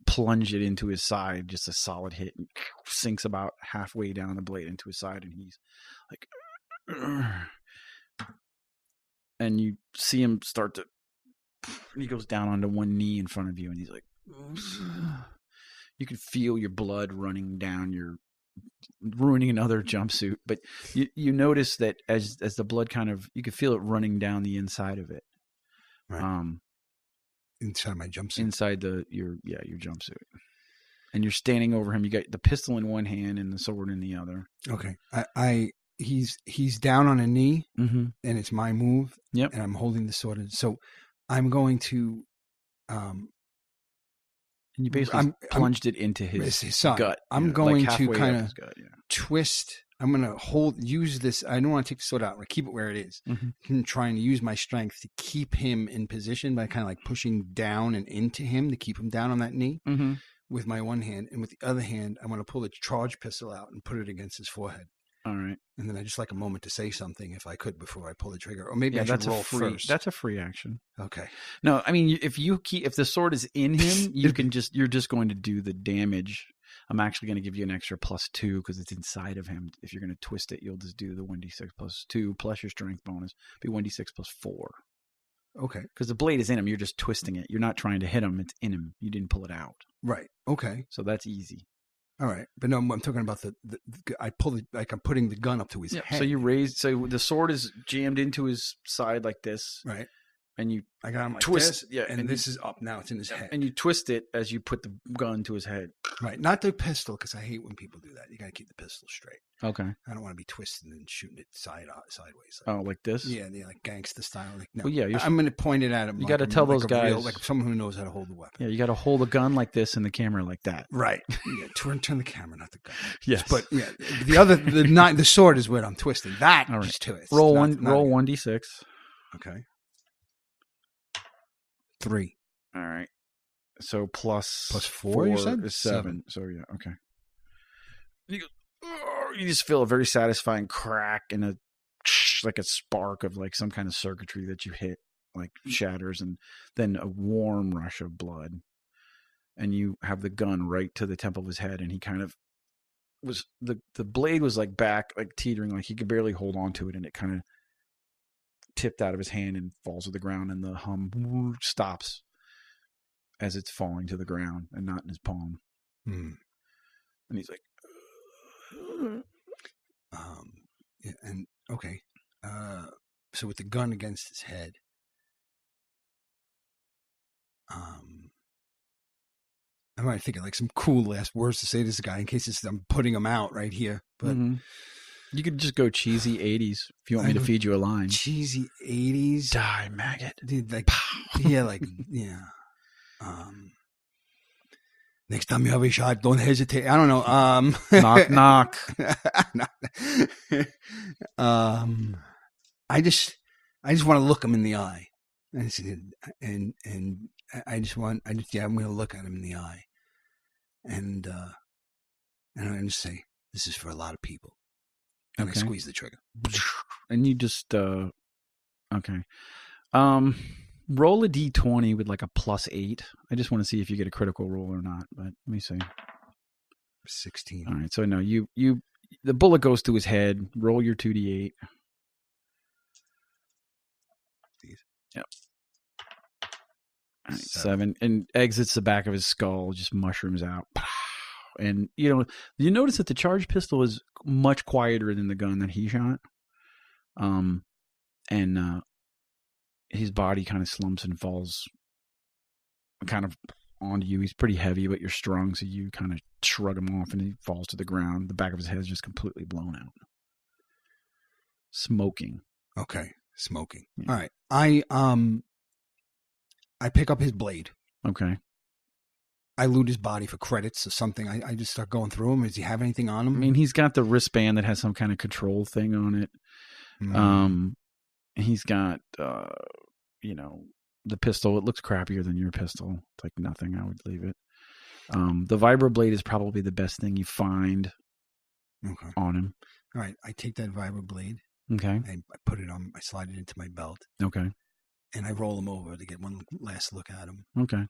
S2: plunge it into his side, just a solid hit, and sinks about halfway down the blade into his side, and he's like, and you see him start to, he goes down onto one knee in front of you, and he's like, you can feel your blood running down ruining another jumpsuit, but you notice that as the blood kind of, you can feel it running down the inside of it.
S1: Right. Inside my jumpsuit.
S2: Inside your jumpsuit. And you're standing over him. You got the pistol in one hand and the sword in the other.
S1: Okay. He's down on a knee,
S2: mm-hmm.
S1: and it's my move.
S2: Yep.
S1: And I'm holding the sword. So I'm going to,
S2: and you basically plunged it into his gut.
S1: I'm going
S2: like
S1: to kind of
S2: twist.
S1: I'm going to use this. I don't want to take the sword out. I keep it where it is.
S2: Mm-hmm.
S1: I'm trying to use my strength to keep him in position by kind of like pushing down and into him to keep him down on that knee
S2: mm-hmm.
S1: with my one hand. And with the other hand, I'm going to pull the charge pistol out and put it against his forehead.
S2: All right.
S1: And then I just like a moment to say something if I could before I pull the trigger. Or maybe I should roll first.
S2: That's a free action.
S1: Okay.
S2: No, I mean, if the sword is in him, you're just going to do the damage. I'm actually going to give you an extra +2 because it's inside of him. If you're going to twist it, you'll just do the 1d6 +2 plus your strength bonus. Be 1d6 +4.
S1: Okay.
S2: Because the blade is in him. You're just twisting it. You're not trying to hit him. It's in him. You didn't pull it out.
S1: Right. Okay.
S2: So that's easy.
S1: All right. But no, I'm talking about I pull it, like I'm putting the gun up to his head.
S2: So so the sword is jammed into his side like this.
S1: Right.
S2: And you
S1: I got him like
S2: twist,
S1: this, and this is up now. It's in his head,
S2: and you twist it as you put the gun to his head.
S1: Right, not the pistol, because I hate when people do that. You got to keep the pistol straight.
S2: Okay.
S1: I don't want to be twisting and shooting it sideways.
S2: Like this?
S1: Yeah, like gangster style. Like no,
S2: well, yeah,
S1: I'm going to point it at him.
S2: You got to tell those guys,
S1: like someone who knows how to hold the weapon.
S2: Yeah, you got to hold a gun like this and the camera like that.
S1: Right. Yeah, turn the camera, not the gun.
S2: Yes,
S1: but yeah, the sword is what I'm twisting. That all right. Just twist.
S2: Roll 1d6.
S1: Okay. 3.
S2: All right. So plus
S1: 4 you said?
S2: Is 7. So yeah, okay. You just feel a very satisfying crack and like a spark of like some kind of circuitry that you hit, like shatters, and then a warm rush of blood. And you have the gun right to the temple of his head, and he kind of was the blade was like back, like teetering, like he could barely hold on to it, and it kind of tipped out of his hand and falls to the ground, and the hum stops as it's falling to the ground and not in his palm.
S1: Hmm.
S2: And he's like,
S1: yeah, and okay. So with the gun against his head, I might think of like some cool last words to say to this guy in case I'm putting him out right here, but.
S2: Mm-hmm. You could just go cheesy 80s if you want me to feed you a line.
S1: Cheesy 80s?
S2: Die, maggot.
S1: Dude, like, yeah, like, yeah. Next time you have a shot, don't hesitate. I don't know.
S2: Knock, knock.
S1: I just want to look him in the eye. And I'm going to look at him in the eye. And I'm going to say, this is for a lot of people. And I squeeze the trigger.
S2: And you just, okay. Roll a d20 with like a +8. I just want to see if you get a critical roll or not, but let me see.
S1: 16.
S2: All right. So no, the bullet goes to his head. Roll your 2d8. Yep. All right, 7. And exits the back of his skull, just mushrooms out. And, you notice that the charged pistol is much quieter than the gun that he shot. And his body kind of slumps and falls kind of onto you. He's pretty heavy, but you're strong, so you kind of shrug him off and he falls to the ground. The back of his head is just completely blown out. Smoking.
S1: Okay. Smoking.
S2: Yeah.
S1: All right. I pick up his blade.
S2: Okay.
S1: I loot his body for credits or something. I just start going through him. Does he have anything on him?
S2: I mean, he's got the wristband that has some kind of control thing on it. He's got, the pistol. It looks crappier than your pistol. It's like nothing. I would leave it. The vibroblade is probably the best thing you find on him.
S1: All right. I take that vibroblade.
S2: Okay.
S1: I put it on. I slide it into my belt.
S2: Okay.
S1: And I roll him over to get one last look at him.
S2: Okay.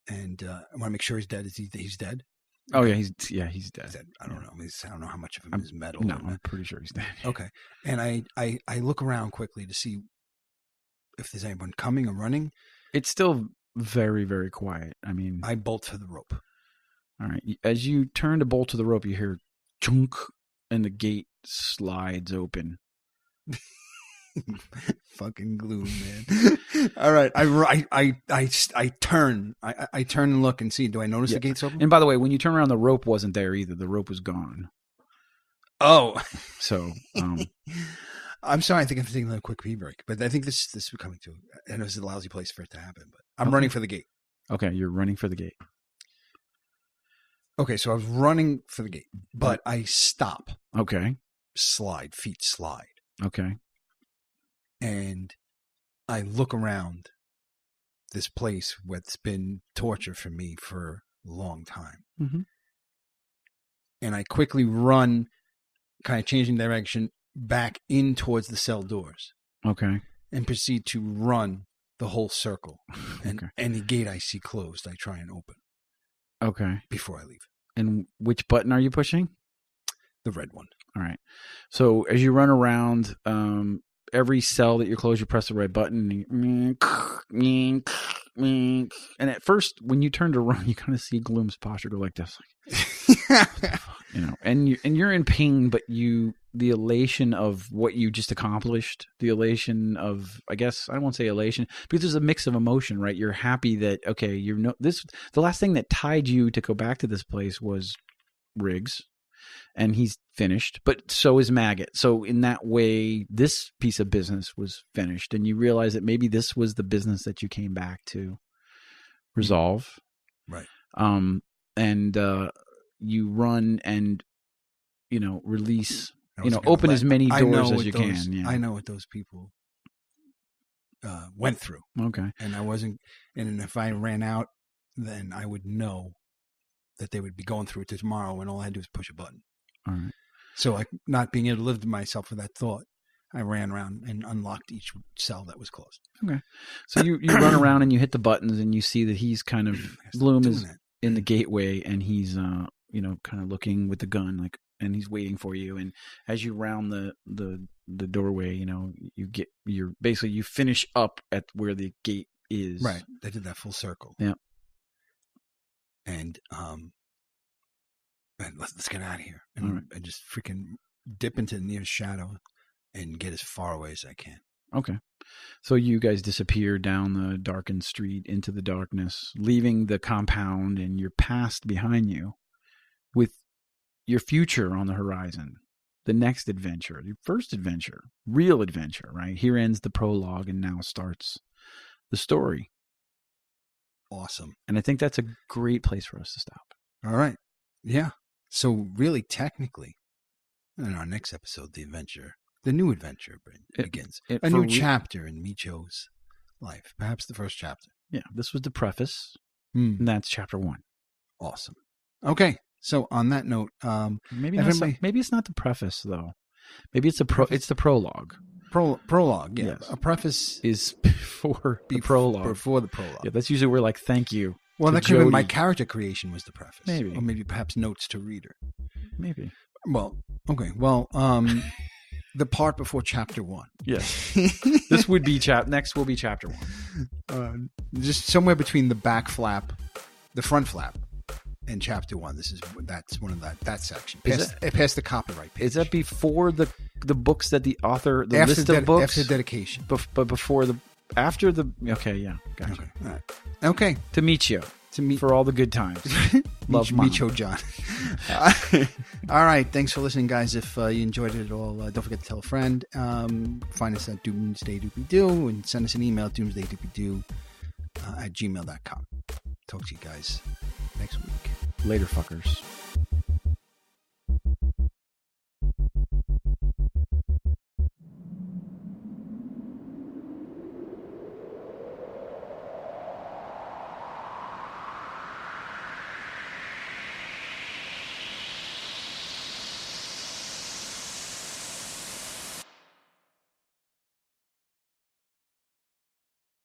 S1: And I want to make sure he's dead. He's dead?
S2: Oh yeah, he's dead.
S1: He's dead. I don't know. I don't know how much of him is metal.
S2: No, I'm pretty sure he's dead.
S1: Okay. And I look around quickly to see if there's anyone coming or running.
S2: It's still very, very quiet. I mean,
S1: I bolt to the rope.
S2: All right. As you turn to bolt to the rope, you hear chunk, and the gate slides open.
S1: Fucking gloom, man. All right, I turn. I turn and look and see. Do I notice the gate's open?
S2: And by the way, when you turn around, the rope wasn't there either. The rope was gone.
S1: Oh,
S2: so
S1: I'm sorry. I think I'm taking a quick pee break, but I think this is coming to. I know it's a lousy place for it to happen, but I'm running for the gate.
S2: Okay, you're running for the gate.
S1: Okay, so I was running for the gate, but I stop.
S2: Okay.
S1: Feet slide.
S2: Okay.
S1: And I look around this place what's been torture for me for a long time.
S2: Mm-hmm.
S1: And I quickly run, kind of changing direction, back in towards the cell doors.
S2: Okay.
S1: And proceed to run the whole circle. And
S2: Okay.
S1: any gate I see closed, I try and open.
S2: Okay.
S1: Before I leave.
S2: And which button are you pushing?
S1: The red one.
S2: All right. So as you run around, every cell that you close, you press the red button. And at first, when you turn to run, you kind of see Gloom's posture go like this. And you're in pain, but the elation of what you just accomplished, the elation of, I guess, I won't say elation, because there's a mix of emotion, right? You're happy that, okay, the last thing that tied you to go back to this place was Riggs. And he's finished, but so is Maggot. So in that way, this piece of business was finished. And you realize that maybe this was the business that you came back to resolve.
S1: Right.
S2: And you run and, release, open as many doors as you can. Yeah.
S1: I know what those people went through.
S2: Okay.
S1: And if I ran out, then I would know that they would be going through it tomorrow, and all I had to do was push a button.
S2: All right.
S1: So, not being able to live to myself with that thought, I ran around and unlocked each cell that was closed.
S2: Okay. So you run around and you hit the buttons, and you see that he's kind of Gloom is in the gateway, and he's kind of looking with the gun, and he's waiting for you. And as you round the doorway, you finish up at where the gate is.
S1: Right. They did that full circle.
S2: Yeah.
S1: And let's get out of here and just freaking dip into the nearest shadow and get as far away as I can.
S2: Okay. So you guys disappear down the darkened street into the darkness, leaving the compound and your past behind you with your future on the horizon. The next adventure, your first adventure, real adventure, right? Here ends the prologue and now starts the story.
S1: Awesome.
S2: And I think that's a great place for us to stop.
S1: All right. Yeah. So really, technically, in our next episode, the new adventure begins. A new chapter in Meecho's life. Perhaps the first chapter.
S2: Yeah. This was the preface. And that's chapter 1.
S1: Awesome. Okay. So on that note,
S2: maybe it's not the preface though. Maybe it's it's the prologue.
S1: Prologue. Yeah.
S2: Yes.
S1: A preface
S2: is before the prologue.
S1: Before the prologue.
S2: Yeah. That's usually where thank you.
S1: Well,
S2: to
S1: that could have been my
S2: Jody.
S1: character creation was the preface.
S2: Maybe.
S1: Or maybe perhaps notes to reader.
S2: Maybe.
S1: Well, okay. Well, the part before chapter 1.
S2: Yes. This would be next will be chapter 1.
S1: Just somewhere between the back flap, the front flap, and chapter 1. That's one of that section. Past the copyright page.
S2: Is that before the books that the author, the
S1: after
S2: list of books?
S1: after dedication.
S2: But before after the, okay, yeah, gotcha.
S1: Okay. All right. Okay.
S2: To Meecho.
S1: To meet
S2: For all the good times. Love Mom.
S1: Meecho John. All right. Thanks for listening, guys. If you enjoyed it at all, don't forget to tell a friend. Find us at doomsdaydoopydoo and send us an email, doomsdaydoopydoo @gmail.com. Talk to you guys next week.
S2: Later, fuckers.